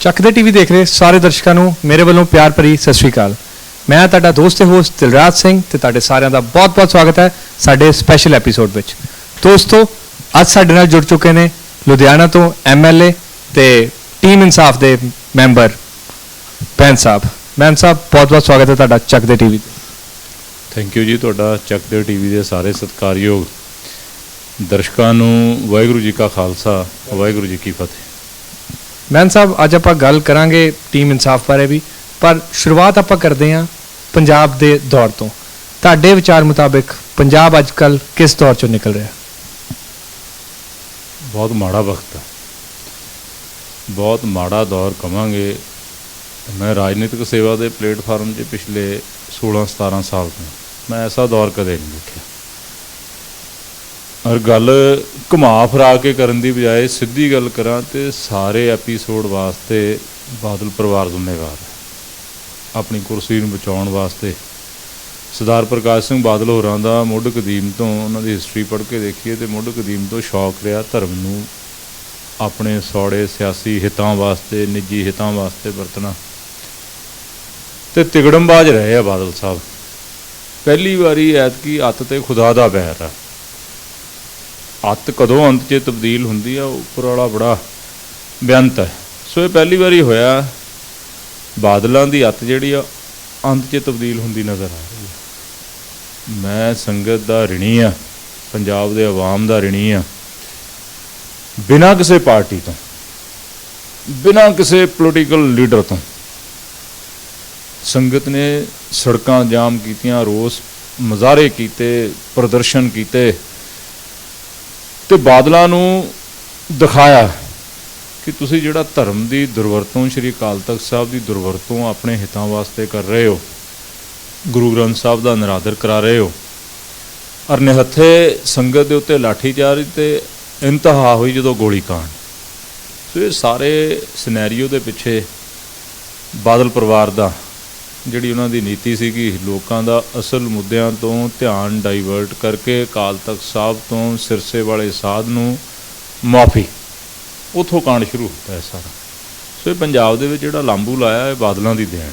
ਚੱਕਦੇ ਟੀਵੀ ਦੇਖ ਰਹੇ ਸਾਰੇ ਦਰਸ਼ਕਾਂ ਨੂੰ ਮੇਰੇ ਵੱਲੋਂ ਪਿਆਰ ਭਰੀ ਸਤਿ ਸ਼੍ਰੀ ਅਕਾਲ। ਮੈਂ ਤੁਹਾਡਾ ਦੋਸਤ ਤੇ ਹੋਸਟ ਦਿਲਰਾਜ ਸਿੰਘ ਤੇ ਤੁਹਾਡੇ ਸਾਰਿਆਂ ਦਾ ਬਹੁਤ-ਬਹੁਤ ਸਵਾਗਤ ਹੈ ਸਾਡੇ ਸਪੈਸ਼ਲ ਐਪੀਸੋਡ ਵਿੱਚ। ਦੋਸਤੋ, ਅੱਜ ਸਾਡੇ ਨਾਲ ਜੁੜ ਚੁੱਕੇ ਨੇ ਲੁਧਿਆਣਾ ਤੋਂ ਐਮਐਲਏ ਤੇ ਟੀਮ ਇਨਸਾਫ ਦੇ ਮੈਂਬਰ ਬੈਂਸ ਸਾਹਿਬ। ਬੈਂਸ ਸਾਹਿਬ, ਬਹੁਤ-ਬਹੁਤ ਸਵਾਗਤ ਹੈ ਤੁਹਾਡਾ ਚੱਕਦੇ ਟੀਵੀ ਤੇ। ਥੈਂਕ ਯੂ ਜੀ। ਤੁਹਾਡਾ ਚੱਕਦੇ ਟੀਵੀ ਦੇ ਸਾਰੇ ਸਤਿਕਾਰਯੋਗ ਦਰਸ਼ਕਾਂ ਨੂੰ ਵਾਹਿਗੁਰੂ ਜੀ ਕਾ ਖਾਲਸਾ, ਵਾਹਿਗੁਰੂ ਜੀ ਕੀ ਫਤਿਹ। ਬੈਂਸ ਸਾਹਿਬ, ਅੱਜ ਆਪਾਂ ਗੱਲ ਕਰਾਂਗੇ ਟੀਮ ਇਨਸਾਫ ਬਾਰੇ ਵੀ, ਪਰ ਸ਼ੁਰੂਆਤ ਆਪਾਂ ਕਰਦੇ ਹਾਂ ਪੰਜਾਬ ਦੇ ਦੌਰ ਤੋਂ। ਤੁਹਾਡੇ ਵਿਚਾਰ ਮੁਤਾਬਿਕ ਪੰਜਾਬ ਅੱਜ ਕੱਲ੍ਹ ਕਿਸ ਦੌਰ ਚੋਂ ਨਿਕਲ ਰਿਹਾ? ਬਹੁਤ ਮਾੜਾ ਵਕਤ ਹੈ, ਬਹੁਤ ਮਾੜਾ ਦੌਰ ਕਵਾਂਗੇ। ਮੈਂ ਰਾਜਨੀਤਿਕ ਸੇਵਾ ਦੇ ਪਲੇਟਫਾਰਮ 'ਚ ਪਿਛਲੇ 16-17 ਸਾਲ ਤੋਂ ਮੈਂ ਐਸਾ ਦੌਰ ਕਦੇ ਨਹੀਂ ਦੇਖਿਆ। ਔਰ ਗੱਲ ਘੁਮਾ ਫਿਰਾ ਕੇ ਕਰਨ ਦੀ ਬਜਾਏ ਸਿੱਧੀ ਗੱਲ ਕਰਾਂ ਤੇ ਸਾਰੇ ਐਪੀਸੋਡ ਵਾਸਤੇ ਬਾਦਲ ਪਰਿਵਾਰ ਜ਼ਿੰਮੇਵਾਰ ਹੈ। ਆਪਣੀ ਕੁਰਸੀ ਨੂੰ ਬਚਾਉਣ ਵਾਸਤੇ ਸਰਦਾਰ ਪ੍ਰਕਾਸ਼ ਸਿੰਘ ਬਾਦਲ ਹੋਰਾਂ ਦਾ ਮੁੱਢ ਕਦੀਮ ਤੋਂ ਉਹਨਾਂ ਦੀ ਹਿਸਟਰੀ ਪੜ੍ਹ ਕੇ ਦੇਖੀਏ ਤੇ ਮੁੱਢ ਕਦੀਮ ਤੋਂ ਸ਼ੌਕ ਰਿਹਾ ਧਰਮ ਨੂੰ ਆਪਣੇ ਸੌੜੇ ਸਿਆਸੀ ਹਿੱਤਾਂ ਵਾਸਤੇ, ਨਿੱਜੀ ਹਿੱਤਾਂ ਵਾਸਤੇ ਵਰਤਣਾ, ਤੇ ਤਿਗੜਮਬਾਜ਼ ਰਹੇ ਆ ਬਾਦਲ ਸਾਹਿਬ। ਪਹਿਲੀ ਵਾਰੀ ਐਤਕੀ ਅੱਤ ਤੇ ਖੁਦਾ ਦਾ ਬੈਰ ਆ। ਅੱਤ ਕਦੋਂ ਅੰਤ 'ਚ ਤਬਦੀਲ ਹੁੰਦੀ ਆ, ਉੱਪਰ ਵਾਲਾ ਬੜਾ ਬੇਅੰਤ ਹੈ। ਸੋ ਇਹ ਪਹਿਲੀ ਵਾਰੀ ਹੋਇਆ ਬਾਦਲਾਂ ਦੀ ਅੱਤ ਜਿਹੜੀ ਆ ਅੰਤ 'ਚ ਤਬਦੀਲ ਹੁੰਦੀ ਨਜ਼ਰ ਆ ਰਹੀ ਹੈ। ਮੈਂ ਸੰਗਤ ਦਾ ਰਿਣੀ ਆ, ਪੰਜਾਬ ਦੇ ਆਵਾਮ ਦਾ ਰਿਣੀ ਆ। ਬਿਨਾਂ ਕਿਸੇ ਪਾਰਟੀ ਤੋਂ, ਬਿਨਾਂ ਕਿਸੇ ਪੋਲੀਟੀਕਲ ਲੀਡਰ ਤੋਂ ਸੰਗਤ ਨੇ ਸੜਕਾਂ ਜਾਮ ਕੀਤੀਆਂ, ਰੋਸ ਮੁਜ਼ਾਹਰੇ ਕੀਤੇ, ਪ੍ਰਦਰਸ਼ਨ ਕੀਤੇ ਤੇ ਬਾਦਲਾਂ ਨੂੰ ਦਿਖਾਇਆ ਕਿ ਤੁਸੀਂ ਜਿਹੜਾ ਧਰਮ ਦੀ ਦੁਰਵਰਤੋਂ, ਸ਼੍ਰੀ ਅਕਾਲ ਤਖਤ ਸਾਹਿਬ ਦੀ ਦੁਰਵਰਤੋਂ ਆਪਣੇ ਹਿੱਤਾਂ ਵਾਸਤੇ ਕਰ ਰਹੇ ਹੋ, ਗੁਰੂ ਗ੍ਰੰਥ ਸਾਹਿਬ ਦਾ ਨਿਰਾਦਰ ਕਰਾ ਰਹੇ ਹੋ। ਔਰ ਨਿਹੱਥੇ ਸੰਗਤ ਦੇ ਉੱਤੇ ਲਾਠੀਚਾਰਜ ਤੇ ਇੰਤਹਾ ਹੋਈ ਜਦੋਂ ਗੋਲੀ ਕਾਂਡ। ਸੋ ਇਹ ਸਾਰੇ ਸਿਨੈਰੀਓ ਦੇ ਪਿੱਛੇ ਬਾਦਲ ਪਰਿਵਾਰ ਦਾ ਜਿਹੜੀ ਉਹਨਾਂ ਦੀ ਨੀਤੀ ਸੀਗੀ, ਲੋਕਾਂ ਦਾ ਅਸਲ ਮੁੱਦਿਆਂ ਤੋਂ ਧਿਆਨ ਡਾਈਵਰਟ ਕਰਕੇ ਅਕਾਲ ਤਖਤ ਸਾਹਿਬ ਤੋਂ ਸਿਰਸੇ ਵਾਲੇ ਸਾਧ ਨੂੰ ਮੁਆਫੀ, ਉੱਥੋਂ ਕਾਂਡ ਸ਼ੁਰੂ ਹੁੰਦਾ ਹੈ ਸਾਰਾ। ਸੋ ਇਹ ਪੰਜਾਬ ਦੇ ਵਿੱਚ ਜਿਹੜਾ ਲਾਂਬੂ ਲਾਇਆ ਇਹ ਬਾਦਲਾਂ ਦੀ ਦੇਣ।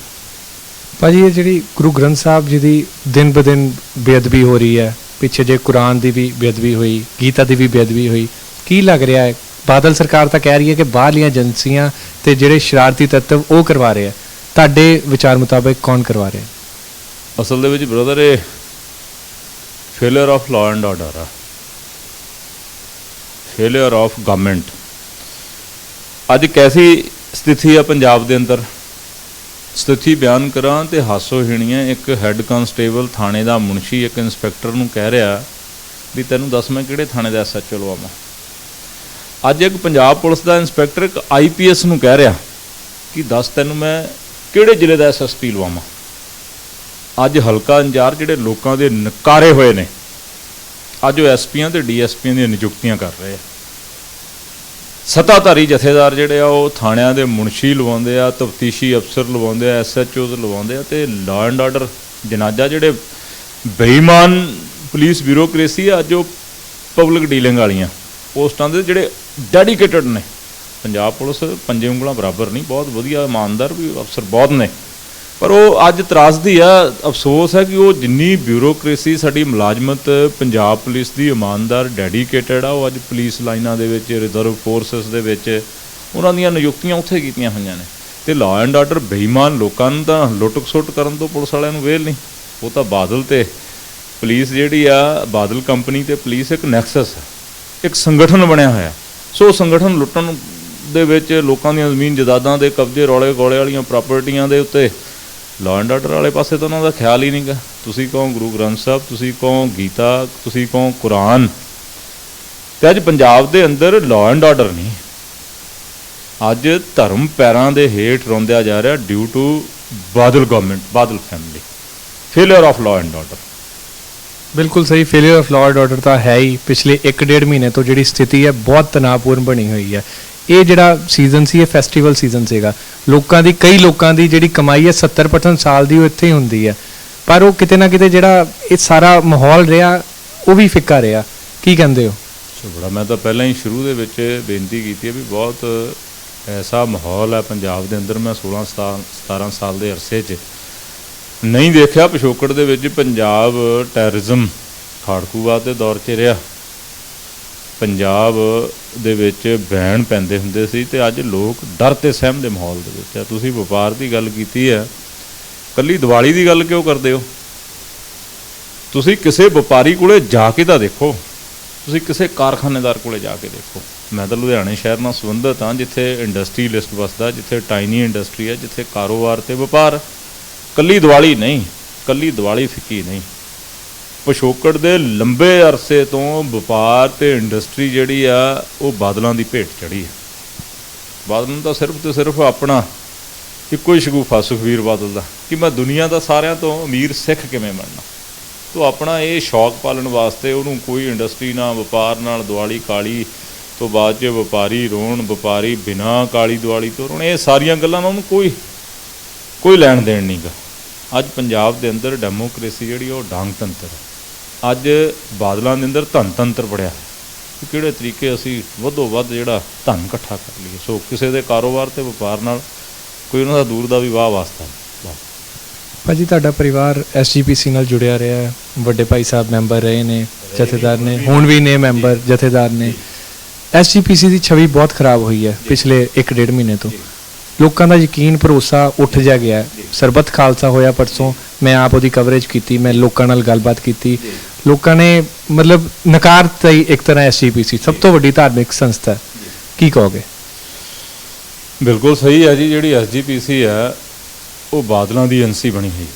ਭਾਜੀ, ਇਹ ਜਿਹੜੀ ਗੁਰੂ ਗ੍ਰੰਥ ਸਾਹਿਬ ਜੀ ਦੀ ਦਿਨ ਬ ਦਿਨ ਬੇਅਦਬੀ ਹੋ ਰਹੀ ਹੈ, ਪਿੱਛੇ ਜੇ ਕੁਰਾਨ ਦੀ ਵੀ ਬੇਅਦਬੀ ਹੋਈ, ਗੀਤਾ ਦੀ ਵੀ ਬੇਅਦਬੀ ਹੋਈ, ਕੀ ਲੱਗ ਰਿਹਾ ਹੈ? ਬਾਦਲ ਸਰਕਾਰ ਤਾਂ ਕਹਿ ਰਹੀ ਹੈ ਕਿ ਬਾਹਰਲੀਆਂ ਏਜੰਸੀਆਂ ਤੇ ਜਿਹੜੇ ਸ਼ਰਾਰਤੀ ਤੱਤਵ ਉਹ ਕਰਵਾ ਰਹੇ ਆ। ਤੁਹਾਡੇ ਵਿਚਾਰ ਮੁਤਾਬਿਕ ਕੌਣ ਕਰਵਾ ਰਿਹਾ? ਅਸਲ ਦੇ ਵਿੱਚ ਬ੍ਰਦਰ ਇਹ failure of law and order ਆ, ਫੇਲਿਅਰ ਆਫ ਗਵਰਨਮੈਂਟ। ਅੱਜ ਕੈਸੀ ਸਥਿਤੀ ਆ ਪੰਜਾਬ ਦੇ ਅੰਦਰ, ਸਥਿਤੀ ਬਿਆਨ ਕਰਾਂ ਤੇ ਹਾਸੋਹੀਣੀ ਹੈ। ਇੱਕ ਹੈੱਡ ਕਾਂਸਟੇਬਲ ਥਾਣੇ ਦਾ ਮੁਨਸ਼ੀ ਇੱਕ ਇੰਸਪੈਕਟਰ ਨੂੰ ਕਹਿ ਰਿਹਾ ਵੀ ਤੈਨੂੰ ਦੱਸ ਮੈਂ ਕਿਹੜੇ ਥਾਣੇ ਦਾ SHO ਲਵਾਵਾਂ। ਅੱਜ ਇੱਕ ਪੰਜਾਬ ਪੁਲਿਸ ਦਾ ਇੰਸਪੈਕਟਰ ਇੱਕ IPS ਨੂੰ ਕਹਿ ਰਿਹਾ ਕਿ ਦੱਸ ਤੈਨੂੰ ਮੈਂ ਕਿਹੜੇ ਜ਼ਿਲ੍ਹੇ ਦਾ SSP ਲਵਾਵਾਂ। ਅੱਜ ਹਲਕਾ ਇੰਚਾਰਜ ਜਿਹੜੇ ਲੋਕਾਂ ਦੇ ਨਕਾਰੇ ਹੋਏ ਨੇ, ਅੱਜ ਉਹ SPਆਂ ਤੇ DSPਆਂ ਦੀਆਂ ਨਿਯੁਕਤੀਆਂ ਕਰ ਰਹੇ ਆ। ਸੱਤਾਧਾਰੀ ਜਥੇਦਾਰ ਜਿਹੜੇ ਆ ਉਹ ਥਾਣਿਆਂ ਦੇ ਮੁਨਸ਼ੀ ਲਵਾਉਂਦੇ ਆ, ਤਫਤੀਸ਼ੀ ਅਫਸਰ ਲਵਾਉਂਦੇ ਆ, SHOs ਲਵਾਉਂਦੇ ਆ, ਤੇ ਲਾਅ ਐਂਡ ਆਰਡਰ ਜਨਾਜਾ ਜਿਹੜੇ ਬੇਈਮਾਨ ਪੁਲਿਸ ਬਿਊਰੋਕ੍ਰੇਸੀ ਆ, ਅੱਜ ਉਹ ਪਬਲਿਕ ਡੀਲਿੰਗ ਵਾਲੀਆਂ ਪੋਸਟਾਂ ਦੇ ਜਿਹੜੇ ਡੈਡੀਕੇਟਡ ਨੇ। ਪੰਜਾਬ ਪੁਲਿਸ ਪੰਜੇ ਉਂਗਲਾਂ ਬਰਾਬਰ ਨਹੀਂ, ਬਹੁਤ ਵਧੀਆ ਇਮਾਨਦਾਰ ਵੀ ਅਫਸਰ ਬਹੁਤ ਨੇ, ਪਰ ਉਹ ਅੱਜ ਤਰਾਸਦੀ ਆ, ਅਫਸੋਸ ਹੈ ਕਿ ਉਹ ਜਿੰਨੀ ਬਿਊਰੋਕ੍ਰੇਸੀ ਸਾਡੀ ਮੁਲਾਜ਼ਮਤ ਪੰਜਾਬ ਪੁਲਿਸ ਦੀ ਇਮਾਨਦਾਰ ਡੈਡੀਕੇਟਡ ਆ, ਉਹ ਅੱਜ ਪੁਲਿਸ ਲਾਈਨਾਂ ਦੇ ਵਿੱਚ, ਰਿਜ਼ਰਵ ਫੋਰਸਿਸ ਦੇ ਵਿੱਚ ਉਹਨਾਂ ਦੀਆਂ ਨਿਯੁਕਤੀਆਂ ਉੱਥੇ ਕੀਤੀਆਂ ਹੋਈਆਂ ਨੇ। ਤੇ ਲਾਅ ਐਂਡ ਆਰਡਰ ਬੇਈਮਾਨ ਲੋਕਾਂ ਨੂੰ ਤਾਂ ਲੁੱਟ ਖਸੁੱਟ ਕਰਨ ਤੋਂ ਪੁਲਿਸ ਵਾਲਿਆਂ ਨੂੰ ਵੇਲ ਨਹੀਂ। ਉਹ ਤਾਂ ਬਾਦਲ ਤੇ ਪੁਲਿਸ ਜਿਹੜੀ ਆ, ਬਾਦਲ ਕੰਪਨੀ ਤੇ ਪੁਲਿਸ ਇੱਕ ਨੈਕਸਸ ਹੈ, ਇੱਕ ਸੰਗਠਨ ਬਣਿਆ ਹੋਇਆ। ਸੋ ਸੰਗਠਨ ਲੁੱਟਣ ਦੇ ਵਿੱਚ ਲੋਕਾਂ ਦੀਆਂ ਜ਼ਮੀਨ ਜਾਇਦਾਦਾਂ ਦੇ ਕਬਜ਼ੇ, ਰੌਲੇ ਗੋਲੇ ਵਾਲੀਆਂ ਪ੍ਰਾਪਰਟੀਆਂ ਦੇ ਉੱਤੇ ਲਾਅ ਐਂਡ ਆਰਡਰ ਵਾਲੇ ਪਾਸੇ ਤਾਂ ਉਹਨਾਂ ਦਾ ਖਿਆਲ ਹੀ ਨਹੀਂ ਗਾ। ਤੁਸੀਂ ਕਹੋ ਗੁਰੂ ਗ੍ਰੰਥ ਸਾਹਿਬ, ਤੁਸੀਂ ਕਹੋ ਗੀਤਾ, ਤੁਸੀਂ ਕਹੋ ਕੁਰਾਨ, ਤੇ ਅੱਜ ਪੰਜਾਬ ਦੇ ਅੰਦਰ ਲਾਅ ਐਂਡ ਆਰਡਰ ਨਹੀਂ। ਅੱਜ ਧਰਮ ਪੈਰਾਂ ਦੇ ਹੇਠ ਰੋਂਦਿਆ ਜਾ ਰਿਹਾ due to Badal government, Badal family. Failure of law and order. ਬਿਲਕੁਲ ਸਹੀ, failure of law and order ਤਾਂ ਹੈ ਹੀ। ਪਿਛਲੇ 1-1.5 ਮਹੀਨੇ ਤੋਂ ਜਿਹੜੀ ਸਥਿਤੀ ਹੈ ਬਹੁਤ ਤਣਾਅਪੂਰਨ ਬਣੀ ਹੋਈ ਹੈ। ਇਹ ਜਿਹੜਾ ਸੀਜ਼ਨ ਸੀ, ਇਹ ਫੈਸਟੀਵਲ ਸੀਜ਼ਨ ਸੀਗਾ। ਕਈ ਲੋਕਾਂ ਦੀ ਜਿਹੜੀ ਕਮਾਈ ਹੈ 70% ਸਾਲ ਦੀ ਉਹ ਇੱਥੇ ਹੀ ਹੁੰਦੀ ਹੈ, ਪਰ ਉਹ ਕਿਤੇ ਨਾ ਕਿਤੇ ਜਿਹੜਾ ਇਹ ਸਾਰਾ ਮਾਹੌਲ ਰਿਹਾ ਉਹ ਵੀ ਫਿੱਕਾ ਰਿਹਾ। ਕੀ ਕਹਿੰਦੇ ਹੋ? ਬੜਾ, ਮੈਂ ਤਾਂ ਪਹਿਲਾਂ ਹੀ ਸ਼ੁਰੂ ਦੇ ਵਿੱਚ ਬੇਨਤੀ ਕੀਤੀ ਹੈ ਵੀ ਬਹੁਤ ਐਸਾ ਮਾਹੌਲ ਹੈ ਪੰਜਾਬ ਦੇ ਅੰਦਰ ਮੈਂ 16-17 ਸਾਲ ਦੇ ਅਰਸੇ 'ਚ ਨਹੀਂ ਦੇਖਿਆ। ਪਿਛੋਕੜ ਦੇ ਵਿੱਚ ਪੰਜਾਬ ਟੈਰਰਿਜ਼ਮ ਖਾੜਕੂਵਾਦ ਦੇ ਦੌਰ 'ਚ ਰਿਹਾ, ਪੰਜਾਬ ਦੇ ਵਿੱਚ ਬੈਨ ਪੈਂਦੇ ਹੁੰਦੇ ਸੀ ਤੇ ਅੱਜ ਲੋਕ ਡਰ ਤੇ ਸਹਿਮ ਦੇ ਮਾਹੌਲ ਦੇ ਵਿੱਚ ਆ। ਤੁਸੀਂ ਵਪਾਰ ਦੀ ਗੱਲ ਕੀਤੀ ਹੈ, ਕੱਲੀ ਦੀਵਾਲੀ ਦੀ ਗੱਲ ਕਿਉਂ ਕਰਦੇ ਹੋ? ਤੁਸੀਂ ਕਿਸੇ ਵਪਾਰੀ ਕੋਲੇ ਜਾ ਕੇ ਤਾਂ ਦੇਖੋ, ਤੁਸੀਂ ਕਿਸੇ ਕਾਰਖਾਨੇਦਾਰ ਕੋਲੇ ਜਾ ਕੇ ਦੇਖੋ। ਮੈਂ ਤਾਂ ਲੁਧਿਆਣੇ ਸ਼ਹਿਰ ਨਾਲ ਸੰਬੰਧਿਤ ਹਾਂ, ਜਿੱਥੇ ਇੰਡਸਟਰੀਲਿਸਟ ਵਸਦਾ, ਜਿੱਥੇ ਟਾਈਨੀ ਇੰਡਸਟਰੀ ਹੈ, ਜਿੱਥੇ ਕਾਰੋਬਾਰ ਤੇ ਵਪਾਰ। ਕੱਲੀ ਦੀਵਾਲੀ ਨਹੀਂ, ਕੱਲੀ ਦੀਵਾਲੀ ਫਿੱਕੀ ਨਹੀਂ, ਪਿਛੋਕੜ ਦੇ ਲੰਬੇ ਅਰਸੇ ਤੋਂ ਵਪਾਰ ਤੇ ਇੰਡਸਟਰੀ ਜਿਹੜੀ ਆ ਉਹ ਬਾਦਲਾਂ ਦੀ ਭੇਟ ਚੜ੍ਹੀ ਹੈ। ਬਾਦਲ ਨੂੰ ਤਾਂ ਸਿਰਫ ਤੇ ਸਿਰਫ ਆਪਣਾ ਇੱਕੋ ਹੀ ਸ਼ਗੂਫਾ ਸੁਖਬੀਰ ਬਾਦਲ ਦਾ ਕਿ ਮੈਂ ਦੁਨੀਆ ਦਾ ਸਾਰਿਆਂ ਤੋਂ ਅਮੀਰ ਸਿੱਖ ਕਿਵੇਂ ਬਣਨਾ। ਤੋ ਆਪਣਾ ਇਹ ਸ਼ੌਕ ਪਾਲਣ ਵਾਸਤੇ ਉਹਨੂੰ ਕੋਈ ਇੰਡਸਟਰੀ ਨਾਲ, ਵਪਾਰ ਨਾਲ, ਦਿਵਾਲੀ ਕਾਲੀ ਤੋਂ ਬਾਅਦ 'ਚ ਵਪਾਰੀ ਰੋਣ, ਵਪਾਰੀ ਬਿਨਾਂ ਕਾਲੀ ਦਿਵਾਲੀ ਤੋਂ ਰੋਣ, ਇਹ ਸਾਰੀਆਂ ਗੱਲਾਂ ਨਾਲ ਉਹਨੂੰ ਕੋਈ ਲੈਣ ਦੇਣ ਨਹੀਂ ਗਾ। ਅੱਜ ਪੰਜਾਬ ਦੇ ਅੰਦਰ ਡੈਮੋਕ੍ਰੇਸੀ ਜਿਹੜੀ ਉਹ ਡਾਂਗ ਤੰਤਰ ਹੈ। ਅੱਜ ਬਾਦਲਾਂ ਦੇ ਅੰਦਰ ਧਨ ਤੰਤਰ ਬੜਿਆ ਕਿ ਕਿਹੜੇ ਤਰੀਕੇ ਅਸੀਂ ਵੱਧੋ ਵੱਧ ਜਿਹੜਾ ਧਨ ਇਕੱਠਾ ਕਰ ਲਈਏ। ਸੋ ਕਿਸੇ ਦੇ ਕਾਰੋਬਾਰ ਤੇ ਵਪਾਰ ਨਾਲ ਕੋਈ ਉਹਨਾਂ ਦਾ ਦੂਰ ਦਾ ਵੀ ਵਾਹ ਵਾਸਤਾ ਨਹੀਂ। ਭਾਜੀ ਤੁਹਾਡਾ ਪਰਿਵਾਰ SGPC ਨਾਲ ਜੁੜਿਆ ਰਿਹਾ ਹੈ, ਵੱਡੇ ਭਾਈ ਸਾਹਿਬ ਮੈਂਬਰ ਰਹੇ ਨੇ, ਜਥੇਦਾਰ ਨੇ, ਹੁਣ ਵੀ ਨੇ ਮੈਂਬਰ, ਜਥੇਦਾਰ ਨੇ। SGPC ਦੀ ਛਵੀ ਬਹੁਤ ਖਰਾਬ ਹੋਈ ਹੈ ਪਿਛਲੇ 1-1.5 ਮਹੀਨੇ ਤੋਂ। ਲੋਕਾਂ ਦਾ ਯਕੀਨ ਭਰੋਸਾ ਉੱਠ ਜਾ ਗਿਆ ਹੈ। ਸਰਬੱਤ ਖਾਲਸਾ ਹੋਇਆ ਪਰਸੋਂ, ਮੈਂ ਆਪ ਉਹਦੀ ਕਵਰੇਜ ਕੀਤੀ, ਮੈਂ ਲੋਕਾਂ ਨਾਲ ਗੱਲਬਾਤ ਕੀਤੀ। ਲੋਕਾਂ ਨੇ ਮਤਲਬ ਨਕਾਰਤਾ ਹੀ ਇੱਕ ਤਰ੍ਹਾਂ SGPC ਸਭ ਤੋਂ ਵੱਡੀ ਧਾਰਮਿਕ ਸੰਸਥਾ। ਕੀ ਕਹੋਗੇ? ਬਿਲਕੁਲ ਸਹੀ ਹੈ ਜੀ। ਜਿਹੜੀ SGPC ਹੈ ਉਹ ਬਾਦਲਾਂ ਦੀ ਏਜੰਸੀ ਬਣੀ ਹੋਈ,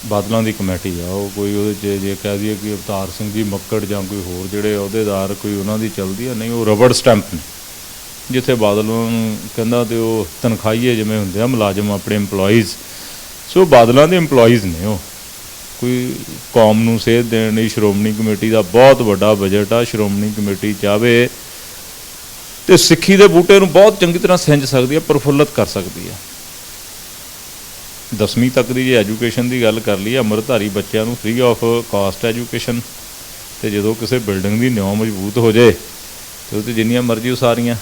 ਬਾਦਲਾਂ ਦੀ ਕਮੇਟੀ ਆ ਉਹ। ਕੋਈ ਉਹਦੇ 'ਚ ਜੇ ਕਹਿ ਦਈਏ ਕਿ ਅਵਤਾਰ ਸਿੰਘ ਜੀ ਮੱਕੜ ਜਾਂ ਕੋਈ ਹੋਰ ਜਿਹੜੇ ਅਹੁਦੇਦਾਰ ਕੋਈ ਉਹਨਾਂ ਦੀ ਚੱਲਦੀ ਆ, ਨਹੀਂ, ਉਹ ਰਬੜ ਸਟੈਂਪ ਨੇ। ਜਿੱਥੇ ਬਾਦਲ ਨੂੰ ਕਹਿੰਦਾ ਤੇ ਉਹ ਤਨਖਾਹੀਏ ਜਿਵੇਂ ਹੁੰਦੇ ਆ ਮੁਲਾਜ਼ਮ ਆਪਣੇ ਇੰਪਲੋਈਜ਼, ਸੋ ਬਾਦਲਾਂ ਦੇ ਇੰਪਲੋਈਜ਼ ਨੇ ਉਹ। ਕੋਈ ਕੌਮ ਨੂੰ ਸੇਧ ਦੇਣ ਲਈ ਸ਼੍ਰੋਮਣੀ ਕਮੇਟੀ ਦਾ ਬਹੁਤ ਵੱਡਾ ਬਜਟ ਆ। ਸ਼੍ਰੋਮਣੀ ਕਮੇਟੀ ਚਾਹਵੇ ਤੇ ਸਿੱਖੀ ਦੇ ਬੂਟੇ ਨੂੰ ਬਹੁਤ ਚੰਗੀ ਤਰ੍ਹਾਂ ਸਿੰਜ ਸਕਦੀ ਹੈ, ਪ੍ਰਫੁੱਲਤ ਕਰ ਸਕਦੀ ਹੈ। 10ਵੀਂ ਤੱਕ ਦੀ ਜੇ ਐਜੂਕੇਸ਼ਨ ਦੀ ਗੱਲ ਕਰ ਲਈ, ਅੰਮ੍ਰਿਤਧਾਰੀ ਬੱਚਿਆਂ ਨੂੰ ਫ੍ਰੀ ਆਫ ਕਾਸਟ ਐਜੂਕੇਸ਼ਨ। ਅਤੇ ਜਦੋਂ ਕਿਸੇ ਬਿਲਡਿੰਗ ਦੀ ਨਿਉ ਮਜ਼ਬੂਤ ਹੋ ਜਾਏ ਅਤੇ ਉਹ 'ਤੇ ਜਿੰਨੀਆਂ ਮਰਜ਼ੀ ਉਸਾਰੀਆਂ।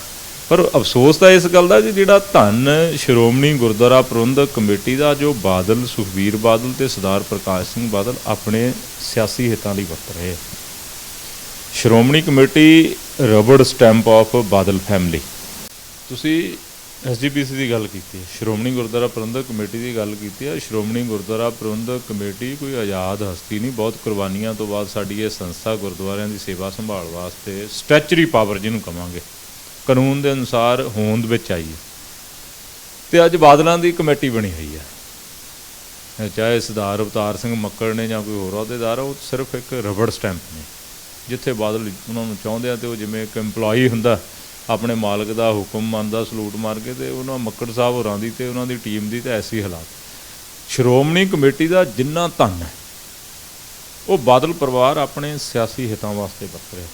ਪਰ ਅਫਸੋਸ ਤਾਂ ਇਸ ਗੱਲ ਦਾ ਕਿ ਜਿਹੜਾ ਧਨ ਸ਼੍ਰੋਮਣੀ ਗੁਰਦੁਆਰਾ ਪ੍ਰਬੰਧਕ ਕਮੇਟੀ ਦਾ, ਜੋ ਬਾਦਲ, ਸੁਖਬੀਰ ਬਾਦਲ ਅਤੇ ਸਰਦਾਰ ਪ੍ਰਕਾਸ਼ ਸਿੰਘ ਬਾਦਲ ਆਪਣੇ ਸਿਆਸੀ ਹਿੱਤਾਂ ਲਈ ਵਰਤ ਰਹੇ। Shiromani committee rubber stamp of Badal family. ਤੁਸੀਂ SGPC ਦੀ ਗੱਲ ਕੀਤੀ ਹੈ, ਸ਼੍ਰੋਮਣੀ ਗੁਰਦੁਆਰਾ ਪ੍ਰਬੰਧਕ ਕਮੇਟੀ ਦੀ ਗੱਲ ਕੀਤੀ ਹੈ। ਸ਼੍ਰੋਮਣੀ ਗੁਰਦੁਆਰਾ ਪ੍ਰਬੰਧਕ ਕਮੇਟੀ ਕੋਈ ਆਜ਼ਾਦ ਹਸਤੀ ਨਹੀਂ। ਬਹੁਤ ਕੁਰਬਾਨੀਆਂ ਤੋਂ ਬਾਅਦ ਸਾਡੀ ਇਹ ਸੰਸਥਾ ਗੁਰਦੁਆਰਿਆਂ ਦੀ ਸੇਵਾ ਸੰਭਾਲ ਵਾਸਤੇ ਸਟੈਚੂਰੀ ਪਾਵਰ ਜਿਹਨੂੰ ਕਹਾਂਗੇ, ਕਾਨੂੰਨ ਦੇ ਅਨੁਸਾਰ ਹੋਂਦ ਵਿੱਚ ਆਈ ਹੈ। ਅਤੇ ਅੱਜ ਬਾਦਲਾਂ ਦੀ ਕਮੇਟੀ ਬਣੀ ਹੋਈ ਹੈ। ਚਾਹੇ ਸਰਦਾਰ ਅਵਤਾਰ ਸਿੰਘ ਮੱਕੜ ਨੇ ਜਾਂ ਕੋਈ ਹੋਰ ਅਹੁਦੇਦਾਰ, ਉਹ ਸਿਰਫ ਇੱਕ ਰਬੜ ਸਟੈਂਪ ਨੇ। ਜਿੱਥੇ ਬਾਦਲ ਉਹਨਾਂ ਨੂੰ ਚਾਹੁੰਦੇ ਆ ਤੇ ਉਹ ਜਿਵੇਂ ਇੱਕ ਇੰਪਲੋਈ ਹੁੰਦਾ, ਆਪਣੇ ਮਾਲਕ ਦਾ ਹੁਕਮ ਮੰਨਦਾ ਸਲੂਟ ਮਾਰ ਕੇ, ਤੇ ਉਹਨਾਂ ਮੱਕੜ ਸਾਹਿਬ ਹੋਰਾਂ ਦੀ ਤੇ ਉਹਨਾਂ ਦੀ ਟੀਮ ਦੀ ਤਾਂ ਐਸੀ ਹਾਲਾਤ। ਸ਼੍ਰੋਮਣੀ ਕਮੇਟੀ ਦਾ ਜਿੰਨਾ ਧਨ ਹੈ ਉਹ ਬਾਦਲ ਪਰਿਵਾਰ ਆਪਣੇ ਸਿਆਸੀ ਹਿੱਤਾਂ ਵਾਸਤੇ ਵਰਤ ਰਿਹਾ,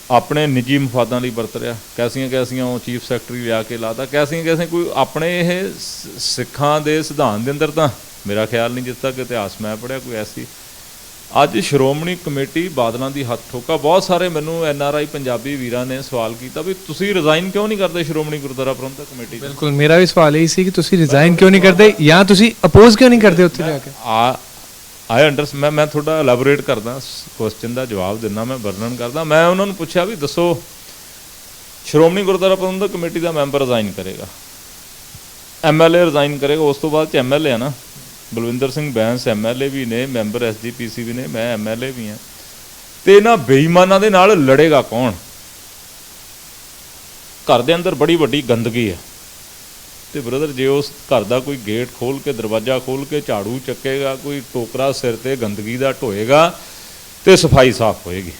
ਆਪਣੇ ਨਿੱਜੀ ਮਫਾਦਾਂ ਲਈ ਵਰਤ ਰਿਹਾ। ਕੈਸੀਆਂ ਉਹ ਚੀਫ ਸੈਕਟਰੀ ਲਿਆ ਕੇ ਲਾਤਾ, ਕੈਸੀਆਂ ਕੋਈ ਆਪਣੇ। ਇਹ ਸਿੱਖਾਂ ਦੇ ਸਿਧਾਂਤ ਦੇ ਅੰਦਰ ਤਾਂ ਮੇਰਾ ਖਿਆਲ ਨਹੀਂ, ਜਿੱਥੇ ਤੱਕ ਇਤਿਹਾਸ ਮੈਂ ਪੜ੍ਹਿਆ, ਕੋਈ ਐਸੀ। ਅੱਜ ਸ਼੍ਰੋਮਣੀ ਕਮੇਟੀ ਬਾਦਲਾਂ ਦੀ ਹੱਥ ਠੋਕਾ। ਬਹੁਤ ਸਾਰੇ ਮੈਨੂੰ NRI ਪੰਜਾਬੀ ਵੀਰਾਂ ਨੇ ਸਵਾਲ ਕੀਤਾ ਵੀ ਤੁਸੀਂ ਰਿਜ਼ਾਈਨ ਕਿਉਂ ਨਹੀਂ ਕਰਦੇ ਸ਼੍ਰੋਮਣੀ ਗੁਰਦੁਆਰਾ ਪ੍ਰਬੰਧਕ ਕਮੇਟੀ? ਬਿਲਕੁਲ, ਮੇਰਾ ਵੀ ਸਵਾਲ ਇਹੀ ਸੀ ਕਿ ਤੁਸੀਂ ਰਿਜ਼ਾਈਨ ਕਿਉਂ ਨਹੀਂ ਕਰਦੇ, ਜਾਂ ਤੁਸੀਂ ਅਪੋਜ਼ ਕਿਉਂ ਨਹੀਂ ਕਰਦੇ ਉੱਥੇ ਜਾ ਕੇ? ਮੈਂ ਥੋੜਾ ਐਲੈਬੋਰੇਟ ਕਰਦਾ, ਕੁਐਸਚਨ ਦਾ ਜਵਾਬ ਦਿੰਦਾ, ਮੈਂ ਵਰਣਨ ਕਰਦਾ। ਮੈਂ ਉਹਨਾਂ ਨੂੰ ਪੁੱਛਿਆ ਵੀ ਦੱਸੋ, ਸ਼੍ਰੋਮਣੀ ਗੁਰਦੁਆਰਾ ਪ੍ਰਬੰਧਕ ਕਮੇਟੀ ਦਾ ਮੈਂਬਰ ਰਿਜ਼ਾਈਨ ਕਰੇਗਾ, MLA ਰਿਜ਼ਾਈਨ ਕਰੇਗਾ, ਉਸ ਤੋਂ ਬਾਅਦ 'ਚ MLA ਆ ਨਾ, ਬਲਵਿੰਦਰ ਸਿੰਘ ਬੈਂਸ MLA ਵੀ ਨੇ, ਮੈਂਬਰ SGPC ਵੀ ਨੇ, ਮੈਂ MLA ਵੀ ਹਾਂ। ਅਤੇ ਇਹਨਾਂ ਬੇਈਮਾਨਾਂ ਦੇ ਨਾਲ ਲੜੇਗਾ ਕੌਣ? ਘਰ ਦੇ ਅੰਦਰ ਬੜੀ ਵੱਡੀ ਗੰਦਗੀ ਹੈ, ਅਤੇ ਬ੍ਰਦਰ ਜੇ ਉਸ ਘਰ ਦਾ ਕੋਈ ਗੇਟ ਖੋਲ੍ਹ ਕੇ, ਦਰਵਾਜ਼ਾ ਖੋਲ੍ਹ ਕੇ ਝਾੜੂ ਚੱਕੇਗਾ, ਕੋਈ ਟੋਕਰਾ ਸਿਰ 'ਤੇ ਗੰਦਗੀ ਦਾ ਢੋਏਗਾ ਅਤੇ ਸਫਾਈ ਸਾਫ਼ ਹੋਏਗੀ।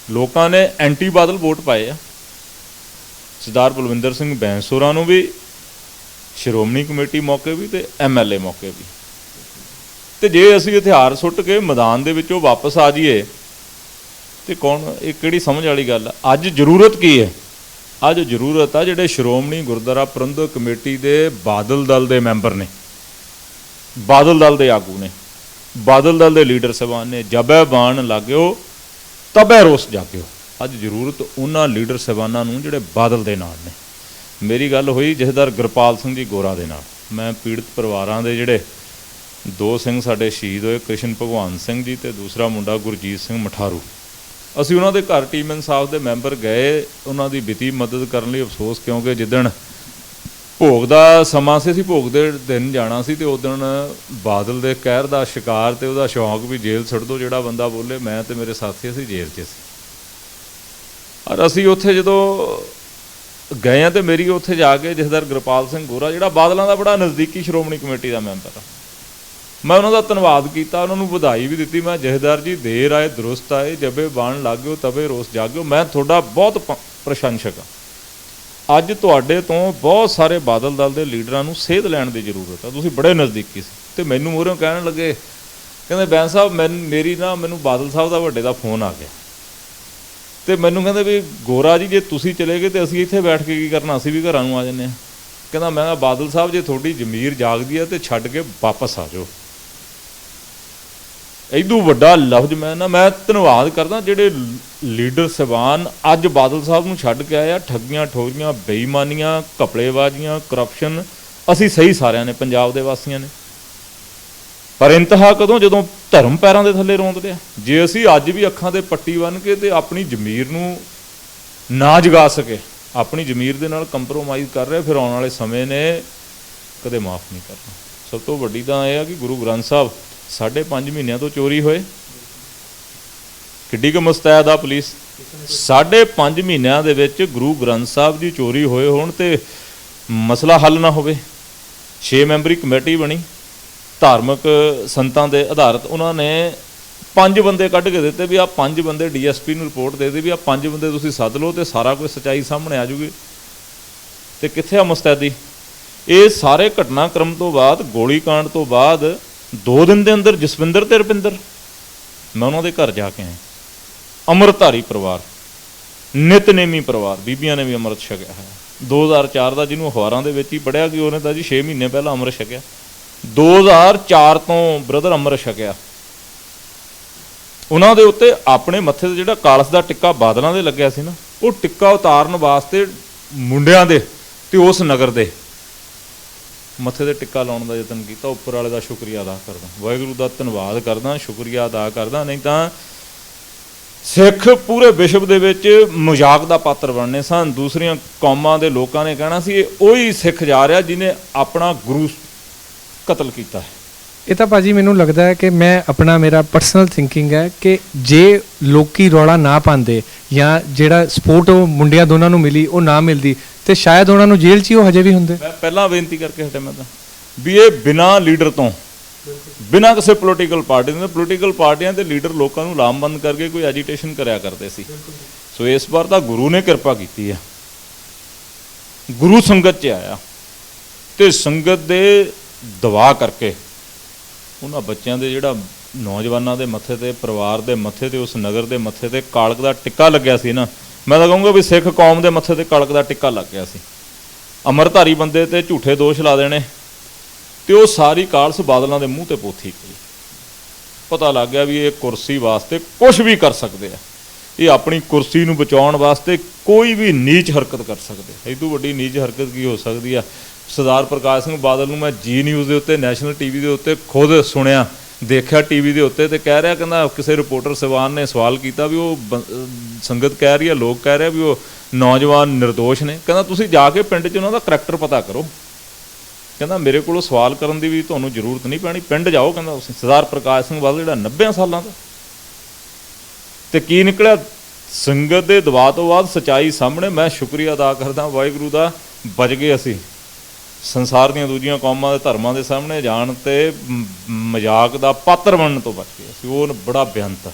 ਲੋਕਾਂ ਨੇ ਐਂਟੀ ਬਾਦਲ ਵੋਟ ਪਾਏ ਆ, ਸਰਦਾਰ ਬਲਵਿੰਦਰ ਸਿੰਘ ਬੈਂਸ ਹੋਰਾਂ ਨੂੰ ਵੀ, ਸ਼੍ਰੋਮਣੀ ਕਮੇਟੀ ਮੌਕੇ ਵੀ ਅਤੇ MLA ਮੌਕੇ ਵੀ। ਅਤੇ ਜੇ ਅਸੀਂ ਹਥਿਆਰ ਸੁੱਟ ਕੇ ਮੈਦਾਨ ਦੇ ਵਿੱਚੋਂ ਵਾਪਸ ਆ ਜਾਈਏ ਅਤੇ ਕੌਣ? ਇਹ ਕਿਹੜੀ ਸਮਝ ਵਾਲੀ ਗੱਲ ਆ? ਅੱਜ ਜ਼ਰੂਰਤ ਕੀ ਹੈ? ਅੱਜ ਜ਼ਰੂਰਤ ਆ ਜਿਹੜੇ ਸ਼੍ਰੋਮਣੀ ਗੁਰਦੁਆਰਾ ਪ੍ਰਬੰਧਕ ਕਮੇਟੀ ਦੇ ਬਾਦਲ ਦਲ ਦੇ ਮੈਂਬਰ ਨੇ, ਬਾਦਲ ਦਲ ਦੇ ਆਗੂ ਨੇ, ਬਾਦਲ ਦਲ ਦੇ ਲੀਡਰ ਸਾਹਿਬਾਨ ਨੇ, ਜਬੈ ਬਾਣ ਲਾਗਿਓ ਤਬੈ ਰੋਸ ਜਾਗਿਓ। ਅੱਜ ਜ਼ਰੂਰਤ ਉਹਨਾਂ ਲੀਡਰ ਸਾਹਿਬਾਨਾਂ ਨੂੰ ਜਿਹੜੇ ਬਾਦਲ ਦੇ ਨਾਲ ਨੇ, ਮੇਰੀ ਗੱਲ ਹੋਈ ਜਥੇਦਾਰ ਗੁਰਪਾਲ ਸਿੰਘ ਜੀ ਗੋਰਾ ਦੇ ਨਾਲ। ਮੈਂ ਪੀੜਤ ਪਰਿਵਾਰਾਂ ਦੇ ਜਿਹੜੇ 2 ਸਿੰਘ ਸਾਡੇ ਸ਼ਹੀਦ ਹੋਏ, ਕ੍ਰਿਸ਼ਨ ਭਗਵਾਨ ਸਿੰਘ ਜੀ ਤੇ ਦੂਸਰਾ ਮੁੰਡਾ ਗੁਰਜੀਤ ਸਿੰਘ ਮਠਾਰੂ, ਅਸੀਂ ਉਹਨਾਂ ਦੇ ਘਰ ਟੀਮ ਇਨਸਾਫ ਦੇ ਮੈਂਬਰ ਗਏ ਉਹਨਾਂ ਦੀ ਵਿੱਤੀ ਮਦਦ ਕਰਨ ਲਈ। ਅਫਸੋਸ ਕਿਉਂਕਿ ਜਿੱਦਣ ਭੋਗ ਦਾ ਸਮਾਂ ਸੀ, ਅਸੀਂ ਭੋਗ ਦੇ ਦਿਨ ਜਾਣਾ ਸੀ, ਤੇ ਉਸ ਦਿਨ ਬਾਦਲ ਦੇ ਕਹਿਰ ਦਾ ਸ਼ਿਕਾਰ ਤੇ ਉਹਦਾ ਸ਼ੌਂਕ ਵੀ ਜੇਲ੍ਹ ਛੱਡ ਦਿਓ ਜਿਹੜਾ ਬੰਦਾ ਬੋਲੇ। ਮੈਂ ਤੇ ਮੇਰੇ ਸਾਥੀ ਅਸੀਂ ਜੇਲ੍ਹ 'ਚ ਸੀ। ਔਰ ਅਸੀਂ ਉੱਥੇ ਜਦੋਂ ਗਏ ਹਾਂ ਤੇ ਮੇਰੀ ਉੱਥੇ ਜਾ ਕੇ ਜਥੇਦਾਰ ਗੁਰਪਾਲ ਸਿੰਘ ਗੋਰਾ ਜਿਹੜਾ ਬਾਦਲਾਂ ਦਾ ਬੜਾ ਨਜ਼ਦੀਕੀ ਸ਼੍ਰੋਮਣੀ ਕਮੇਟੀ ਦਾ ਮੈਂਬਰ ਆ, ਮੈਂ ਉਹਨਾਂ ਦਾ ਧੰਨਵਾਦ ਕੀਤਾ, ਉਹਨਾਂ ਨੂੰ ਵਧਾਈ ਵੀ ਦਿੱਤੀ। ਮੈਂ ਜਥੇਦਾਰ ਜੀ ਦੇਰ ਆਏ ਦਰੁਸਤ ਆਏ, ਜਬੇ ਬਾਣ ਲਾਗਿਓ ਤਬੇ ਰੋਸ ਜਾਗਿਓ। ਮੈਂ ਤੁਹਾਡਾ ਬਹੁਤ ਪ੍ਰਸ਼ੰਸਕ ਹਾਂ। ਅੱਜ ਤੁਹਾਡੇ ਤੋਂ ਬਹੁਤ ਸਾਰੇ ਬਾਦਲ ਦਲ ਦੇ ਲੀਡਰਾਂ ਨੂੰ ਸੇਧ ਲੈਣ ਦੀ ਜ਼ਰੂਰਤ ਆ, ਤੁਸੀਂ ਬੜੇ ਨਜ਼ਦੀਕੀ ਸੀ। ਤੇ ਮੈਨੂੰ ਮੂਹਰੋਂ ਕਹਿਣ ਲੱਗੇ, ਕਹਿੰਦੇ ਬੈਂਸ ਸਾਹਿਬ ਮੈਨੂੰ ਬਾਦਲ ਸਾਹਿਬ ਦਾ ਵੱਡੇ ਦਾ ਫੋਨ ਆ ਗਿਆ ਤੇ ਮੈਨੂੰ ਕਹਿੰਦੇ ਵੀ ਗੋਰਾ ਜੀ ਜੇ ਤੁਸੀਂ ਚਲੇ ਗਏ ਤੇ ਅਸੀਂ ਇੱਥੇ ਬੈਠ ਕੇ ਕੀ ਕਰਨਾ, ਅਸੀਂ ਵੀ ਘਰਾਂ ਨੂੰ ਆ ਜਾਂਦੇ ਹਾਂ। ਕਹਿੰਦਾ ਮੈਂ ਕਿਹਾ ਬਾਦਲ ਸਾਹਿਬ ਜੇ ਤੁਹਾਡੀ ਜ਼ਮੀਰ ਜਾਗਦੀ ਹੈ ਤੇ ਛੱਡ ਕੇ ਵਾਪਸ ਆ ਜਾਓ। ਐਡੂ ਵੱਡਾ ਲਫ਼ਜ਼ ਮੈਂ ਧੰਨਵਾਦ ਕਰਦਾ ਜਿਹੜੇ ਲੀਡਰ ਸਾਹਿਬਾਨ ਅੱਜ ਬਾਦਲ ਸਾਹਿਬ ਨੂੰ ਛੱਡ ਕੇ ਆਏ ਆ। ਠੱਗੀਆਂ ਠੋਰੀਆਂ, ਬੇਈਮਾਨੀਆਂ, ਘਪਲੇਬਾਜ਼ੀਆਂ, ਕਰਪਸ਼ਨ ਅਸੀਂ ਸਹੀ ਸਾਰਿਆਂ ਨੇ, ਪੰਜਾਬ ਦੇ ਵਾਸੀਆਂ ਨੇ। ਪਰ ਇੰਤਹਾ ਕਦੋਂ, ਜਦੋਂ ਧਰਮ ਪੈਰਾਂ ਦੇ ਥੱਲੇ ਰੋਂਦ ਲਿਆ। ਜੇ ਅਸੀਂ ਅੱਜ ਵੀ ਅੱਖਾਂ ਤੇ ਪੱਟੀ ਬੰਨ੍ਹ ਕੇ ਤੇ ਆਪਣੀ ਜ਼ਮੀਰ ਨੂੰ ਨਾ ਜਗਾ ਸਕੇ, ਆਪਣੀ ਜ਼ਮੀਰ ਦੇ ਨਾਲ ਕੰਪਰੋਮਾਈਜ਼ ਕਰ ਰਿਹਾ, ਫਿਰ ਆਉਣ ਵਾਲੇ ਸਮੇਂ ਨੇ ਕਦੇ ਮਾਫ ਨਹੀਂ ਕਰਨਾ। ਸਭ ਤੋਂ ਵੱਡੀ ਤਾਂ ਇਹ ਆ ਕਿ ਗੁਰੂ ਗ੍ਰੰਥ ਸਾਹਿਬ 5.5 ਮਹੀਨਿਆਂ ਤੋਂ ਚੋਰੀ ਹੋਏ। ਕਿੱਡੀ ਕੁ ਮੁਸਤੈਦ ਆ ਪੁਲਿਸ। 5.5 ਮਹੀਨਿਆਂ ਦੇ ਵਿੱਚ ਗੁਰੂ ਗ੍ਰੰਥ ਸਾਹਿਬ ਦੀ ਚੋਰੀ ਹੋਏ ਹੋਣ ਤੇ ਮਸਲਾ ਹੱਲ ਨਾ ਹੋਵੇ। 6 ਮੈਂਬਰੀ ਕਮੇਟੀ ਬਣੀ ਧਾਰਮਿਕ ਸੰਤਾਂ ਦੇ ਆਧਾਰਿਤ। ਉਹਨਾਂ ਨੇ 5 ਬੰਦੇ ਕੱਢ ਕੇ ਦਿੱਤੇ ਵੀ ਆਹ 5 ਬੰਦੇ DSP ਨੂੰ ਰਿਪੋਰਟ ਦੇ ਦੇ ਵੀ ਆਹ 5 ਬੰਦੇ ਤੁਸੀਂ ਸੱਦ ਲਓ ਤੇ ਸਾਰਾ ਕੁਝ ਸੱਚਾਈ ਸਾਹਮਣੇ ਆ ਜੂਗੀ। ਤੇ ਕਿੱਥੇ ਆ ਮੁਸਤੈਦੀ। ਇਹ ਸਾਰੇ ਘਟਨਾਕ੍ਰਮ ਤੋਂ ਬਾਅਦ, ਗੋਲੀकांड ਤੋਂ ਬਾਅਦ 2 ਦਿਨ ਦੇ ਅੰਦਰ ਜਸਵਿੰਦਰ ਤੇ ਰੁਪਿੰਦਰ, ਮੈਂ ਉਹਨਾਂ ਦੇ ਘਰ ਜਾ ਕੇ ਆਇਆ। ਅੰਮ੍ਰਿਤਧਾਰੀ ਪਰਿਵਾਰ, ਨਿਤਨੇਮੀ ਪਰਿਵਾਰ, ਬੀਬੀਆਂ ਨੇ ਵੀ ਅੰਮ੍ਰਿਤ ਛਕਿਆ ਹੈ। 2004 ਦਾ ਜਿਹਨੂੰ ਅਖਬਾਰਾਂ ਦੇ ਵਿੱਚ ਹੀ ਪੜ੍ਹਿਆ ਕਿ ਉਹਨੇ ਤਾਂ ਜੀ 6 ਮਹੀਨੇ ਪਹਿਲਾਂ ਅੰਮ੍ਰਿਤ ਛਕਿਆ। 2004 ਤੋਂ ਬ੍ਰਦਰ ਅੰਮ੍ਰਿਤ ਛਕਿਆ। ਉਹਨਾਂ ਦੇ ਉੱਤੇ ਆਪਣੇ ਮੱਥੇ ਤੇ ਜਿਹੜਾ ਕਾਲਸ ਦਾ ਟਿੱਕਾ ਬਾਦਲਾਂ ਦੇ ਲੱਗਿਆ ਸੀ ਨਾ, ਉਹ ਟਿੱਕਾ ਉਤਾਰਨ ਵਾਸਤੇ ਮੁੰਡਿਆਂ ਦੇ ਤੇ ਉਸ ਨਗਰ ਦੇ ਮੱਥੇ ਤੇ ਟਿੱਕਾ ਲਾਉਣ ਦਾ ਯਤਨ ਕੀਤਾ। ਉੱਪਰ ਵਾਲੇ ਦਾ ਸ਼ੁਕਰੀਆ ਅਦਾ ਕਰਦਾ, ਵਾਹਿਗੁਰੂ ਦਾ ਧੰਨਵਾਦ ਕਰਦਾ, ਸ਼ੁਕਰੀਆ ਅਦਾ ਕਰਦਾ। ਨਹੀਂ ਤਾਂ ਸਿੱਖ ਪੂਰੇ ਵਿਸ਼ਵ ਦੇ ਵਿੱਚ ਮਜ਼ਾਕ ਦਾ ਪਾਤਰ ਬਣਨੇ ਸਨ। ਦੂਸਰੀਆਂ ਕੌਮਾਂ ਦੇ ਲੋਕਾਂ ਨੇ ਕਹਿਣਾ ਸੀ ਇਹ ਉਹੀ ਸਿੱਖ ਜਾ ਰਿਹਾ ਜਿਹਨੇ ਆਪਣਾ ਗੁਰੂ ਕਤਲ ਕੀਤਾ ਹੈ। ਇਹ ਤਾਂ ਭਾਜੀ ਮੈਨੂੰ ਲੱਗਦਾ ਹੈ ਕਿ ਮੇਰਾ ਪਰਸਨਲ ਥਿੰਕਿੰਗ ਹੈ ਕਿ ਜੇ ਲੋਕੀ ਰੌਲਾ ਨਾ ਪਾਉਂਦੇ ਜਾਂ ਜਿਹੜਾ ਸਪੋਰਟ ਉਹ ਮੁੰਡਿਆਂ ਦੋਨਾਂ ਨੂੰ ਮਿਲੀ ਉਹ ਨਾ ਮਿਲਦੀ ਤੇ ਸ਼ਾਇਦ ਉਹਨਾਂ ਨੂੰ ਜੇਲ੍ਹ 'ਚ ਹੀ ਉਹ ਹਜੇ ਵੀ ਹੁੰਦੇ। ਮੈਂ ਪਹਿਲਾਂ ਬੇਨਤੀ ਕਰਕੇ ਹਟਿਆ ਮੈਂ ਤਾਂ ਵੀ ਇਹ ਬਿਨਾਂ ਲੀਡਰ ਤੋਂ, ਬਿਨਾਂ ਕਿਸੇ ਪੋਲੀਟੀਕਲ ਪਾਰਟੀ ਦੇ, ਪੋਲੀਟੀਕਲ ਪਾਰਟੀਆਂ ਦੇ ਲੀਡਰ ਲੋਕਾਂ ਨੂੰ ਲਾਮਬੰਦ ਕਰਕੇ ਕੋਈ ਐਜੀਟੇਸ਼ਨ ਕਰਿਆ ਕਰਦੇ ਸੀ। ਸੋ ਇਸ ਵਾਰ ਤਾਂ ਗੁਰੂ ਨੇ ਕਿਰਪਾ ਕੀਤੀ ਹੈ, ਗੁਰੂ ਸੰਗਤ 'ਚ ਆਇਆ ਤੇ ਸੰਗਤ ਦੇ ਦਵਾ ਕਰਕੇ ਉਹਨਾਂ ਬੱਚਿਆਂ ਦੇ ਜਿਹੜਾ ਨੌਜਵਾਨਾਂ ਦੇ ਮੱਥੇ ਤੇ, ਪਰਿਵਾਰ ਦੇ ਮੱਥੇ ਤੇ, ਉਸ ਨਗਰ ਦੇ ਮੱਥੇ ਤੇ ਕਾਲਕ ਦਾ ਟਿੱਕਾ ਲੱਗਿਆ ਸੀ ਨਾ, ਮੈਂ ਤਾਂ ਕਹੂੰਗਾ ਵੀ ਸਿੱਖ ਕੌਮ ਦੇ ਮੱਥੇ ਤੇ ਕਾਲਕ ਦਾ ਟਿੱਕਾ ਲੱਗ ਗਿਆ ਸੀ। ਅੰਮ੍ਰਿਤਧਾਰੀ ਬੰਦੇ ਤੇ ਝੂਠੇ ਦੋਸ਼ ਲਾ ਦੇਣੇ ਤੇ ਉਹ ਸਾਰੀ ਕਾਲਸ ਬਾਦਲਾਂ ਦੇ ਮੂੰਹ ਤੇ ਪੋਥੀ ਪਈ। ਪਤਾ ਲੱਗ ਗਿਆ ਵੀ ਇਹ ਕੁਰਸੀ ਵਾਸਤੇ ਕੁਝ ਵੀ ਕਰ ਸਕਦੇ ਆ। ਇਹ ਆਪਣੀ ਕੁਰਸੀ ਨੂੰ ਬਚਾਉਣ ਵਾਸਤੇ ਕੋਈ ਵੀ ਨੀਚ ਹਰਕਤ ਕਰ ਸਕਦੇ। ਇਹ ਤੋਂ ਵੱਡੀ ਨੀਚ ਹਰਕਤ ਕੀ ਹੋ ਸਕਦੀ ਆ। ਸਰਦਾਰ ਪ੍ਰਕਾਸ਼ ਸਿੰਘ ਬਾਦਲ ਨੂੰ ਮੈਂ ਜੀ ਨਿਊਜ਼ ਦੇ ਉੱਤੇ, ਨੈਸ਼ਨਲ TV ਦੇ ਉੱਤੇ ਖੁਦ ਸੁਣਿਆ, ਦੇਖਿਆ TV ਦੇ ਉੱਤੇ, ਤੇ ਕਹਿ ਰਿਹਾ, ਕਹਿੰਦਾ ਕਿਸੇ ਰਿਪੋਰਟਰ ਸਾਹਿਬਾਨ ਨੇ ਸਵਾਲ ਕੀਤਾ ਵੀ ਉਹ ਸੰਗਤ ਕਹਿ ਰਹੀ ਹੈ, ਲੋਕ ਕਹਿ ਰਹੇ ਵੀ ਉਹ ਨੌਜਵਾਨ ਨਿਰਦੋਸ਼ ਨੇ। ਕਹਿੰਦਾ ਤੁਸੀਂ ਜਾ ਕੇ ਪਿੰਡ 'ਚ ਉਹਨਾਂ ਦਾ ਕਰੈਕਟਰ ਪਤਾ ਕਰੋ। ਕਹਿੰਦਾ ਮੇਰੇ ਕੋਲੋਂ ਸਵਾਲ ਕਰਨ ਦੀ ਵੀ ਤੁਹਾਨੂੰ ਜ਼ਰੂਰਤ ਨਹੀਂ ਪੈਣੀ, ਪਿੰਡ ਜਾਓ। ਕਹਿੰਦਾ ਤੁਸੀਂ ਸਰਦਾਰ ਪ੍ਰਕਾਸ਼ ਸਿੰਘ ਬਾਦਲ ਜਿਹੜਾ 90 ਸਾਲਾਂ ਦਾ, ਤੇ ਕੀ ਨਿਕਲਿਆ ਸੰਗਤ ਦੇ ਦਬਾਅ ਤੋਂ ਬਾਅਦ ਸੱਚਾਈ ਸਾਹਮਣੇ। ਮੈਂ ਸ਼ੁਕਰੀਆ ਅਦਾ ਕਰਦਾ ਵਾਹਿਗੁਰੂ ਦਾ, ਬਚ ਗਏ ਅਸੀਂ ਸੰਸਾਰ ਦੀਆਂ ਦੂਜੀਆਂ ਕੌਮਾਂ ਦੇ ਧਰਮਾਂ ਦੇ ਸਾਹਮਣੇ ਜਾਣ ਤੇ ਮਜ਼ਾਕ ਦਾ ਪਾਤਰ ਬਣਨ ਤੋਂ ਬਚ ਗਏ ਅਸੀਂ। ਉਹ ਬੜਾ ਬੇਅੰਤ ਹੈ।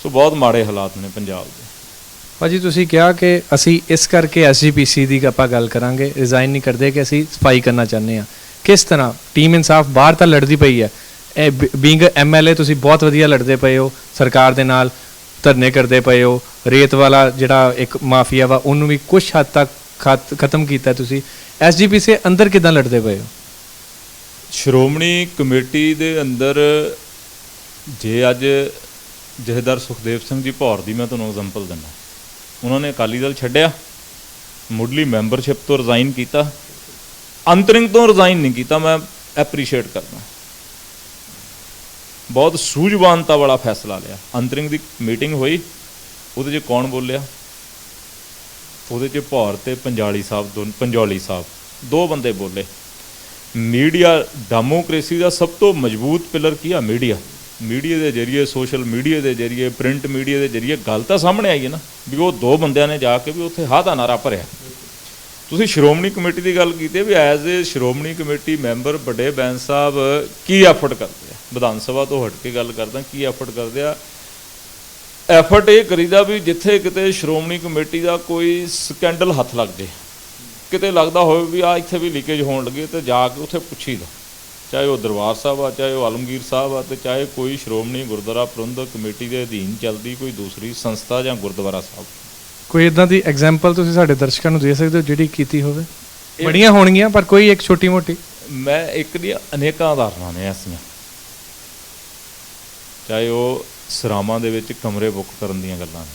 ਸੋ ਬਹੁਤ ਮਾੜੇ ਹਾਲਾਤ ਨੇ ਪੰਜਾਬ ਦੇ। ਭਾਜੀ ਤੁਸੀਂ ਕਿਹਾ ਕਿ ਅਸੀਂ ਇਸ ਕਰਕੇ SGPC ਦੀ ਆਪਾਂ ਗੱਲ ਕਰਾਂਗੇ, ਰਿਜ਼ਾਈਨ ਨਹੀਂ ਕਰਦੇ ਕਿ ਅਸੀਂ ਸਫਾਈ ਕਰਨਾ ਚਾਹੁੰਦੇ ਹਾਂ। ਕਿਸ ਤਰ੍ਹਾਂ ਟੀਮ ਇਨਸਾਫ ਬਾਹਰ ਤਾਂ ਲੜਦੀ ਪਈ ਹੈ, ਇਹ ਬੀਇੰਗ MLA ਤੁਸੀਂ ਬਹੁਤ ਵਧੀਆ ਲੜਦੇ ਪਏ ਹੋ, ਸਰਕਾਰ ਦੇ ਨਾਲ ਧਰਨੇ ਕਰਦੇ ਪਏ ਹੋ, ਰੇਤ ਵਾਲਾ ਜਿਹੜਾ ਇੱਕ ਮਾਫੀਆ ਵਾ ਉਹਨੂੰ ਵੀ ਕੁਛ ਹੱਦ ਤੱਕ ਖਤਮ ਕੀਤਾ ਤੁਸੀਂ। SGPC ਅੰਦਰ ਕਿੱਦਾਂ ਲੜਦੇ ਪਏ ਹੋ? ਸ਼੍ਰੋਮਣੀ ਕਮੇਟੀ ਦੇ ਅੰਦਰ ਜੇ ਅੱਜ ਜਥੇਦਾਰ ਸੁਖਦੇਵ ਸਿੰਘ ਜੀ ਭੌਰ ਦੀ ਮੈਂ ਤੁਹਾਨੂੰ ਐਗਜ਼ਾਮਪਲ ਦਿੰਦਾ, ਉਹਨਾਂ ਨੇ ਅਕਾਲੀ ਦਲ ਛੱਡਿਆ ਮੁੱਢਲੀ ਮੈਂਬਰਸ਼ਿਪ ਤੋਂ ਰਿਜ਼ਾਈਨ ਕੀਤਾ, ਅੰਤਰਿੰਗ ਤੋਂ ਰਿਜ਼ਾਈਨ ਨਹੀਂ ਕੀਤਾ। ਮੈਂ ਐਪਰੀਸ਼ੀਏਟ ਕਰਦਾ, ਬਹੁਤ ਸੂਝਵਾਨਤਾ ਵਾਲਾ ਫੈਸਲਾ ਲਿਆ। ਅੰਤਰਿੰਗ ਦੀ ਮੀਟਿੰਗ ਹੋਈ, ਉਹਦੇ 'ਚ ਕੌਣ ਬੋਲਿਆ? ਉਹਦੇ 'ਚ ਭੌਰ ਤੇ ਪੰਜੋਲੀ ਸਾਹਿਬ ਦੋ ਬੰਦੇ ਬੋਲੇ। ਮੀਡੀਆ, ਡੈਮੋਕ੍ਰੇਸੀ ਦਾ ਸਭ ਤੋਂ ਮਜ਼ਬੂਤ ਪਿਲਰ ਕੀ ਆ? ਮੀਡੀਆ ਦੇ ਜ਼ਰੀਏ, ਸੋਸ਼ਲ ਮੀਡੀਆ ਦੇ ਜ਼ਰੀਏ, ਪ੍ਰਿੰਟ ਮੀਡੀਆ ਦੇ ਜ਼ਰੀਏ ਗੱਲ ਤਾਂ ਸਾਹਮਣੇ ਆਈ ਹੈ ਨਾ, ਵੀ ਉਹ ਦੋ ਬੰਦਿਆਂ ਨੇ ਜਾ ਕੇ ਵੀ ਉੱਥੇ ਹਾਂ ਦਾ ਨਾਰਾ ਭਰਿਆ। ਤੁਸੀਂ ਸ਼੍ਰੋਮਣੀ ਕਮੇਟੀ ਦੀ ਗੱਲ ਕੀਤੀ ਵੀ as a Shiromani committee member ਵੱਡੇ ਬੈਂਸ ਸਾਹਿਬ ਕੀ ਐਫਰਟ ਕਰਦੇ ਆ? ਵਿਧਾਨ ਸਭਾ ਤੋਂ ਹਟ ਕੇ ਗੱਲ ਕਰਦਾ, ਕੀ ਐਫਰਟ ਕਰਦੇ ਆ? ਐਫਰਟ ਇਹ ਕਰੀਦਾ ਵੀ ਜਿੱਥੇ ਕਿਤੇ ਸ਼੍ਰੋਮਣੀ ਕਮੇਟੀ ਦਾ ਕੋਈ ਸਕੈਂਡਲ ਹੱਥ ਲੱਗ ਜੇ, ਕਿਤੇ ਲੱਗਦਾ ਹੋਵੇ ਵੀ ਆ ਇੱਥੇ ਵੀ ਲੀਕੇਜ ਹੋਣ ਲੱਗੇ, ਤੇ ਜਾ ਕੇ ਉੱਥੇ ਪੁੱਛੀਦਾ, ਚਾਹੇ ਉਹ ਦਰਬਾਰ ਸਾਹਿਬ ਆ, ਚਾਹੇ ਉਹ ਆਲਮਗੀਰ ਸਾਹਿਬ ਆ, ਤੇ ਚਾਹੇ ਕੋਈ ਸ਼੍ਰੋਮਣੀ ਗੁਰਦੁਆਰਾ ਪ੍ਰਬੰਧਕ ਕਮੇਟੀ ਦੇ ਅਧੀਨ ਚੱਲਦੀ ਕੋਈ ਦੂਸਰੀ ਸੰਸਥਾ ਜਾਂ ਗੁਰਦੁਆਰਾ ਸਾਹਿਬ। ਕੋਈ ਇੱਦਾਂ ਦੀ ਐਗਜ਼ਾਮਪਲ ਤੁਸੀਂ ਸਾਡੇ ਦਰਸ਼ਕਾਂ ਨੂੰ ਦੇ ਸਕਦੇ ਹੋ ਜਿਹੜੀ ਕੀਤੀ ਹੋਵੇ? ਬੜੀਆਂ ਹੋਣਗੀਆਂ, ਪਰ ਕੋਈ ਇੱਕ ਛੋਟੀ ਮੋਟੀ। ਮੈਂ ਇੱਕ ਦੀਆਂ ਅਨੇਕਾਂ ਉਦਾਹਰਨਾਂ ਨੇ ਐਸੀਆਂ, ਚਾਹੇ ਉਹ ਸਰਾਵਾਂ ਦੇ ਵਿੱਚ ਕਮਰੇ ਬੁੱਕ ਕਰਨ ਦੀਆਂ ਗੱਲਾਂ ਨੇ।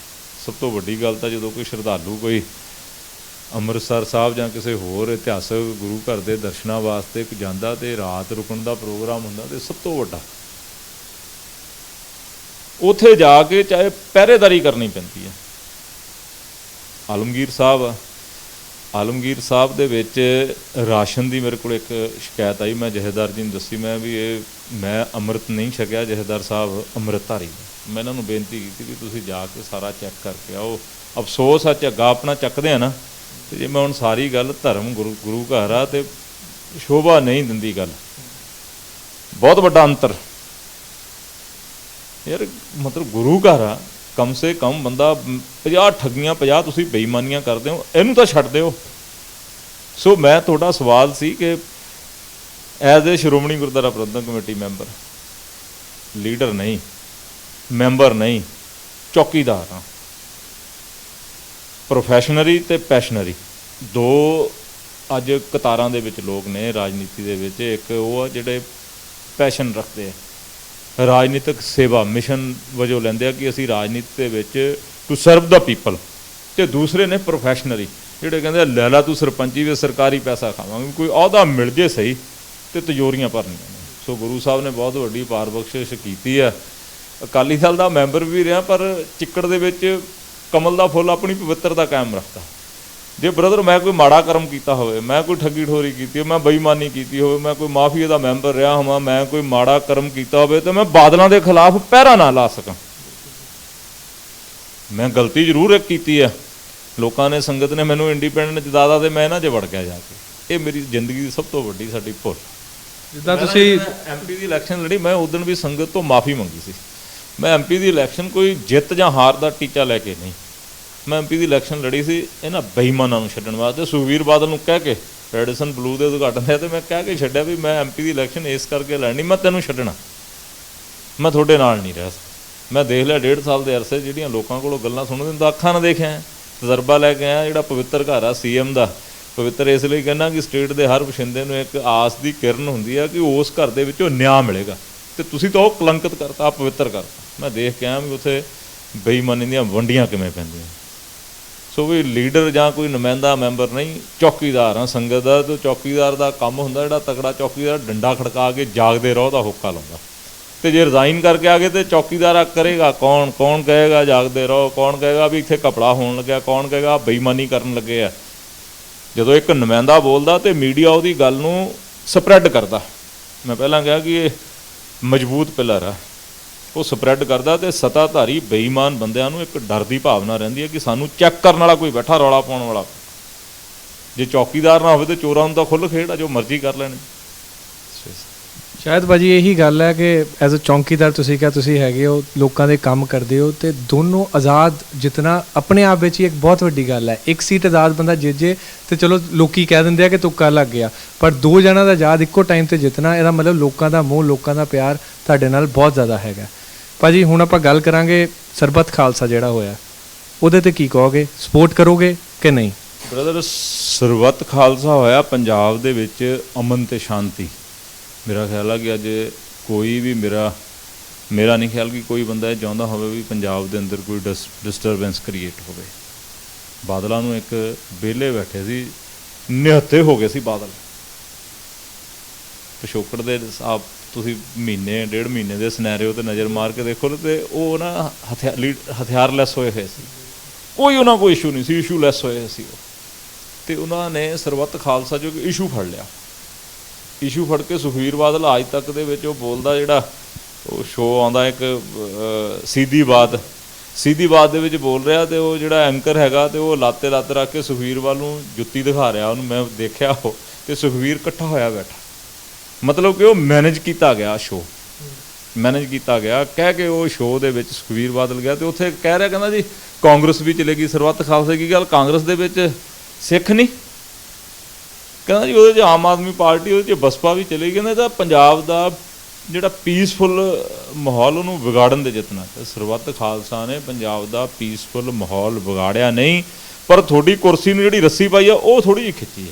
ਸਭ ਤੋਂ ਵੱਡੀ ਗੱਲ ਤਾਂ ਜਦੋਂ ਕੋਈ ਸ਼ਰਧਾਲੂ ਕੋਈ ਅੰਮ੍ਰਿਤਸਰ ਸਾਹਿਬ ਜਾਂ ਕਿਸੇ ਹੋਰ ਇਤਿਹਾਸਕ ਗੁਰੂ ਘਰ ਦੇ ਦਰਸ਼ਨਾਂ ਵਾਸਤੇ ਜਾਂਦਾ ਤੇ ਰਾਤ ਰੁਕਣ ਦਾ ਪ੍ਰੋਗਰਾਮ ਹੁੰਦਾ, ਤੇ ਸਭ ਤੋਂ ਵੱਡਾ ਉੱਥੇ ਜਾ ਕੇ ਚਾਹੇ ਪਹਿਰੇਦਾਰੀ ਕਰਨੀ ਪੈਂਦੀ ਹੈ। ਆਲਮਗੀਰ ਸਾਹਿਬ ਦੇ ਵਿੱਚ ਰਾਸ਼ਨ ਦੀ ਮੇਰੇ ਕੋਲ ਇੱਕ ਸ਼ਿਕਾਇਤ ਆਈ, ਮੈਂ ਜਥੇਦਾਰ ਜੀ ਨੂੰ ਦੱਸੀ, ਮੈਂ ਅੰਮ੍ਰਿਤ ਨਹੀਂ ਛਕਿਆ, ਜਥੇਦਾਰ ਸਾਹਿਬ ਅੰਮ੍ਰਿਤਧਾਰੀ। ਮੈਂ ਇਹਨਾਂ ਨੂੰ ਬੇਨਤੀ ਕੀਤੀ ਕਿ ਤੁਸੀਂ ਜਾ ਕੇ ਸਾਰਾ ਚੈੱਕ ਕਰਕੇ ਆਓ। ਅਫਸੋਸ ਆ ਝੱਗਾ ਆਪਣਾ ਚੱਕਦੇ ਆ ਨਾ, ਤੇ ਜੇ ਮੈਂ ਹੁਣ ਸਾਰੀ ਗੱਲ ਧਰਮ ਗੁਰੂ ਘਰ ਆ ਤੇ ਸ਼ੋਭਾ ਨਹੀਂ ਦਿੰਦੀ ਗੱਲ। ਬਹੁਤ ਵੱਡਾ ਅੰਤਰ ਯਾਰ, ਮਤਲਬ ਗੁਰੂ ਘਰ ਆ, ਕਮ ਸੇ ਕਮ ਬੰਦਾ 50 ਠੱਗੀਆਂ 50 ਤੁਸੀਂ ਬੇਈਮਾਨੀਆਂ ਕਰਦੇ ਹੋ, ਇਹਨੂੰ ਤਾਂ ਛੱਡ ਦਿਓ। ਸੋ ਮੈਂ ਤੁਹਾਡਾ ਸਵਾਲ ਸੀ ਕਿ as a Shiromani Gurdwara Prabandhak Committee member, leader ਨਹੀਂ, ਮੈਂਬਰ ਨਹੀਂ, ਚੌਕੀਦਾਰ ਹਾਂ। ਪ੍ਰੋਫੈਸ਼ਨਰੀ ਤੇ ਪੈਸ਼ਨਰੀ ਦੋ ਅੱਜ ਕਤਾਰਾਂ ਦੇ ਵਿੱਚ ਲੋਕ ਨੇ ਰਾਜਨੀਤੀ ਦੇ ਵਿੱਚ। ਇੱਕ ਉਹ ਆ ਜਿਹੜੇ ਪੈਸ਼ਨ ਰੱਖਦੇ ਆ, ਰਾਜਨੀਤਿਕ ਸੇਵਾ ਮਿਸ਼ਨ ਵਜੋਂ ਲੈਂਦੇ ਆ ਕਿ ਅਸੀਂ ਰਾਜਨੀਤੀ ਦੇ ਵਿੱਚ ਟੂ ਸਰਵ ਦਾ ਪੀਪਲ, ਅਤੇ ਦੂਸਰੇ ਨੇ ਪ੍ਰੋਫੈਸ਼ਨਰੀ ਜਿਹੜੇ ਕਹਿੰਦੇ ਲੈ ਲਾ ਤੂੰ ਸਰਪੰਚੀ ਵਿੱਚ ਸਰਕਾਰੀ ਪੈਸਾ ਖਾਵਾਂਗੇ, ਕੋਈ ਅਹੁਦਾ ਮਿਲ ਜੇ ਸਹੀ ਅਤੇ ਤਿਜੋਰੀਆਂ ਭਰਨੀਆਂ ਨੇ। ਸੋ ਗੁਰੂ ਸਾਹਿਬ ਨੇ ਬਹੁਤ ਵੱਡੀ ਪਾਰ ਬਖਸ਼ਿਸ਼ ਕੀਤੀ ਹੈ। ਅਕਾਲੀ ਦਲ ਦਾ ਮੈਂਬਰ ਵੀ ਰਿਹਾ, ਪਰ ਚਿੱਕੜ ਦੇ ਵਿੱਚ ਕਮਲ ਦਾ ਫੁੱਲ ਆਪਣੀ ਪਵਿੱਤਰਤਾ ਕਾਇਮ ਰੱਖਦਾ। ਜੇ ਬ੍ਰਦਰ ਮੈਂ ਕੋਈ ਮਾੜਾ ਕਰਮ ਕੀਤਾ ਹੋਵੇ, ਮੈਂ ਕੋਈ ਠੱਗੀ ਠੋਰੀ ਕੀਤੀ ਹੋਵੇ, ਮੈਂ ਬੇਈਮਾਨੀ ਕੀਤੀ ਹੋਵੇ, ਮੈਂ ਕੋਈ ਮਾਫੀਆ ਦਾ ਮੈਂਬਰ ਰਿਹਾ ਹੋਵਾਂ, ਮੈਂ ਕੋਈ ਮਾੜਾ ਕਰਮ ਕੀਤਾ ਹੋਵੇ, ਤਾਂ ਮੈਂ ਬਾਦਲਾਂ ਦੇ ਖਿਲਾਫ ਪਹਿਰਾ ਨਾ ਲਾ ਸਕਾਂ। ਮੈਂ ਗਲਤੀ ਜ਼ਰੂਰ ਇੱਕ ਕੀਤੀ ਹੈ, ਲੋਕਾਂ ਨੇ, ਸੰਗਤ ਨੇ ਮੈਨੂੰ ਇੰਡੀਪੈਂਡੈਂਟ ਜਦਾਦਾ ਤੇ ਮੈਂ ਇਹਨਾਂ 'ਚ ਵੜ ਗਿਆ ਜਾ ਕੇ। ਇਹ ਮੇਰੀ ਜ਼ਿੰਦਗੀ ਦੀ ਸਭ ਤੋਂ ਵੱਡੀ ਸਾਡੀ ਭੁੱਲ। ਜਿੱਦਾਂ ਤੁਸੀਂ MP ਦੀ ਇਲੈਕਸ਼ਨ ਲੜੀ, ਮੈਂ ਉਦੋਂ ਵੀ ਸੰਗਤ ਤੋਂ ਮਾਫੀ ਮੰਗੀ ਸੀ। ਮੈਂ MP ਦੀ ਇਲੈਕਸ਼ਨ ਕੋਈ ਜਿੱਤ ਜਾਂ ਹਾਰ ਦਾ ਟੀਚਾ ਲੈ ਕੇ ਨਹੀਂ, ਮੈਂ MP ਦੀ ਇਲੈਕਸ਼ਨ ਲੜੀ ਸੀ ਇਹਨਾਂ ਬੇਈਮਾਨਾਂ ਨੂੰ ਛੱਡਣ ਵਾਸਤੇ। ਸੁਖਬੀਰ ਬਾਦਲ ਨੂੰ ਕਹਿ ਕੇ, ਰੈਡੀਸਨ ਬਲੂ ਦੇ ਉਦਘਾਟਨ ਹੈ, ਤੇ ਮੈਂ ਕਹਿ ਕੇ ਛੱਡਿਆ ਵੀ ਮੈਂ MP ਦੀ ਇਲੈਕਸ਼ਨ ਇਸ ਕਰਕੇ ਲੜਨੀ, ਮੈਂ ਤੈਨੂੰ ਛੱਡਣਾ, ਮੈਂ ਤੁਹਾਡੇ ਨਾਲ ਨਹੀਂ ਰਹਿ ਸਕਦਾ। ਮੈਂ ਦੇਖ ਲਿਆ 1.5 ਸਾਲ ਦੇ ਅਰਸੇ ਜਿਹੜੀਆਂ ਲੋਕਾਂ ਕੋਲੋਂ ਗੱਲਾਂ ਸੁਣਨ ਦਾ ਅੱਖਾਂ ਨਾਲ ਦੇਖਿਆ, ਤਜਰਬਾ ਲੈ ਕੇ ਆਇਆ। ਜਿਹੜਾ ਪਵਿੱਤਰ ਘਰ ਆ CM ਦਾ, ਪਵਿੱਤਰ ਇਸ ਲਈ ਕਹਿੰਦਾ ਕਿ ਸਟੇਟ ਦੇ ਹਰ ਵਸਿੰਦੇ ਨੂੰ ਇੱਕ ਆਸ ਦੀ ਕਿਰਨ ਹੁੰਦੀ ਆ ਕਿ ਉਸ ਘਰ ਦੇ ਵਿੱਚੋਂ ਨਿਆਂ ਮਿਲੇਗਾ, ਅਤੇ ਤੁਸੀਂ ਤਾਂ ਉਹ ਕਲੰਕਿਤ ਕਰਤਾ, ਪਵਿੱਤਰ ਕਰਤਾ। ਮੈਂ ਦੇਖ ਕੇ ਆਇਆ ਵੀ ਉੱਥੇ ਬੇਈਮਾਨੀ ਦੀਆਂ ਵੰਡੀਆਂ ਕਿਵੇਂ ਪੈਂਦੀਆਂ। ਸੋ ਵੀ ਲੀਡਰ ਜਾਂ ਕੋਈ ਨੁਮਾਇੰਦਾ ਮੈਂਬਰ ਨਹੀਂ, ਚੌਕੀਦਾਰ ਹਾਂ ਸੰਗਤ ਦਾ। ਅਤੇ ਚੌਕੀਦਾਰ ਦਾ ਕੰਮ ਹੁੰਦਾ, ਜਿਹੜਾ ਤਕੜਾ ਚੌਕੀਦਾਰ ਡੰਡਾ ਖੜਕਾ ਕੇ ਜਾਗਦੇ ਰਹੋ ਦਾ ਹੋਕਾ ਲਾਉਂਦਾ। ਅਤੇ ਜੇ ਰਿਜ਼ਾਈਨ ਕਰਕੇ ਆ ਗਏ ਤਾਂ ਚੌਕੀਦਾਰ ਕਰੇਗਾ ਕੌਣ? ਕੌਣ ਕਹੇਗਾ ਜਾਗਦੇ ਰਹੋ? ਕੌਣ ਕਹੇਗਾ ਵੀ ਇੱਥੇ ਘਪਲਾ ਹੋਣ ਲੱਗਿਆ? ਕੌਣ ਕਹੇਗਾ ਬੇਈਮਾਨੀ ਕਰਨ ਲੱਗੇ ਆ? ਜਦੋਂ ਇੱਕ ਨੁਮਾਇੰਦਾ ਬੋਲਦਾ ਅਤੇ ਮੀਡੀਆ ਉਹਦੀ ਗੱਲ ਨੂੰ ਸਪਰੈਡ ਕਰਦਾ, ਮੈਂ ਪਹਿਲਾਂ ਕਿਹਾ ਕਿ ਇਹ ਮਜ਼ਬੂਤ ਪਿਲਰ ਆ, ਉਹ ਸਪਰੈਡ ਕਰਦਾ, ਅਤੇ ਸੱਤਾਧਾਰੀ ਬੇਈਮਾਨ ਬੰਦਿਆਂ ਨੂੰ ਇੱਕ ਡਰ ਦੀ ਭਾਵਨਾ ਰਹਿੰਦੀ ਹੈ ਕਿ ਸਾਨੂੰ ਚੈੱਕ ਕਰਨ ਵਾਲਾ ਕੋਈ ਬੈਠਾ, ਰੌਲਾ ਪਾਉਣ ਵਾਲਾ। ਜੇ ਚੌਕੀਦਾਰ ਨਾ ਹੋਵੇ ਤਾਂ ਚੋਰਾਂ ਨੂੰ ਤਾਂ ਖੁੱਲ੍ਹ ਖੇਡ ਆ, ਜੋ ਮਰਜ਼ੀ ਕਰ ਲੈਣ। ਸ਼ਾਇਦ ਭਾਜੀ ਇਹੀ ਗੱਲ ਹੈ ਕਿ ਐਜ਼ ਅ ਚੌਂਕੀਦਾਰ ਤੁਸੀਂ ਕਿਹਾ ਤੁਸੀਂ ਹੈਗੇ ਹੋ, ਲੋਕਾਂ ਦੇ ਕੰਮ ਕਰਦੇ ਹੋ, ਅਤੇ ਦੋਨੋਂ ਆਜ਼ਾਦ ਜਿੱਤਣਾ ਆਪਣੇ ਆਪ ਵਿੱਚ ਹੀ ਇੱਕ ਬਹੁਤ ਵੱਡੀ ਗੱਲ ਹੈ। ਇੱਕ ਸੀਟ ਆਜ਼ਾਦ ਬੰਦਾ ਜਿੱਤ ਜੇ ਅਤੇ ਚਲੋ ਲੋਕੀ ਕਹਿ ਦਿੰਦੇ ਆ ਕਿ ਤੁੱਕਾ ਲੱਗ ਗਿਆ, ਪਰ ਦੋ ਜਣਾਂ ਦਾ ਆਜ਼ਾਦ ਇੱਕੋ ਟਾਈਮ 'ਤੇ ਜਿੱਤਣਾ, ਇਹਦਾ ਮਤਲਬ ਲੋਕਾਂ ਦਾ ਮੋਹ, ਲੋਕਾਂ ਦਾ ਪਿਆਰ ਤੁਹਾਡੇ ਨਾਲ ਬਹੁਤ ਜ਼ਿਆਦਾ ਹੈਗਾ। ਭਾਜੀ ਹੁਣ ਆਪਾਂ ਗੱਲ ਕਰਾਂਗੇ ਸਰਬੱਤ ਖਾਲਸਾ ਜਿਹੜਾ ਹੋਇਆ, ਉਹਦੇ 'ਤੇ ਕੀ ਕਹੋਗੇ? ਸਪੋਰਟ ਕਰੋਗੇ ਕਿ ਨਹੀਂ? ਬ੍ਰਦਰ, ਸਰਬੱਤ ਖਾਲਸਾ ਹੋਇਆ ਪੰਜਾਬ ਦੇ ਵਿੱਚ ਅਮਨ ਅਤੇ ਸ਼ਾਂਤੀ। ਮੇਰਾ ਖਿਆਲ ਆ ਕਿ ਅੱਜ ਕੋਈ ਵੀ ਮੇਰਾ ਨਹੀਂ ਖਿਆਲ ਕਿ ਕੋਈ ਬੰਦਾ ਇਹ ਚਾਹੁੰਦਾ ਹੋਵੇ ਵੀ ਪੰਜਾਬ ਦੇ ਅੰਦਰ ਕੋਈ ਡਿਸਟਰਬੈਂਸ ਕ੍ਰੀਏਟ ਹੋਵੇ। ਬਾਦਲਾਂ ਨੂੰ ਇੱਕ ਵਿਹਲੇ ਬੈਠੇ ਸੀ, ਨਿਹੱਥੇ ਹੋ ਗਏ ਸੀ ਬਾਦਲ। ਪਿਛੋਕੜ ਦੇ ਆਪ ਤੁਸੀਂ ਮਹੀਨੇ ਡੇਢ ਮਹੀਨੇ ਦੇ ਸਿਨੈਰੀਓ 'ਤੇ ਨਜ਼ਰ ਮਾਰ ਕੇ ਦੇਖੋ ਤੇ ਉਹ ਨਾ ਹਥਿਆਰਲੈਸ ਹੋਏ ਹੋਏ ਸੀ, ਕੋਈ ਉਹਨਾਂ ਕੋਈ ਇਸ਼ੂ ਨਹੀਂ ਸੀ, ਇਸ਼ੂ ਲੈਸ ਹੋਏ ਸੀ ਉਹ। ਅਤੇ ਉਹਨਾਂ ਨੇ ਸਰਬੱਤ ਖਾਲਸਾ ਜੋ ਇਸ਼ੂ ਫੜ ਲਿਆ, ਇਸ਼ੂ ਫੜ ਕੇ ਸੁਖਬੀਰ ਬਾਦਲ ਅੱਜ ਤੱਕ ਦੇ ਵਿੱਚ ਉਹ ਬੋਲਦਾ, ਜਿਹੜਾ ਉਹ ਸ਼ੋਅ ਆਉਂਦਾ ਇੱਕ ਸੀਧੀਬਾਦ ਦੇ ਵਿੱਚ ਬੋਲ ਰਿਹਾ, ਅਤੇ ਉਹ ਜਿਹੜਾ ਐਂਕਰ ਹੈਗਾ ਅਤੇ ਉਹ ਲੱਤ ਰੱਖ ਕੇ ਸੁਖਬੀਰ ਵੱਲ ਨੂੰ ਜੁੱਤੀ ਦਿਖਾ ਰਿਹਾ ਉਹਨੂੰ, ਮੈਂ ਦੇਖਿਆ ਉਹ, ਅਤੇ ਸੁਖਬੀਰ ਇਕੱਠਾ ਹੋਇਆ ਬੈਠਾ। ਮਤਲਬ ਕਿ ਉਹ ਮੈਨੇਜ ਕੀਤਾ ਗਿਆ, ਸ਼ੋਅ ਮੈਨੇਜ ਕੀਤਾ ਗਿਆ। ਕਹਿ ਕੇ ਉਹ ਸ਼ੋਅ ਦੇ ਵਿੱਚ ਸੁਖਬੀਰ ਬਾਦਲ ਗਿਆ ਅਤੇ ਉੱਥੇ ਕਹਿ ਰਿਹਾ, ਕਹਿੰਦਾ ਜੀ ਕਾਂਗਰਸ ਵੀ ਚਲੇਗੀ, ਸਰਬੱਤ ਖਾਲਸਾ ਕੀ ਗੱਲ, ਕਾਂਗਰਸ ਦੇ ਵਿੱਚ ਸਿੱਖ ਨਹੀਂ? ਕਹਿੰਦਾ ਜੀ ਉਹਦੇ 'ਚ ਆਮ ਆਦਮੀ ਪਾਰਟੀ, ਉਹਦੇ 'ਚ ਬਸਪਾ ਵੀ ਚਲੇਗੀ। ਕਹਿੰਦਾ ਤਾਂ ਪੰਜਾਬ ਦਾ ਜਿਹੜਾ ਪੀਸਫੁਲ ਮਾਹੌਲ ਉਹਨੂੰ ਵਿਗਾੜਨ ਦੇ ਯਤਨ ਹੈ। ਸਰਬੱਤ ਖਾਲਸਾ ਨੇ ਪੰਜਾਬ ਦਾ ਪੀਸਫੁਲ ਮਾਹੌਲ ਵਿਗਾੜਿਆ ਨਹੀਂ, ਪਰ ਤੁਹਾਡੀ ਕੁਰਸੀ ਨੂੰ ਜਿਹੜੀ ਰੱਸੀ ਪਾਈ ਆ ਉਹ ਥੋੜ੍ਹੀ ਜਿਹੀ ਖਿੱਚੀ ਆ।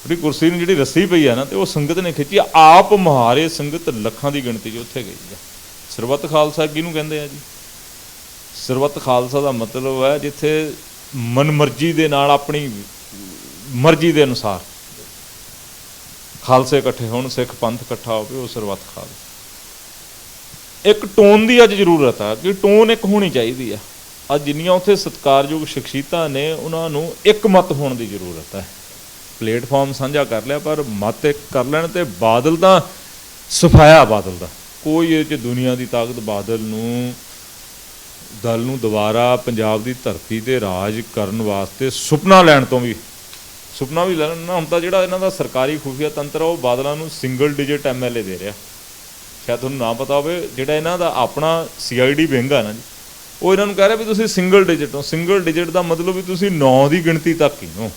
ਤੁਹਾਡੀ ਕੁਰਸੀ ਨੂੰ ਜਿਹੜੀ ਰੱਸੀ ਪਈ ਆ ਨਾ, ਤੇ ਉਹ ਸੰਗਤ ਨੇ ਖਿੱਚੀ ਆ। ਆਪ ਮੁਹਾਰੇ ਸੰਗਤ ਲੱਖਾਂ ਦੀ ਗਿਣਤੀ 'ਚ ਉੱਥੇ ਗਈ ਆ। ਸਰਬੱਤ ਖਾਲਸਾ ਕਿਹਨੂੰ ਕਹਿੰਦੇ ਆ ਜੀ? ਸਰਬੱਤ ਖਾਲਸਾ ਦਾ ਮਤਲਬ ਹੈ ਜਿੱਥੇ ਮਨਮਰਜ਼ੀ ਦੇ ਨਾਲ, ਆਪਣੀ ਮਰਜ਼ੀ ਦੇ ਅਨੁਸਾਰ ਖਾਲਸੇ ਇਕੱਠੇ ਹੋਣ, ਸਿੱਖ ਪੰਥ ਇਕੱਠਾ ਹੋਵੇ, ਉਹ ਸਰਬੱਤ ਖਾਲਸਾ। ਇੱਕ ਟੋਨ ਦੀ ਅੱਜ ਜ਼ਰੂਰਤ ਆ ਕਿ ਟੋਨ ਇੱਕ ਹੋਣੀ ਚਾਹੀਦੀ ਆ। ਅੱਜ ਜਿੰਨੀਆਂ ਉੱਥੇ ਸਤਿਕਾਰਯੋਗ ਸ਼ਖਸੀਅਤਾਂ ਨੇ, ਉਹਨਾਂ ਨੂੰ ਇੱਕ ਮਤ ਹੋਣ ਦੀ ਜ਼ਰੂਰਤ ਹੈ। ਪਲੇਟਫਾਰਮ ਸਾਂਝਾ ਕਰ ਲਿਆ, ਪਰ ਮਤ ਇੱਕ ਕਰ ਲੈਣ। ਅਤੇ ਬਾਦਲ ਤਾਂ ਸਫਾਇਆ, ਬਾਦਲ ਦਾ ਕੋਈ ਇਹ 'ਚ ਦੁਨੀਆ ਦੀ ਤਾਕਤ ਬਾਦਲ ਨੂੰ ਦਲ ਨੂੰ ਦੁਬਾਰਾ ਪੰਜਾਬ ਦੀ ਧਰਤੀ 'ਤੇ ਰਾਜ ਕਰਨ ਵਾਸਤੇ ਸੁਪਨਾ ਲੈਣ ਤੋਂ ਵੀ ਲੈਣ ਨਾ। ਹੁਣ ਤਾਂ ਜਿਹੜਾ ਇਹਨਾਂ ਦਾ ਸਰਕਾਰੀ ਖੁਫੀਆ ਤੰਤਰ ਆ, ਉਹ ਬਾਦਲਾਂ ਨੂੰ ਸਿੰਗਲ ਡਿਜਿਟ MLA ਦੇ ਰਿਹਾ। ਸ਼ਾਇਦ ਤੁਹਾਨੂੰ ਨਾ ਪਤਾ ਹੋਵੇ, ਜਿਹੜਾ ਇਹਨਾਂ ਦਾ ਆਪਣਾ CID ਵਿੰਗ ਆ ਨਾ ਜੀ, ਉਹ ਇਹਨਾਂ ਨੂੰ ਕਹਿ ਰਿਹਾ ਵੀ ਤੁਸੀਂ ਸਿੰਗਲ ਡਿਜਿਟ ਹੋ। ਸਿੰਗਲ ਡਿਜਿਟ ਦਾ ਮਤਲਬ ਵੀ ਤੁਸੀਂ 9 ਦੀ ਗਿਣਤੀ ਤੱਕ ਹੀ ਹੋ।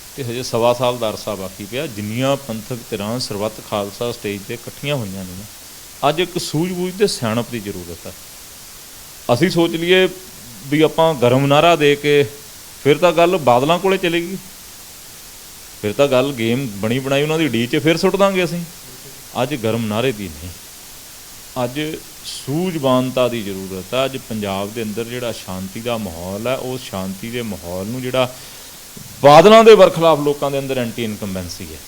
ਅਤੇ ਹਜੇ 1.25 ਸਾਲ ਦਾ ਅਰਸਾ ਬਾਕੀ ਪਿਆ। ਜਿੰਨੀਆਂ ਪੰਥਕ ਧਿਰਾਂ ਸਰਬੱਤ ਖਾਲਸਾ ਸਟੇਜ 'ਤੇ ਇਕੱਠੀਆਂ ਹੋਈਆਂ ਨੇ, ਅੱਜ ਇੱਕ ਸੂਝ-ਬੂਝ ਅਤੇ ਸਿਆਣਪ ਦੀ ਜ਼ਰੂਰਤ ਹੈ। ਅਸੀਂ ਸੋਚ ਲਈਏ ਵੀ ਆਪਾਂ ਗਰਮ ਨਾਅਰਾ ਦੇ ਕੇ ਫਿਰ ਤਾਂ ਗੱਲ ਬਾਦਲਾਂ ਕੋਲੇ ਚਲੇਗੀ, ਫਿਰ ਤਾਂ ਗੱਲ ਗੇਮ ਬਣੀ ਬਣਾਈ ਉਹਨਾਂ ਦੀ ਡੀ 'ਚ ਫਿਰ ਸੁੱਟ ਦਾਂਗੇ ਅਸੀਂ। ਅੱਜ ਗਰਮ ਨਾਅਰੇ ਦੀ ਨਹੀਂ, ਅੱਜ ਸੂਝਵਾਨਤਾ ਦੀ ਜ਼ਰੂਰਤ ਹੈ। ਅੱਜ ਪੰਜਾਬ ਦੇ ਅੰਦਰ ਜਿਹੜਾ ਸ਼ਾਂਤੀ ਦਾ ਮਾਹੌਲ ਹੈ, ਉਸ ਸ਼ਾਂਤੀ ਦੇ ਮਾਹੌਲ ਨੂੰ ਜਿਹੜਾ ਬਾਦਲਾਂ ਦੇ ਵਰਖਲਾਫ ਲੋਕਾਂ ਦੇ ਅੰਦਰ ਐਂਟੀ ਇਨਕੰਬੈਂਸੀ ਹੈ,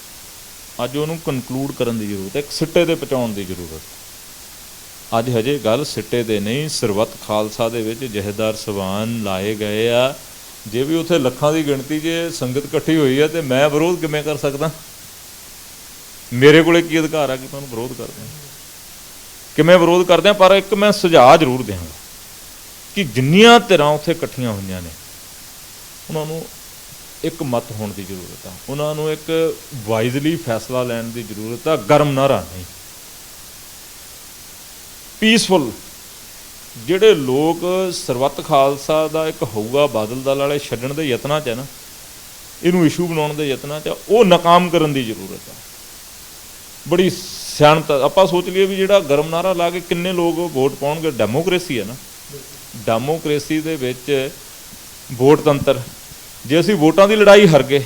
ਅੱਜ ਉਹਨੂੰ ਕਨਕਲੂਡ ਕਰਨ ਦੀ ਜ਼ਰੂਰਤ ਹੈ, ਇੱਕ ਸਿੱਟੇ 'ਤੇ ਪਹੁੰਚਾਉਣ ਦੀ ਜ਼ਰੂਰਤ। ਅੱਜ ਹਜੇ ਗੱਲ ਸਿੱਟੇ 'ਤੇ ਨਹੀਂ, ਸਰਬੱਤ ਖਾਲਸਾ ਦੇ ਵਿੱਚ ਜਥੇਦਾਰ ਸਵਾਨ ਲਾਏ ਗਏ ਆ। ਜੇ ਵੀ ਉੱਥੇ ਲੱਖਾਂ ਦੀ ਗਿਣਤੀ 'ਚ ਸੰਗਤ ਇਕੱਠੀ ਹੋਈ ਹੈ, ਅਤੇ ਮੈਂ ਵਿਰੋਧ ਕਿਵੇਂ ਕਰ ਸਕਦਾ? ਮੇਰੇ ਕੋਲੇ ਕੀ ਅਧਿਕਾਰ ਆ ਕਿ ਤੁਹਾਨੂੰ ਵਿਰੋਧ ਕਰਦੇ ਹਾਂ? ਕਿਵੇਂ ਵਿਰੋਧ ਕਰਦੇ ਹਾਂ? ਪਰ ਇੱਕ ਮੈਂ ਸੁਝਾਅ ਜ਼ਰੂਰ ਦਿਆਂਗਾ ਕਿ ਜਿੰਨੀਆਂ ਧਿਰਾਂ ਉੱਥੇ ਇਕੱਠੀਆਂ ਹੋਈਆਂ ਨੇ, ਉਹਨਾਂ ਨੂੰ ਇੱਕ ਮਤ ਹੋਣ ਦੀ ਜ਼ਰੂਰਤ ਆ। ਉਹਨਾਂ ਨੂੰ ਇੱਕ ਵਾਈਜ਼ਲੀ ਫੈਸਲਾ ਲੈਣ ਦੀ ਜ਼ਰੂਰਤ ਆ, ਗਰਮ ਨਾਅਰਾ ਨਹੀਂ। ਪੀਸਫੁਲ ਜਿਹੜੇ ਲੋਕ ਸਰਬੱਤ ਖਾਲਸਾ ਦਾ ਇੱਕ ਹੋਊਗਾ ਬਾਦਲ ਦਲ ਵਾਲੇ ਛੱਡਣ ਦੇ ਯਤਨਾਂ 'ਚ ਹੈ ਨਾ, ਇਹਨੂੰ ਇਸ਼ੂ ਬਣਾਉਣ ਦੇ ਯਤਨਾਂ 'ਚ, ਉਹ ਨਾਕਾਮ ਕਰਨ ਦੀ ਜ਼ਰੂਰਤ ਆ। ਬੜੀ ਸਿਆਣਪ ਆਪਾਂ ਸੋਚ ਲਈਏ ਵੀ ਜਿਹੜਾ ਗਰਮ ਨਾਅਰਾ ਲਾ ਕੇ ਕਿੰਨੇ ਲੋਕ ਵੋਟ ਪਾਉਣਗੇ। ਡੈਮੋਕ੍ਰੇਸੀ ਹੈ ਨਾ, ਡੈਮੋਕ੍ਰੇਸੀ ਦੇ ਵਿੱਚ ਵੋਟ ਤੰਤਰ, ਜੇ ਅਸੀਂ ਵੋਟਾਂ ਦੀ ਲੜਾਈ ਹਾਰ ਗਏ,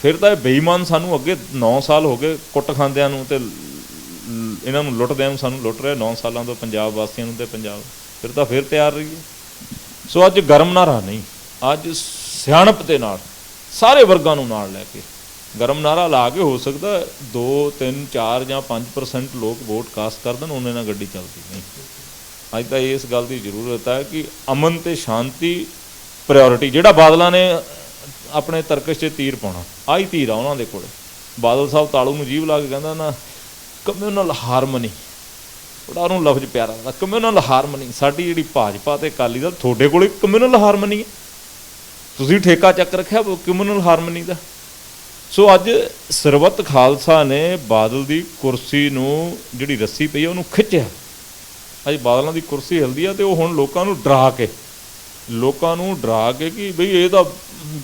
ਫਿਰ ਤਾਂ ਇਹ ਬੇਈਮਾਨ ਸਾਨੂੰ ਅੱਗੇ 9 ਸਾਲ ਹੋ ਗਏ ਕੁੱਟ ਖਾਂਦਿਆਂ ਨੂੰ, ਅਤੇ ਇਹਨਾਂ ਨੂੰ ਲੁੱਟਦਿਆਂ ਨੂੰ ਸਾਨੂੰ ਲੁੱਟ ਰਿਹਾ 9 ਸਾਲਾਂ ਤੋਂ ਪੰਜਾਬ ਵਾਸੀਆਂ ਨੂੰ, ਅਤੇ ਪੰਜਾਬ ਫਿਰ ਤਿਆਰ ਰਹੀਏ। ਸੋ ਅੱਜ ਗਰਮ ਨਾਅਰਾ ਨਹੀਂ, ਅੱਜ ਸਿਆਣਪ ਦੇ ਨਾਲ ਸਾਰੇ ਵਰਗਾਂ ਨੂੰ ਨਾਲ ਲੈ ਕੇ ਗਰਮ ਨਾਅਰਾ ਲਾ ਕੇ, ਹੋ ਸਕਦਾ 2, 3, 4 ਜਾਂ 5% ਲੋਕ ਵੋਟ ਕਾਸਟ ਕਰ ਦੇਣ, ਉਹਨੇ ਨਾਲ ਗੱਡੀ ਚੱਲਦੀ ਨਹੀਂ। ਅੱਜ ਤਾਂ ਇਸ ਗੱਲ ਦੀ ਜ਼ਰੂਰਤ ਹੈ ਕਿ ਅਮਨ ਅਤੇ ਸ਼ਾਂਤੀ ਪ੍ਰਾਇਓਰਿਟੀ। ਜਿਹੜਾ ਬਾਦਲਾਂ ਨੇ ਆਪਣੇ ਤਰਕਸ਼ 'ਚ ਤੀਰ ਪਾਉਣਾ, ਆਹੀ ਤੀਰ ਆ ਉਹਨਾਂ ਦੇ ਕੋਲ। ਬਾਦਲ ਸਾਹਿਬ ਤਾਲੂ ਨੂੰ ਜੀਭ ਲਾ ਕੇ ਕਹਿੰਦਾ ਨਾ, ਕਮਿਊਨਲ ਹਾਰਮਨੀ, ਬੜਾ ਉਹਨੂੰ ਲਫ਼ਜ਼ ਪਿਆਰਾ ਲੱਗਦਾ, ਕਮਿਊਨਲ ਹਾਰਮਨੀ। ਸਾਡੀ ਜਿਹੜੀ ਭਾਜਪਾ ਅਤੇ ਅਕਾਲੀ ਦਲ, ਤੁਹਾਡੇ ਕੋਲ ਕਮਿਊਨਲ ਹਾਰਮਨੀ ਹੈ, ਤੁਸੀਂ ਠੇਕਾ ਚੱਕ ਰੱਖਿਆ ਕਮਿਊਨਲ ਹਾਰਮਨੀ ਦਾ। ਸੋ ਅੱਜ ਸਰਬੱਤ ਖਾਲਸਾ ਨੇ ਬਾਦਲ ਦੀ ਕੁਰਸੀ ਨੂੰ ਜਿਹੜੀ ਰੱਸੀ ਪਈ ਹੈ ਉਹਨੂੰ ਖਿੱਚਿਆ। ਅੱਜ ਬਾਦਲਾਂ ਦੀ ਕੁਰਸੀ ਹਿਲਦੀ ਆ, ਅਤੇ ਉਹ ਹੁਣ ਲੋਕਾਂ ਨੂੰ ਡਰਾ ਕੇ ਕਿ ਬਈ ਇਹ ਤਾਂ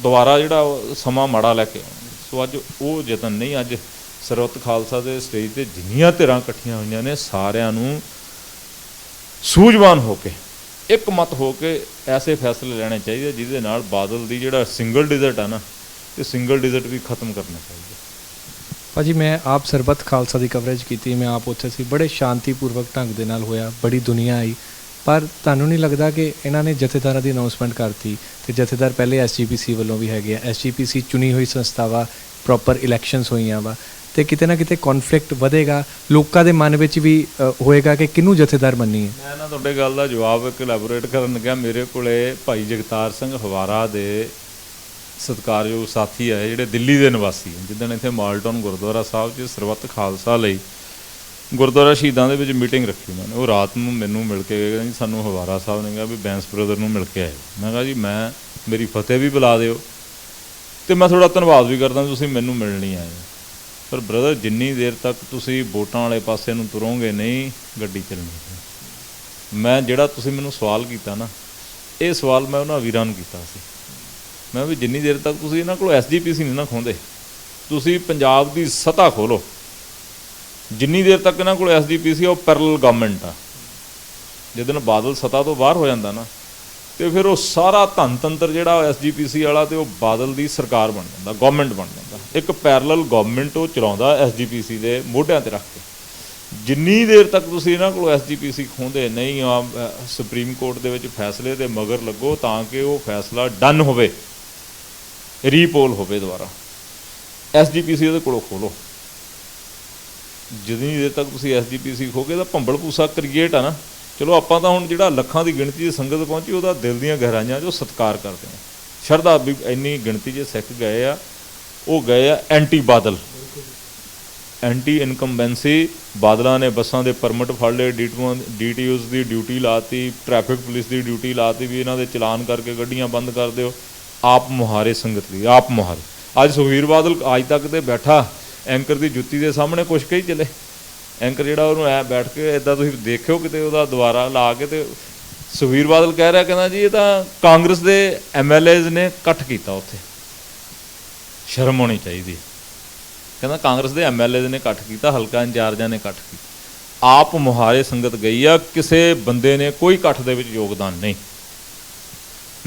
ਦੁਬਾਰਾ ਜਿਹੜਾ ਸਮਾਂ ਮਾੜਾ ਲੈ ਕੇ ਆਉਣਗੇ। ਸੋ ਅੱਜ ਉਹ ਯਤਨ ਨਹੀਂ। ਅੱਜ ਸਰਬੱਤ ਖਾਲਸਾ ਦੇ ਸਟੇਜ 'ਤੇ ਜਿੰਨੀਆਂ ਧਿਰਾਂ ਇਕੱਠੀਆਂ ਹੋਈਆਂ ਨੇ, ਸਾਰਿਆਂ ਨੂੰ ਸੂਝਵਾਨ ਹੋ ਕੇ, ਇੱਕ ਮਤ ਹੋ ਕੇ ਐਸੇ ਫੈਸਲੇ ਲੈਣੇ ਚਾਹੀਦੇ ਜਿਹਦੇ ਨਾਲ ਬਾਦਲ ਦੀ ਜਿਹੜਾ ਸਿੰਗਲ ਡਿਜਿਟ ਆ ਨਾ, ਤੇ ਸਿੰਗਲ ਡਿਜਿਟ ਵੀ ਖਤਮ ਕਰਨਾ ਚਾਹੀਦਾ। ਭਾਜੀ ਮੈਂ ਆਪ ਸਰਬੱਤ ਖਾਲਸਾ ਦੀ ਕਵਰੇਜ ਕੀਤੀ, ਮੈਂ ਆਪ ਉੱਥੇ ਸੀ, ਬੜੇ ਸ਼ਾਂਤੀਪੂਰਵਕ ਢੰਗ ਦੇ ਨਾਲ ਹੋਇਆ, ਬੜੀ ਦੁਨੀਆ ਆਈ, ਪਰ ਤੁਹਾਨੂੰ ਨਹੀਂ ਲੱਗਦਾ ਕਿ ਇਹਨਾਂ ਨੇ ਜਥੇਦਾਰਾਂ ਦੀ ਅਨਾਉਂਸਮੈਂਟ ਕਰਤੀ ਤੇ ਜਥੇਦਾਰ ਪਹਿਲੇ ਐਸਜੀਪੀਸੀ ਵੱਲੋਂ ਵੀ ਹੈਗੇ ਆ, ਐਸਜੀਪੀਸੀ ਚੁਣੀ ਹੋਈ ਸੰਸਥਾਵਾ, ਪ੍ਰੋਪਰ ਇਲੈਕਸ਼ਨਸ ਹੋਈਆਂ ਵਾ, ਤੇ ਕਿਤੇ ਨਾ ਕਿਤੇ ਕੌਨਫਲਿਕਟ ਵਧੇਗਾ, ਲੋਕਾਂ ਦੇ ਮਨ ਵਿੱਚ ਵੀ ਹੋਏਗਾ ਕਿ ਕਿਹਨੂੰ ਜਥੇਦਾਰ ਮੰਨੀਏ। ਮੈਂ ਨਾ ਤੁਹਾਡੇ ਗੱਲ ਦਾ ਜਵਾਬ ਇੱਕ ਇਲੈਬੋਰੇਟ ਕਰਨ ਲੱਗਿਆ। ਮੇਰੇ ਕੋਲੇ ਭਾਈ ਜਗਤਾਰ ਸਿੰਘ ਹਵਾਰਾ ਦੇ ਸਤਿਕਾਰਯੋਗ ਸਾਥੀ ਆਏ ਜਿਹੜੇ ਦਿੱਲੀ ਦੇ ਨਿਵਾਸੀ ਹਨ। ਜਿੱਦਣ ਇੱਥੇ ਮਾਲਟਨ ਗੁਰਦੁਆਰਾ ਸਾਹਿਬ 'ਚ ਸਰਬੱਤ ਖਾਲਸਾ ਲਈ ਗੁਰਦੁਆਰਾ ਸ਼ਹੀਦਾਂ ਦੇ ਵਿੱਚ ਮੀਟਿੰਗ ਰੱਖੀ ਉਹਨਾਂ ਨੇ, ਉਹ ਰਾਤ ਨੂੰ ਮੈਨੂੰ ਮਿਲ ਕੇ ਗਏ ਜੀ, ਸਾਨੂੰ ਹਵਾਰਾ ਸਾਹਿਬ ਨੇ ਕਿਹਾ ਵੀ ਬੈਂਸ ਬ੍ਰਦਰ ਨੂੰ ਮਿਲ ਕੇ ਆਏ। ਮੈਂ ਕਿਹਾ ਜੀ ਮੇਰੀ ਫਤਿਹ ਵੀ ਬੁਲਾ ਦਿਓ ਅਤੇ ਮੈਂ ਥੋੜ੍ਹਾ ਧੰਨਵਾਦ ਵੀ ਕਰਦਾ ਤੁਸੀਂ ਮੈਨੂੰ ਮਿਲਣ ਨਹੀਂ ਆਏ। ਪਰ ਬ੍ਰਦਰ ਜਿੰਨੀ ਦੇਰ ਤੱਕ ਤੁਸੀਂ ਵੋਟਾਂ ਵਾਲੇ ਪਾਸੇ ਨੂੰ ਤੁਰੋਗੇ ਨਹੀਂ ਗੱਡੀ ਚੱਲਣੀ। ਮੈਂ ਜਿਹੜਾ ਤੁਸੀਂ ਮੈਨੂੰ ਸਵਾਲ ਕੀਤਾ ਨਾ, ਇਹ ਸਵਾਲ ਮੈਂ ਉਹਨਾਂ ਵੀਰਾਂ ਨੂੰ ਕੀਤਾ ਸੀ। ਮੈਂ ਵੀ ਜਿੰਨੀ ਦੇਰ ਤੱਕ ਤੁਸੀਂ ਇਹਨਾਂ ਕੋਲ ਐਸਜੀਪੀਸੀ ਨਹੀਂ ਨਾ ਖੋਹਦੇ, ਤੁਸੀਂ ਪੰਜਾਬ ਦੀ ਸਤ੍ਹਾ ਖੋਲ੍ਹੋ। ਜਿੰਨੀ ਦੇਰ ਤੱਕ ਇਹਨਾਂ ਕੋਲ ਐਸਜੀਪੀਸੀ ਉਹ ਪੈਰਲਲ ਗਵਰਨਮੈਂਟ ਆ। ਜਦੋਂ ਬਾਦਲ ਸੱਤਾ ਤੋਂ ਬਾਹਰ ਹੋ ਜਾਂਦਾ ਨਾ ਤੇ ਫਿਰ ਉਹ ਸਾਰਾ ਧਨ ਤੰਤਰ ਜਿਹੜਾ ਐਸਜੀਪੀਸੀ ਵਾਲਾ ਤੇ ਉਹ ਬਾਦਲ ਦੀ ਸਰਕਾਰ ਬਣ ਜਾਂਦਾ, ਗਵਰਨਮੈਂਟ ਬਣ ਜਾਂਦਾ। ਇੱਕ ਪੈਰਲਲ ਗਵਰਨਮੈਂਟ ਉਹ ਚਲਾਉਂਦਾ ਐਸਜੀਪੀਸੀ ਦੇ ਮੋਢਿਆਂ 'ਤੇ ਰੱਖ ਕੇ। ਜਿੰਨੀ ਦੇਰ ਤੱਕ ਤੁਸੀਂ ਇਹਨਾਂ ਕੋਲ ਐਸਜੀਪੀਸੀ ਖੋਹਦੇ ਨਹੀਂ ਆ, ਸੁਪਰੀਮ ਕੋਰਟ ਦੇ ਵਿੱਚ ਫੈਸਲੇ ਦੇ ਮਗਰ ਲੱਗੋ ਤਾਂ ਕਿ ਉਹ ਫੈਸਲਾ ਡਨ ਹੋਵੇ, ਰੀਪੋਲ ਹੋਵੇ ਦੁਬਾਰਾ। ਐਸਜੀਪੀਸੀ ਉਹਦੇ ਕੋਲੋਂ ਖੋਲ੍ਹੋ। ਜਿੰਨੀ ਦੇਰ ਤੱਕ ਤੁਸੀਂ ਐਸਜੀਪੀਸੀ ਖੋਗੇ ਤਾਂ ਭੰਬਲ ਭੂਸਾ ਕ੍ਰੀਏਟ ਆ ਨਾ। ਚਲੋ ਆਪਾਂ ਤਾਂ ਹੁਣ ਜਿਹੜਾ ਲੱਖਾਂ ਦੀ ਗਿਣਤੀ 'ਚ ਸੰਗਤ ਪਹੁੰਚੀ ਉਹਦਾ ਦਿਲ ਦੀਆਂ ਗਹਿਰਾਈਆਂ 'ਚ ਉਹ ਸਤਿਕਾਰ ਕਰਦੇ ਹਾਂ। ਸ਼ਰਧਾ ਵੀ ਇੰਨੀ ਗਿਣਤੀ 'ਚ ਸਿੱਖ ਗਏ ਆ, ਉਹ ਗਏ ਆ ਐਂਟੀ ਬਾਦਲ, ਐਂਟੀ ਇਨਕੰਬੈਂਸੀ। ਬਾਦਲਾਂ ਨੇ ਬੱਸਾਂ ਦੇ ਪਰਮਿਟ ਫੜ ਲਏ, ਡੀਟੀਓਜ਼ ਦੀ ਡਿਊਟੀ ਲਾਤੀ, ਟ੍ਰੈਫਿਕ ਪੁਲਿਸ ਦੀ ਡਿਊਟੀ ਲਾਤੀ ਵੀ ਇਹਨਾਂ ਦੇ ਚਲਾਨ ਕਰਕੇ ਗੱਡੀਆਂ ਬੰਦ ਕਰ ਦਿਓ। ਆਪ ਮੁਹਾਰੇ ਸੰਗਤ ਲਈ, ਆਪ ਮੁਹਾਰੇ। ਅੱਜ ਸੁਖਬੀਰ ਬਾਦਲ ਅੱਜ ਤੱਕ ਤੇ ਬੈਠਾ ਐਂਕਰ ਦੀ ਜੁੱਤੀ ਦੇ ਸਾਹਮਣੇ ਕੁਛ ਕਹੀ ਚੱਲੇ। ਐਂਕਰ ਜਿਹੜਾ ਉਹਨੂੰ ਐ ਬੈਠ ਕੇ ਇੱਦਾਂ ਤੁਸੀਂ ਦੇਖਿਓ ਕਿਤੇ ਉਹਦਾ ਦੁਬਾਰਾ ਲਾ ਕੇ, ਤੇ ਸੁਖਬੀਰ ਬਾਦਲ ਕਹਿ ਰਿਹਾ, ਕਹਿੰਦਾ ਜੀ ਇਹ ਤਾਂ ਕਾਂਗਰਸ ਦੇ MLAs ਨੇ ਇਕੱਠ ਕੀਤਾ, ਉੱਥੇ ਸ਼ਰਮ ਹੋਣੀ ਚਾਹੀਦੀ। ਕਹਿੰਦਾ ਕਾਂਗਰਸ ਦੇ MLAs ਨੇ ਇਕੱਠ ਕੀਤਾ, ਹਲਕਾ ਇੰਚਾਰਜਾਂ ਨੇ ਇਕੱਠ ਕੀਤਾ। ਆਪ ਮੁਹਾਰੇ ਸੰਗਤ ਗਈ ਆ, ਕਿਸੇ ਬੰਦੇ ਨੇ ਕੋਈ ਇਕੱਠ ਦੇ ਵਿੱਚ ਯੋਗਦਾਨ ਨਹੀਂ।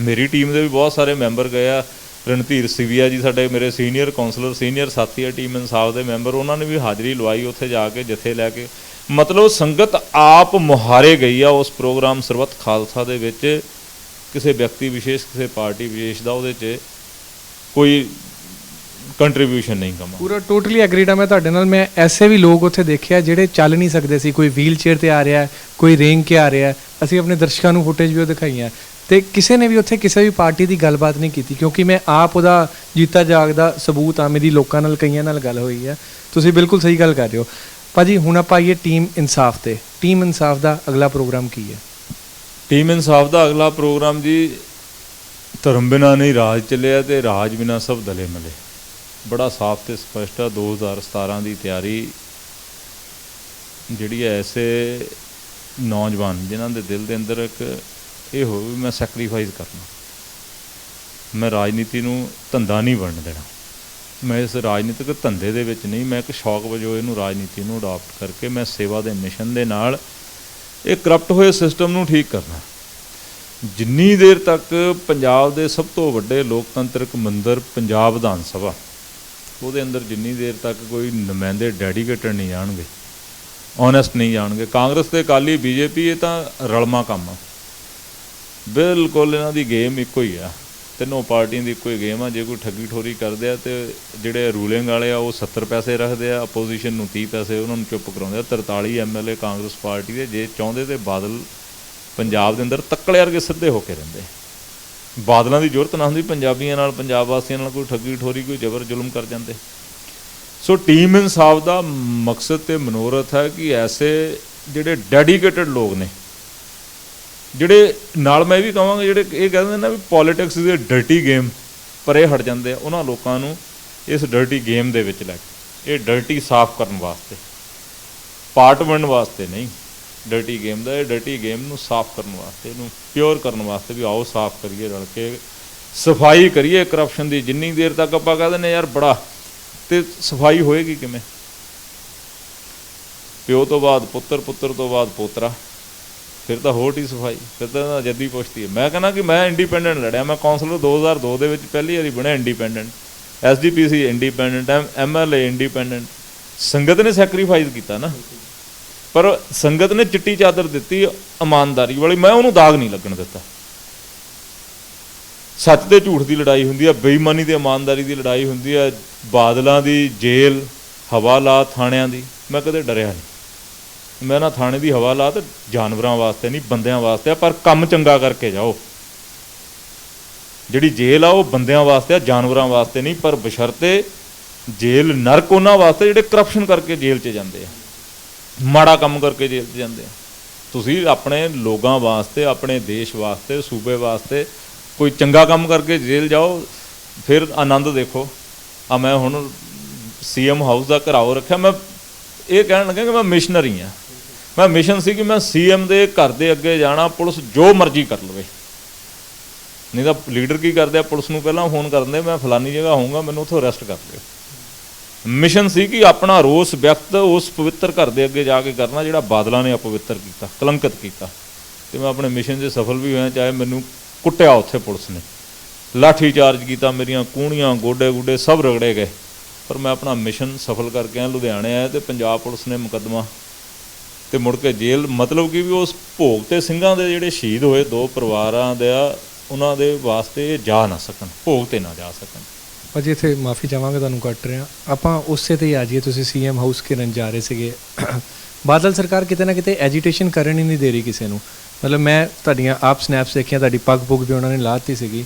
ਮੇਰੀ ਟੀਮ ਦੇ ਵੀ ਬਹੁਤ ਸਾਰੇ ਮੈਂਬਰ ਗਏ ਆ। ਰਣਧੀਰ ਸਿਵੀਆ ਜੀ ਸਾਡੇ ਮੇਰੇ ਸੀਨੀਅਰ ਕੌਂਸਲਰ, ਸੀਨੀਅਰ ਸਾਥੀ ਆ ਟੀਮ ਇਨਸਾਫ ਦੇ ਮੈਂਬਰ, ਉਹਨਾਂ ਨੇ ਵੀ ਹਾਜ਼ਰੀ ਲਵਾਈ ਉੱਥੇ ਜਾ ਕੇ ਜਥੇ ਲੈ ਕੇ। ਮਤਲਬ ਸੰਗਤ ਆਪ ਮੁਹਾਰੇ ਗਈ ਆ ਉਸ ਪ੍ਰੋਗਰਾਮ ਸਰਬੱਤ ਖਾਲਸਾ ਦੇ ਵਿੱਚ। ਕਿਸੇ ਵਿਅਕਤੀ ਵਿਸ਼ੇਸ਼, ਕਿਸੇ ਪਾਰਟੀ ਵਿਸ਼ੇਸ਼ ਦਾ ਉਹਦੇ 'ਚ ਕੋਈ ਕੰਟਰੀਬਿਊਸ਼ਨ ਨਹੀਂ ਕਮਾ। ਪੂਰਾ ਟੋਟਲੀ ਐਗਰੀਡ ਆ ਮੈਂ ਤੁਹਾਡੇ ਨਾਲ। ਮੈਂ ਐਸੇ ਵੀ ਲੋਕ ਉੱਥੇ ਦੇਖਿਆ ਜਿਹੜੇ ਚੱਲ ਨਹੀਂ ਸਕਦੇ ਸੀ, ਕੋਈ ਵੀਲ ਚੇਅਰ 'ਤੇ ਆ ਰਿਹਾ, ਕੋਈ ਰੇਂਗ ਕੇ ਆ ਰਿਹਾ। ਅਸੀਂ ਆਪਣੇ ਦਰਸ਼ਕਾਂ ਨੂੰ ਫੁਟੇਜ ਵੀ ਉਹ ਦਿਖਾਈਆਂ ਤੇ ਕਿਸੇ ਨੇ ਵੀ ਉੱਥੇ ਕਿਸੇ ਵੀ ਪਾਰਟੀ ਦੀ ਗੱਲਬਾਤ ਨਹੀਂ ਕੀਤੀ, ਕਿਉਂਕਿ ਮੈਂ ਆਪ ਉਹਦਾ ਜੀਤਾ ਜਾਗਦਾ ਸਬੂਤ ਆ। ਮੇਰੀ ਲੋਕਾਂ ਨਾਲ ਕਈਆਂ ਨਾਲ ਗੱਲ ਹੋਈ ਆ। ਤੁਸੀਂ ਬਿਲਕੁਲ ਸਹੀ ਗੱਲ ਕਰ ਰਹੇ ਹੋ ਭਾਜੀ। ਹੁਣ ਆਪਾਂ ਆਈਏ ਟੀਮ ਇਨਸਾਫ ਤੇ। ਟੀਮ ਇਨਸਾਫ ਦਾ ਅਗਲਾ ਪ੍ਰੋਗਰਾਮ ਕੀ ਹੈ? ਟੀਮ ਇਨਸਾਫ ਦਾ ਅਗਲਾ ਪ੍ਰੋਗਰਾਮ ਜੀ, ਧਰਮ ਬਿਨਾਂ ਨਹੀਂ ਰਾਜ ਚੱਲਿਆ ਤੇ ਰਾਜ ਬਿਨਾਂ ਸਭ ਦਲੇ ਮਲੇ। ਬੜਾ ਸਾਫ਼ ਤੇ ਸਪਸ਼ਟ ਆ। 2017 ਦੀ ਤਿਆਰੀ ਜਿਹੜੀ ਹੈ, ਐਸੇ ਨੌਜਵਾਨ ਜਿਨ੍ਹਾਂ ਦੇ ਦਿਲ ਦੇ ਅੰਦਰ ਇੱਕ ਇਹ ਹੋਵੇ ਵੀ ਮੈਂ ਸੈਕਰੀਫਾਈਸ ਕਰਨਾ, ਮੈਂ ਰਾਜਨੀਤੀ ਨੂੰ ਧੰਦਾ ਨਹੀਂ ਬਣਨ ਦੇਣਾ, ਮੈਂ ਇਸ ਰਾਜਨੀਤਿਕ ਧੰਦੇ ਦੇ ਵਿੱਚ ਨਹੀਂ, ਮੈਂ ਇੱਕ ਸ਼ੌਕ ਵਜੋਂ ਇਹਨੂੰ ਰਾਜਨੀਤੀ ਨੂੰ ਅਡਾਪਟ ਕਰਕੇ ਮੈਂ ਸੇਵਾ ਦੇ ਮਿਸ਼ਨ ਦੇ ਨਾਲ ਇਹ ਕਰਪਟ ਹੋਏ ਸਿਸਟਮ ਨੂੰ ਠੀਕ ਕਰਨਾ। ਜਿੰਨੀ ਦੇਰ ਤੱਕ ਪੰਜਾਬ ਦੇ ਸਭ ਤੋਂ ਵੱਡੇ ਲੋਕਤੰਤਰਕ ਮੰਦਰ ਪੰਜਾਬ ਵਿਧਾਨ ਸਭਾ, ਉਹਦੇ ਅੰਦਰ ਜਿੰਨੀ ਦੇਰ ਤੱਕ ਕੋਈ ਨੁਮਾਇੰਦੇ ਡੈਡੀਕੇਟਡ ਨਹੀਂ ਜਾਣਗੇ, ਓਨੈਸਟ ਨਹੀਂ ਜਾਣਗੇ, ਕਾਂਗਰਸ ਤੇ ਅਕਾਲੀ BJP ਇਹ ਤਾਂ ਰਲਮਾ ਕੰਮ ਆ। ਬਿਲਕੁਲ ਇਹਨਾਂ ਦੀ ਗੇਮ ਇੱਕੋ ਹੀ ਆ, ਤਿੰਨੋਂ ਪਾਰਟੀਆਂ ਦੀ ਇੱਕੋ ਹੀ ਗੇਮ ਆ। ਜੇ ਕੋਈ ਠੱਗੀ ਠੋਰੀ ਕਰਦੇ ਆ ਤੇ ਜਿਹੜੇ ਰੂਲਿੰਗ ਵਾਲੇ ਆ ਉਹ 70 ਪੈਸੇ ਰੱਖਦੇ ਆ, ਅਪੋਜੀਸ਼ਨ ਨੂੰ 30 ਪੈਸੇ ਉਹਨਾਂ ਨੂੰ ਚੁੱਪ ਕਰਾਉਂਦੇ ਆ। 43 MLA ਕਾਂਗਰਸ ਪਾਰਟੀ ਦੇ ਜੇ ਚਾਹੁੰਦੇ ਤੇ ਬਾਦਲ ਪੰਜਾਬ ਦੇ ਅੰਦਰ ਤੱਕਲੇ ਵਰਗੇ ਸਿੱਧੇ ਹੋ ਕੇ ਰਹਿੰਦੇ। ਬਾਦਲਾਂ ਦੀ ਜ਼ਰੂਰਤ ਨਾ ਹੁੰਦੀ ਪੰਜਾਬੀਆਂ ਨਾਲ, ਪੰਜਾਬ ਵਾਸੀਆਂ ਨਾਲ ਕੋਈ ਠੱਗੀ ਠੋਰੀ, ਕੋਈ ਜ਼ਬਰ ਜ਼ੁਲਮ ਕਰ ਜਾਂਦੇ। ਸੋ ਟੀਮ ਇਨਸਾਫ ਦਾ ਮਕਸਦ ਤੇ ਮਨੋਰਥ ਹੈ ਕਿ ਐਸੇ ਜਿਹੜੇ ਡੈਡੀਕੇਟਡ ਲੋਕ ਨੇ, ਜਿਹੜੇ ਨਾਲ ਮੈਂ ਇਹ ਵੀ ਕਹਾਂਗਾ ਜਿਹੜੇ ਇਹ ਕਹਿੰਦੇ ਨਾ ਵੀ ਪੋਲੀਟਿਕਸ ਦੀ ਡਰਟੀ ਗੇਮ ਪਰੇ ਹਟ ਜਾਂਦੇ ਆ, ਉਹਨਾਂ ਲੋਕਾਂ ਨੂੰ ਇਸ ਡਰਟੀ ਗੇਮ ਦੇ ਵਿੱਚ ਲੈ ਕੇ ਇਹ ਡਰਟੀ ਸਾਫ਼ ਕਰਨ ਵਾਸਤੇ, ਪਾਰਟ ਬਣਨ ਵਾਸਤੇ ਨਹੀਂ, ਡਰਟੀ ਗੇਮ ਦਾ ਇਹ ਡਰਟੀ ਗੇਮ ਨੂੰ ਸਾਫ਼ ਕਰਨ ਵਾਸਤੇ, ਇਹਨੂੰ ਪਿਓਰ ਕਰਨ ਵਾਸਤੇ ਵੀ ਆਓ ਸਾਫ਼ ਕਰੀਏ, ਰਲ ਕੇ ਸਫਾਈ ਕਰੀਏ ਕਰਪਸ਼ਨ ਦੀ। ਜਿੰਨੀ ਦੇਰ ਤੱਕ ਆਪਾਂ ਕਹਿ ਦਿੰਦੇ ਯਾਰ ਬੜਾ, ਤੇ ਸਫਾਈ ਹੋਏਗੀ ਕਿਵੇਂ? ਪਿਓ ਤੋਂ ਬਾਅਦ ਪੁੱਤਰ, ਪੁੱਤਰ ਤੋਂ ਬਾਅਦ ਪੋਤਰਾ, ਫਿਰ ਤਾਂ ਹੋਰ ਹੀ ਸਫਾਈ, ਫਿਰ ਤਾਂ ਜੱਦੀ ਪੁਸ਼ਤੀ ਹੈ। ਮੈਂ ਕਹਿੰਦਾ ਕਿ ਮੈਂ ਇੰਡੀਪੈਂਡੈਂਟ ਲੜਿਆ, ਮੈਂ ਕੌਂਸਲਰ 2002 ਦੇ ਵਿੱਚ ਪਹਿਲੀ ਵਾਰੀ ਬਣਿਆ independent, SGPC independent, MLA independent. ਸੰਗਤ ਨੇ ਸੈਕਰੀਫਾਈਸ ਕੀਤਾ ਨਾ। ਪਰ ਸੰਗਤ ਨੇ ਚਿੱਟੀ ਚਾਦਰ ਦਿੱਤੀ ਇਮਾਨਦਾਰੀ ਵਾਲੀ, ਮੈਂ ਉਹਨੂੰ ਦਾਗ ਨਹੀਂ ਲੱਗਣ ਦਿੱਤਾ। ਸੱਚ ਤੇ ਝੂਠ ਦੀ ਲੜਾਈ ਹੁੰਦੀ ਹੈ, ਬੇਈਮਾਨੀ ਤੇ ਇਮਾਨਦਾਰੀ ਦੀ ਲੜਾਈ ਹੁੰਦੀ ਹੈ, ਬਾਦਲਾਂ ਦੀ ਜੇਲ੍ਹ, ਹਵਾਲਾਤ ਥਾਣਿਆਂ ਦੀ, ਮੈਂ ਕਦੇ ਡਰਿਆ ਨਹੀਂ। ਮੈਂ ਨਾ ਥਾਣੇ ਦੀ ਹਵਾਲਾਤ ਜਾਨਵਰਾਂ ਵਾਸਤੇ ਨਹੀਂ, ਬੰਦਿਆਂ ਵਾਸਤੇ ਆ, ਪਰ ਕੰਮ ਚੰਗਾ ਕਰਕੇ ਜਾਓ। ਜਿਹੜੀ ਜੇਲ੍ਹ ਆ ਉਹ ਬੰਦਿਆਂ ਵਾਸਤੇ ਆ, ਜਾਨਵਰਾਂ ਵਾਸਤੇ ਨਹੀਂ, ਪਰ ਬਸ਼ਰਤੇ ਜੇਲ੍ਹ ਨਰਕ ਉਹਨਾਂ ਵਾਸਤੇ ਜਿਹੜੇ ਕਰਪਸ਼ਨ ਕਰਕੇ ਜੇਲ੍ਹ 'ਚ ਜਾਂਦੇ ਆ, ਮਾੜਾ ਕੰਮ ਕਰਕੇ ਜੇਲ੍ਹ 'ਚ ਜਾਂਦੇ ਆ। ਤੁਸੀਂ ਆਪਣੇ ਲੋਕਾਂ ਵਾਸਤੇ, ਆਪਣੇ ਦੇਸ਼ ਵਾਸਤੇ, ਸੂਬੇ ਵਾਸਤੇ ਕੋਈ ਚੰਗਾ ਕੰਮ ਕਰਕੇ ਜੇਲ੍ਹ ਜਾਓ, ਫਿਰ ਆਨੰਦ ਦੇਖੋ। ਆ ਮੈਂ ਹੁਣ CM ਹਾਊਸ ਦਾ ਘਰਾਓ ਰੱਖਿਆ, ਮੈਂ ਇਹ ਕਹਿਣ ਲੱਗਾ ਕਿ ਮੈਂ ਮਿਸ਼ਨਰੀ ਹਾਂ। ਮੈਂ ਮਿਸ਼ਨ ਸੀ ਕਿ ਮੈਂ CM ਦੇ ਘਰ ਦੇ ਅੱਗੇ ਜਾਣਾ, ਪੁਲਿਸ ਜੋ ਮਰਜ਼ੀ ਕਰ ਲਵੇ। ਨਹੀਂ ਤਾਂ ਲੀਡਰ ਕੀ ਕਰਦੇ ਆ, ਪੁਲਿਸ ਨੂੰ ਪਹਿਲਾਂ ਫੋਨ ਕਰਦੇ, ਮੈਂ ਫਲਾਨੀ ਜਗ੍ਹਾ ਹੋਊਂਗਾ, ਮੈਨੂੰ ਉੱਥੋਂ ਅਰੈਸਟ ਕਰ ਲਿਓ। ਮਿਸ਼ਨ ਸੀ ਕਿ ਆਪਣਾ ਰੋਸ ਵਿਅਕਤ ਉਸ ਪਵਿੱਤਰ ਘਰ ਦੇ ਅੱਗੇ ਜਾ ਕੇ ਕਰਨਾ ਜਿਹੜਾ ਬਾਦਲਾਂ ਨੇ ਅਪਵਿੱਤਰ ਕੀਤਾ, ਕਲੰਕਿਤ ਕੀਤਾ। ਅਤੇ ਮੈਂ ਆਪਣੇ ਮਿਸ਼ਨ 'ਚ ਸਫਲ ਵੀ ਹੋਇਆ, ਚਾਹੇ ਮੈਨੂੰ ਕੁੱਟਿਆ ਉੱਥੇ ਪੁਲਿਸ ਨੇ, ਲਾਠੀ ਚਾਰਜ ਕੀਤਾ, ਮੇਰੀਆਂ ਕੂਣੀਆਂ, ਗੋਡੇ ਗੁੱਡੇ ਸਭ ਰਗੜੇ ਗਏ, ਪਰ ਮੈਂ ਆਪਣਾ ਮਿਸ਼ਨ ਸਫਲ ਕਰਕੇ ਆਇਆ। ਲੁਧਿਆਣੇ ਆਇਆ ਅਤੇ ਪੰਜਾਬ ਪੁਲਿਸ ਨੇ ਮੁਕੱਦਮਾ ਅਤੇ ਮੁੜ ਕੇ ਜੇਲ੍ਹ, ਮਤਲਬ ਕਿ ਵੀ ਉਸ ਭੋਗ 'ਤੇ ਸਿੰਘਾਂ ਦੇ ਜਿਹੜੇ ਸ਼ਹੀਦ ਹੋਏ 2 ਪਰਿਵਾਰਾਂ ਦਾ, ਉਹਨਾਂ ਦੇ ਵਾਸਤੇ ਇਹ ਜਾ ਨਾ ਸਕਣ, ਭੋਗ 'ਤੇ ਨਾ ਜਾ ਸਕਣ। ਭਾਜੀ ਇੱਥੇ ਮਾਫੀ ਚਾਹਾਂਗਾ, ਤੁਹਾਨੂੰ ਕੱਟ ਰਿਹਾ, ਆਪਾਂ ਉਸੇ 'ਤੇ ਹੀ ਆ ਜਾਈਏ। ਤੁਸੀਂ CM ਹਾਊਸ ਕਿਰਨ ਜਾ ਰਹੇ ਸੀਗੇ। ਬਾਦਲ ਸਰਕਾਰ ਕਿਤੇ ਨਾ ਕਿਤੇ ਐਜੀਟੇਸ਼ਨ ਕਰਨ ਹੀ ਨਹੀਂ ਦੇ ਰਹੀ ਕਿਸੇ ਨੂੰ। ਮਤਲਬ ਮੈਂ ਤੁਹਾਡੀਆਂ ਆਪ ਸਨੈਪਸ ਦੇਖੀਆਂ, ਤੁਹਾਡੀ ਪੱਗ ਪੁੱਗ ਵੀ ਉਹਨਾਂ ਨੇ ਲਾ ਦਿੱਤੀ ਸੀਗੀ।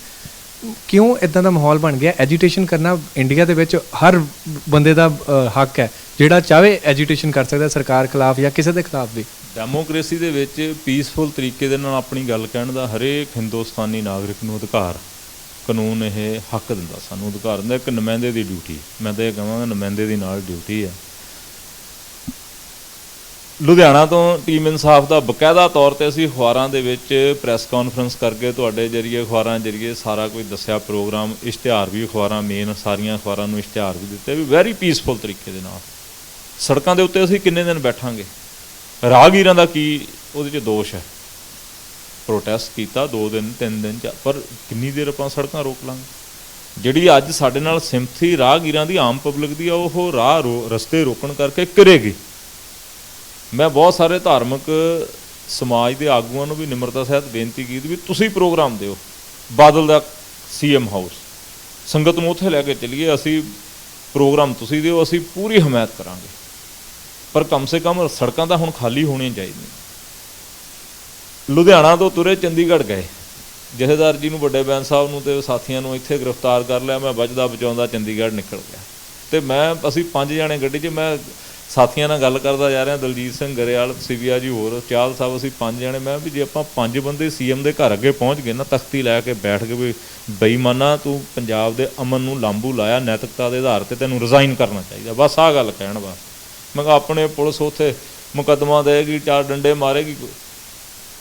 ਕਿਉਂ ਇੱਦਾਂ ਦਾ ਮਾਹੌਲ ਬਣ ਗਿਆ? ਐਜੀਟੇਸ਼ਨ ਕਰਨਾ ਇੰਡੀਆ ਦੇ ਵਿੱਚ ਹਰ ਬੰਦੇ ਦਾ ਹੱਕ ਹੈ, ਜਿਹੜਾ ਚਾਹੇ ਐਜੀਟੇਸ਼ਨ ਕਰ ਸਕਦਾ ਸਰਕਾਰ ਖਿਲਾਫ ਜਾਂ ਕਿਸੇ ਦੇ ਖਿਲਾਫ ਵੀ। ਡੈਮੋਕ੍ਰੇਸੀ ਦੇ ਵਿੱਚ ਪੀਸਫੁਲ ਤਰੀਕੇ ਦੇ ਨਾਲ ਆਪਣੀ ਗੱਲ ਕਹਿਣ ਦਾ ਹਰੇਕ ਹਿੰਦੁਸਤਾਨੀ ਨਾਗਰਿਕ ਨੂੰ ਅਧਿਕਾਰ, ਕਾਨੂੰਨ ਇਹ ਹੱਕ ਦਿੰਦਾ, ਸਾਨੂੰ ਅਧਿਕਾਰ ਦਿੰਦਾ। ਇੱਕ ਨੁਮਾਇੰਦੇ ਦੀ ਡਿਊਟੀ, ਮੈਂ ਤਾਂ ਇਹ ਕਹਾਂਗਾ ਨੁਮਾਇੰਦੇ ਦੀ ਨਾਲ ਡਿਊਟੀ ਹੈ। ਲੁਧਿਆਣਾ ਤੋਂ ਟੀਮ ਇਨਸਾਫ ਦਾ ਬਕਾਇਦਾ ਤੌਰ 'ਤੇ ਅਸੀਂ ਅਖਬਾਰਾਂ ਦੇ ਵਿੱਚ ਪ੍ਰੈਸ ਕਾਨਫਰੰਸ ਕਰਕੇ ਤੁਹਾਡੇ ਜਰੀਏ, ਅਖਬਾਰਾਂ ਜਰੀਏ ਸਾਰਾ ਕੁਝ ਦੱਸਿਆ, ਪ੍ਰੋਗਰਾਮ, ਇਸ਼ਤਿਹਾਰ ਵੀ ਅਖਬਾਰਾਂ, ਮੇਨ ਸਾਰੀਆਂ ਅਖਬਾਰਾਂ ਨੂੰ ਇਸ਼ਤਿਹਾਰ ਵੀ ਦਿੱਤੇ ਵੀ ਵੈਰੀ ਪੀਸਫੁਲ ਤਰੀਕੇ ਦੇ ਨਾਲ। ਸੜਕਾਂ ਦੇ ਉੱਤੇ ਅਸੀਂ ਕਿੰਨੇ ਦਿਨ ਬੈਠਾਂਗੇ? ਰਾਹਗੀਰਾਂ ਦਾ ਕੀ ਉਹਦੇ 'ਚ ਦੋਸ਼ ਹੈ? ਪ੍ਰੋਟੈਸਟ ਕੀਤਾ 2 ਦਿਨ 3 ਦਿਨ, ਪਰ ਕਿੰਨੀ ਦੇਰ ਆਪਾਂ ਸੜਕਾਂ ਰੋਕ ਲਾਂਗੇ? ਜਿਹੜੀ ਅੱਜ ਸਾਡੇ ਨਾਲ ਸਿੰਪਥੀ ਰਾਹਗੀਰਾਂ ਦੀ, ਆਮ ਪਬਲਿਕ ਦੀ ਆ, ਉਹ ਰਸਤੇ ਰੋਕਣ ਕਰਕੇ ਕਰੇਗੀ। ਮੈਂ ਬਹੁਤ ਸਾਰੇ ਧਾਰਮਿਕ ਸਮਾਜ ਦੇ ਆਗੂਆਂ ਨੂੰ ਵੀ ਨਿਮਰਤਾ ਸਹਿਤ ਬੇਨਤੀ ਕੀਤੀ ਵੀ ਤੁਸੀਂ ਪ੍ਰੋਗਰਾਮ ਦਿਓ, ਬਾਦਲ ਦਾ CM ਹਾਊਸ, ਸੰਗਤ ਨੂੰ ਉੱਥੇ ਲੈ ਕੇ ਚੱਲੀਏ, ਅਸੀਂ ਪ੍ਰੋਗਰਾਮ ਤੁਸੀਂ ਦਿਓ, ਅਸੀਂ ਪੂਰੀ ਹਮਾਇਤ ਕਰਾਂਗੇ, ਪਰ ਕਮ ਸੇ ਕਮ ਸੜਕਾਂ ਤਾਂ ਹੁਣ ਖਾਲੀ ਹੋਣੀਆਂ ਚਾਹੀਦੀਆਂ। ਲੁਧਿਆਣਾ ਤੋਂ ਤੁਰੇ ਚੰਡੀਗੜ੍ਹ ਗਏ, ਜਥੇਦਾਰ ਜੀ ਨੂੰ, ਵੱਡੇ ਬੈਂਸ ਸਾਹਿਬ ਨੂੰ ਅਤੇ ਸਾਥੀਆਂ ਨੂੰ ਇੱਥੇ ਗ੍ਰਿਫਤਾਰ ਕਰ ਲਿਆ। ਮੈਂ ਬਚਦਾ ਬਚਾਉਂਦਾ ਚੰਡੀਗੜ੍ਹ ਨਿਕਲ ਗਿਆ, ਅਤੇ ਅਸੀਂ 5 ਜਣੇ ਗੱਡੀ 'ਚ, ਮੈਂ ਸਾਥੀਆਂ ਨਾਲ ਗੱਲ ਕਰਦਾ ਜਾ ਰਿਹਾ, ਦਲਜੀਤ ਸਿੰਘ ਗਰੇਵਾਲ, ਸਿਵਿਆ ਜੀ, ਹੋਰ ਚਾਲ ਸਾਹਿਬ, ਅਸੀਂ 5 ਜਣੇ। ਮੈਂ ਵੀ ਜੇ ਆਪਾਂ 5 ਬੰਦੇ CM ਦੇ ਘਰ ਅੱਗੇ ਪਹੁੰਚ ਗਏ ਨਾ, ਤਖਤੀ ਲੈ ਕੇ ਬੈਠ ਕੇ ਵੀ ਬੇਈਮਾਨਾ ਤੂੰ ਪੰਜਾਬ ਦੇ ਅਮਨ ਨੂੰ ਲਾਂਬੂ ਲਾਇਆ, ਨੈਤਿਕਤਾ ਦੇ ਆਧਾਰ 'ਤੇ ਤੈਨੂੰ ਰਿਜ਼ਾਈਨ ਕਰਨਾ ਚਾਹੀਦਾ, ਬਸ ਆਹ ਗੱਲ ਕਹਿਣ ਵਾਸਤੇ। ਮੈਂ ਕਿਹਾ ਆਪਣੇ ਪੁਲਿਸ ਉੱਥੇ ਮੁਕੱਦਮਾ ਦੇਗੀ, 4 ਡੰਡੇ ਮਾਰੇਗੀ।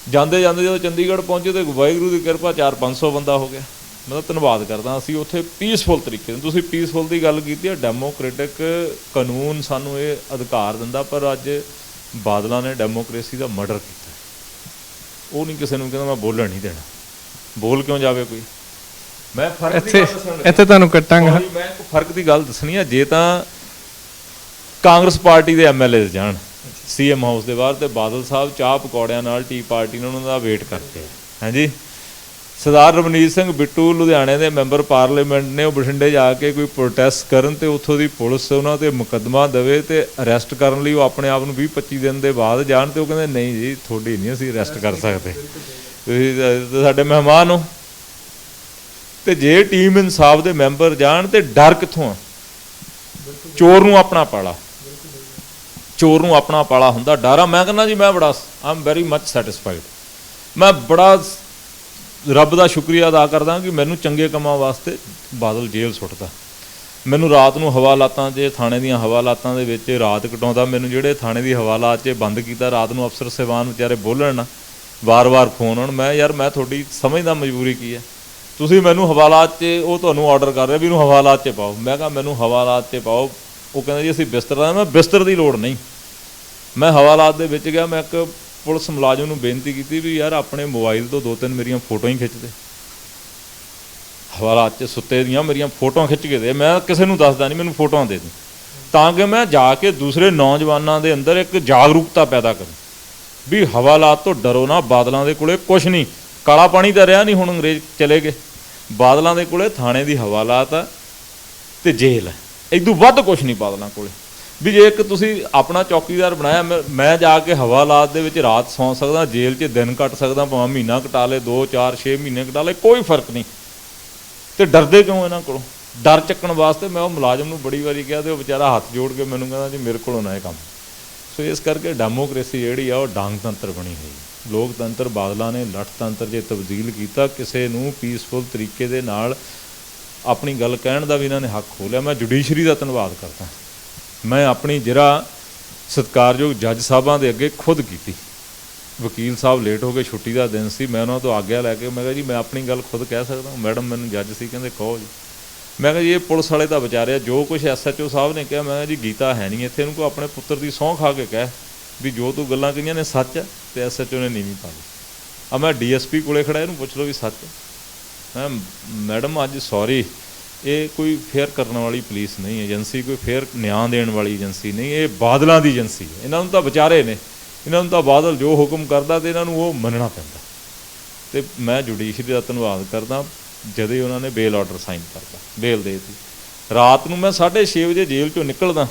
ਜਾਂਦੇ ਜਾਂਦੇ ਜਦੋਂ ਚੰਡੀਗੜ੍ਹ ਪਹੁੰਚੇ ਤਾਂ ਵਾਹਿਗੁਰੂ ਦੀ ਕਿਰਪਾ 400-500 ਬੰਦਾ ਹੋ ਗਿਆ। ਮੈਂ ਤਾਂ ਧੰਨਵਾਦ ਕਰਦਾ, ਅਸੀਂ ਉੱਥੇ ਪੀਸਫੁਲ ਤਰੀਕੇ ਨਾਲ, ਤੁਸੀਂ ਪੀਸਫੁਲ ਦੀ ਗੱਲ ਕੀਤੀ ਹੈ, ਡੈਮੋਕ੍ਰੇਟਿਕ ਕਾਨੂੰਨ ਸਾਨੂੰ ਇਹ ਅਧਿਕਾਰ ਦਿੰਦਾ, ਪਰ ਅੱਜ ਬਾਦਲਾਂ ਨੇ ਡੈਮੋਕ੍ਰੇਸੀ ਦਾ ਮਰਡਰ ਕੀਤਾ। ਉਹ ਨਹੀਂ ਕਿਸੇ ਨੂੰ ਕਹਿੰਦਾ ਮੈਂ ਬੋਲਣ ਨਹੀਂ ਦੇਣਾ, ਬੋਲ ਕਿਉਂ ਜਾਵੇ ਕੋਈ? ਮੈਂ ਫਰਕ ਦੀ ਗੱਲ ਦੱਸਣਾ, ਇੱਥੇ ਤੁਹਾਨੂੰ ਕੱਟਾਂਗਾ। ਮੈਂ ਇੱਕ ਫਰਕ ਦੀ ਗੱਲ ਦੱਸਣੀ ਹੈ। ਜੇ ਤਾਂ ਕਾਂਗਰਸ ਪਾਰਟੀ ਦੇ MLA ਜਾਣ CM ਹਾਊਸ ਦੇ ਬਾਹਰ, ਤੇ ਬਾਦਲ ਸਾਹਿਬ ਚਾਹ ਪਕੌੜਿਆਂ ਨਾਲ, ਟੀ ਪਾਰਟੀ ਨਾਲ ਉਹਨਾਂ ਦਾ ਵੇਟ ਕਰਦੇ ਆ। ਹਾਂਜੀ, ਸਰਦਾਰ ਰਵਨੀਤ ਸਿੰਘ ਬਿੱਟੂ ਲੁਧਿਆਣੇ ਦੇ ਮੈਂਬਰ ਪਾਰਲੀਮੈਂਟ ਨੇ, ਉਹ ਬਠਿੰਡੇ ਜਾ ਕੇ ਕੋਈ ਪ੍ਰੋਟੈਸਟ ਕਰਨ ਅਤੇ ਉੱਥੋਂ ਦੀ ਪੁਲਿਸ ਉਹਨਾਂ 'ਤੇ ਮੁਕੱਦਮਾ ਦੇਵੇ ਅਤੇ ਅਰੈਸਟ ਕਰਨ ਲਈ ਉਹ ਆਪਣੇ ਆਪ ਨੂੰ 20-25 ਦਿਨ ਦੇ ਬਾਅਦ ਜਾਣ, ਅਤੇ ਉਹ ਕਹਿੰਦੇ ਨਹੀਂ ਜੀ ਤੁਹਾਡੀ ਨਹੀਂ ਅਸੀਂ ਅਰੈਸਟ ਕਰ ਸਕਦੇ, ਤੁਸੀਂ ਸਾਡੇ ਮਹਿਮਾਨ ਹੋ। ਅਤੇ ਜੇ ਟੀਮ ਇਨਸਾਫ ਦੇ ਮੈਂਬਰ ਜਾਣ ਤੇ ਡਰ ਕਿੱਥੋਂ ਆ? ਚੋਰ ਨੂੰ ਆਪਣਾ ਪਾਲਾ, ਚੋਰ ਨੂੰ ਆਪਣਾ ਪਾਲਾ ਹੁੰਦਾ, ਡਰ ਆ। ਮੈਂ ਕਹਿੰਦਾ ਜੀ ਮੈਂ ਬੜਾ ਆਮ ਵੈਰੀ ਮੱਚ ਸੈਟਿਸਫਾਈਡ, ਮੈਂ ਬੜਾ ਰੱਬ ਦਾ ਸ਼ੁਕਰੀਆ ਅਦਾ ਕਰਦਾ ਕਿ ਮੈਨੂੰ ਚੰਗੇ ਕੰਮਾਂ ਵਾਸਤੇ ਬਾਦਲ ਜੇਲ੍ਹ ਸੁੱਟਦਾ। ਮੈਨੂੰ ਰਾਤ ਨੂੰ ਹਵਾਲਾਤਾਂ 'ਚ, ਥਾਣੇ ਦੀਆਂ ਹਵਾਲਾਤਾਂ ਦੇ ਵਿੱਚ ਰਾਤ ਕਟਾਉਂਦਾ। ਮੈਨੂੰ ਜਿਹੜੇ ਥਾਣੇ ਦੀ ਹਵਾਲਾਤ 'ਚ ਬੰਦ ਕੀਤਾ, ਰਾਤ ਨੂੰ ਅਫਸਰ ਸਾਹਿਬਾਨ ਵਿਚਾਰੇ ਬੋਲਣ ਨਾ, ਵਾਰ-ਵਾਰ ਫੋਨ ਆਉਣ, ਮੈਂ ਯਾਰ ਮੈਂ ਤੁਹਾਡੀ ਸਮਝਦਾ ਮਜਬੂਰੀ ਕੀ ਹੈ, ਤੁਸੀਂ ਮੈਨੂੰ ਹਵਾਲਾਤ 'ਚ, ਉਹ ਤੁਹਾਨੂੰ ਆਰਡਰ ਕਰ ਰਿਹਾ ਵੀ ਇਹਨੂੰ ਹਵਾਲਾਤ 'ਚ ਪਾਓ। ਮੈਂ ਕਿਹਾ ਮੈਨੂੰ ਹਵਾਲਾਤ 'ਚ ਪਾਓ। ਉਹ ਕਹਿੰਦੇ ਜੀ ਅਸੀਂ ਬਿਸਤਰ ਦਾ, ਮੈਂ ਬਿਸਤਰ ਦੀ ਲੋੜ ਨਹੀਂ। ਮੈਂ ਹਵਾਲਾਤ ਦੇ ਵਿੱਚ ਗਿਆ, ਮੈਂ ਇੱਕ ਪੁਲਿਸ ਮੁਲਾਜ਼ਮ ਨੂੰ ਬੇਨਤੀ ਕੀਤੀ ਵੀ ਯਾਰ ਆਪਣੇ ਮੋਬਾਈਲ ਤੋਂ 2-3 ਮੇਰੀਆਂ ਫੋਟੋਆਂ ਹੀ ਖਿੱਚ ਦੇ, ਹਵਾਲਾਤ 'ਚ ਸੁੱਤੇ ਦੀਆਂ ਮੇਰੀਆਂ ਫੋਟੋਆਂ ਖਿੱਚ ਕੇ ਦੇ, ਮੈਂ ਕਿਸੇ ਨੂੰ ਦੱਸਦਾ ਨਹੀਂ, ਮੈਨੂੰ ਫੋਟੋਆਂ ਦੇ ਦੇ। ਤਾਂ ਕਿ ਮੈਂ ਜਾ ਕੇ ਦੂਸਰੇ ਨੌਜਵਾਨਾਂ ਦੇ ਅੰਦਰ ਇੱਕ ਜਾਗਰੂਕਤਾ ਪੈਦਾ ਕਰਾਂ ਵੀ ਹਵਾਲਾਤ ਤੋਂ ਡਰੋ ਨਾ। ਬਾਦਲਾਂ ਦੇ ਕੋਲੇ ਕੁਛ ਨਹੀਂ, ਕਾਲਾ ਪਾਣੀ ਤਾਂ ਰਿਹਾ ਨਹੀਂ, ਹੁਣ ਅੰਗਰੇਜ਼ ਚਲੇ ਗਏ। ਬਾਦਲਾਂ ਦੇ ਕੋਲੇ ਥਾਣੇ ਦੀ ਹਵਾਲਾਤ ਆ ਤੇ ਜੇਲ੍ਹ ਹੈ, ਇਦੋਂ ਵੱਧ ਕੁਛ ਨਹੀਂ ਬਾਦਲਾਂ ਕੋਲੇ। ਵੀ ਜੇ ਇੱਕ ਤੁਸੀਂ ਆਪਣਾ ਚੌਕੀਦਾਰ ਬਣਾਇਆ, ਮੈਂ ਜਾ ਕੇ ਹਵਾਲਾਤ ਦੇ ਵਿੱਚ ਰਾਤ ਸੌਂ ਸਕਦਾ, ਜੇਲ੍ਹ 'ਚ ਦਿਨ ਕੱਟ ਸਕਦਾ, ਭਾਵੇਂ ਮਹੀਨਾ ਕਟਾ ਲੇ, 2 4 6 ਮਹੀਨੇ ਕਟਾ ਲੇ, ਕੋਈ ਫਰਕ ਨਹੀਂ। ਤੇ ਡਰਦੇ ਕਿਉਂ ਇਹਨਾਂ ਕੋਲੋਂ? ਡਰ ਚੱਕਣ ਵਾਸਤੇ ਮੈਂ ਉਹ ਮੁਲਾਜ਼ਮ ਨੂੰ ਬੜੀ ਵਾਰੀ ਕਿਹਾ ਤੇ ਉਹ ਵਿਚਾਰਾ ਹੱਥ ਜੋੜ ਕੇ ਮੈਨੂੰ ਕਹਿੰਦਾ ਜੀ ਮੇਰੇ ਕੋਲੋਂ ਨਾ ਇਹ ਕੰਮ। ਸੋ ਇਸ ਕਰਕੇ ਡੈਮੋਕ੍ਰੇਸੀ ਜਿਹੜੀ ਆ ਉਹ ਡੰਗ ਤੰਤਰ ਬਣੀ ਹੋਈ। ਲੋਕਤੰਤਰ ਬਾਦਲਾਂ ਨੇ ਲਠਤੰਤਰ ਜੇ ਤਬਦੀਲ ਕੀਤਾ, ਕਿਸੇ ਨੂੰ ਪੀਸਫੁਲ ਤਰੀਕੇ ਦੇ ਨਾਲ ਆਪਣੀ ਗੱਲ ਕਹਿਣ ਦਾ ਵੀ ਇਹਨਾਂ ਨੇ ਹੱਕ ਖੋਹ ਲਿਆ। ਮੈਂ ਜੁਡੀਸ਼ਰੀ ਦਾ ਧੰਨਵਾਦ ਕਰਦਾ। ਮੈਂ ਆਪਣੀ ਜਿਹੜਾ ਸਤਿਕਾਰਯੋਗ ਜੱਜ ਸਾਹਿਬਾਂ ਦੇ ਅੱਗੇ ਖੁਦ ਕੀਤੀ। ਵਕੀਲ ਸਾਹਿਬ ਲੇਟ ਹੋ ਗਏ, ਛੁੱਟੀ ਦਾ ਦਿਨ ਸੀ, ਮੈਂ ਉਹਨਾਂ ਤੋਂ ਆਗਿਆ ਲੈ ਕੇ ਮੈਂ ਕਿਹਾ ਜੀ ਮੈਂ ਆਪਣੀ ਗੱਲ ਖੁਦ ਕਹਿ ਸਕਦਾ। ਮੈਡਮ ਮੈਨੂੰ ਜੱਜ ਸੀ, ਕਹਿੰਦੇ ਕਹੋ ਜੀ। ਮੈਂ ਕਿਹਾ ਜੀ ਇਹ ਪੁਲਿਸ ਵਾਲੇ ਤਾਂ ਵਿਚਾਰੇ ਜੋ ਕੁਛ SHO ਸਾਹਿਬ ਨੇ ਕਿਹਾ, ਮੈਂ ਕਿਹਾ ਜੀ ਗੀਤਾ ਹੈ ਨਹੀਂ ਇੱਥੇ, ਇਹਨੂੰ ਕੋ ਆਪਣੇ ਪੁੱਤਰ ਦੀ ਸਹੁੰ ਖਾ ਕੇ ਕਹਿ ਵੀ ਜੋ ਤੂੰ ਗੱਲਾਂ ਕਹੀਆਂ ਨੇ ਸੱਚ ਹੈ। ਤੇ SHO ਨੇ ਨੀਵੀਂ ਪਾ ਲਈ। ਆ ਮੈਂ DSP ਕੋਲੇ ਖੜਾ, ਇਹਨੂੰ ਪੁੱਛ ਲਓ ਵੀ ਸੱਚ ਹੈ। ਮੈਡਮ ਅੱਜ ਸੌਰੀ, ਇਹ ਕੋਈ ਫੇਅਰ ਕਰਨ ਵਾਲੀ ਪੁਲਿਸ ਨਹੀਂ ਏਜੰਸੀ, ਕੋਈ ਫੇਅਰ ਨਿਆਂ ਦੇਣ ਵਾਲੀ ਏਜੰਸੀ ਨਹੀਂ, ਇਹ ਬਾਦਲਾਂ ਦੀ ਏਜੰਸੀ ਹੈ। ਇਹਨਾਂ ਨੂੰ ਤਾਂ ਵਿਚਾਰੇ ਨੇ, ਇਹਨਾਂ ਨੂੰ ਤਾਂ ਬਾਦਲ ਜੋ ਹੁਕਮ ਕਰਦਾ ਤੇ ਇਹਨਾਂ ਨੂੰ ਉਹ ਮੰਨਣਾ ਪੈਂਦਾ। ਤੇ ਮੈਂ ਜੁਡੀਸ਼ਰੀ ਦਾ ਧੰਨਵਾਦ ਕਰਦਾ ਜਦੋਂ ਹੀ ਉਹਨਾਂ ਨੇ ਬੇਲ ਆਰਡਰ ਸਾਈਨ ਕਰਤਾ, ਬੇਲ ਦੇ ਦਿੱਤੀ। ਰਾਤ ਨੂੰ ਮੈਂ 6:30 ਵਜੇ ਜੇਲ੍ਹ 'ਚੋਂ ਨਿਕਲਦਾ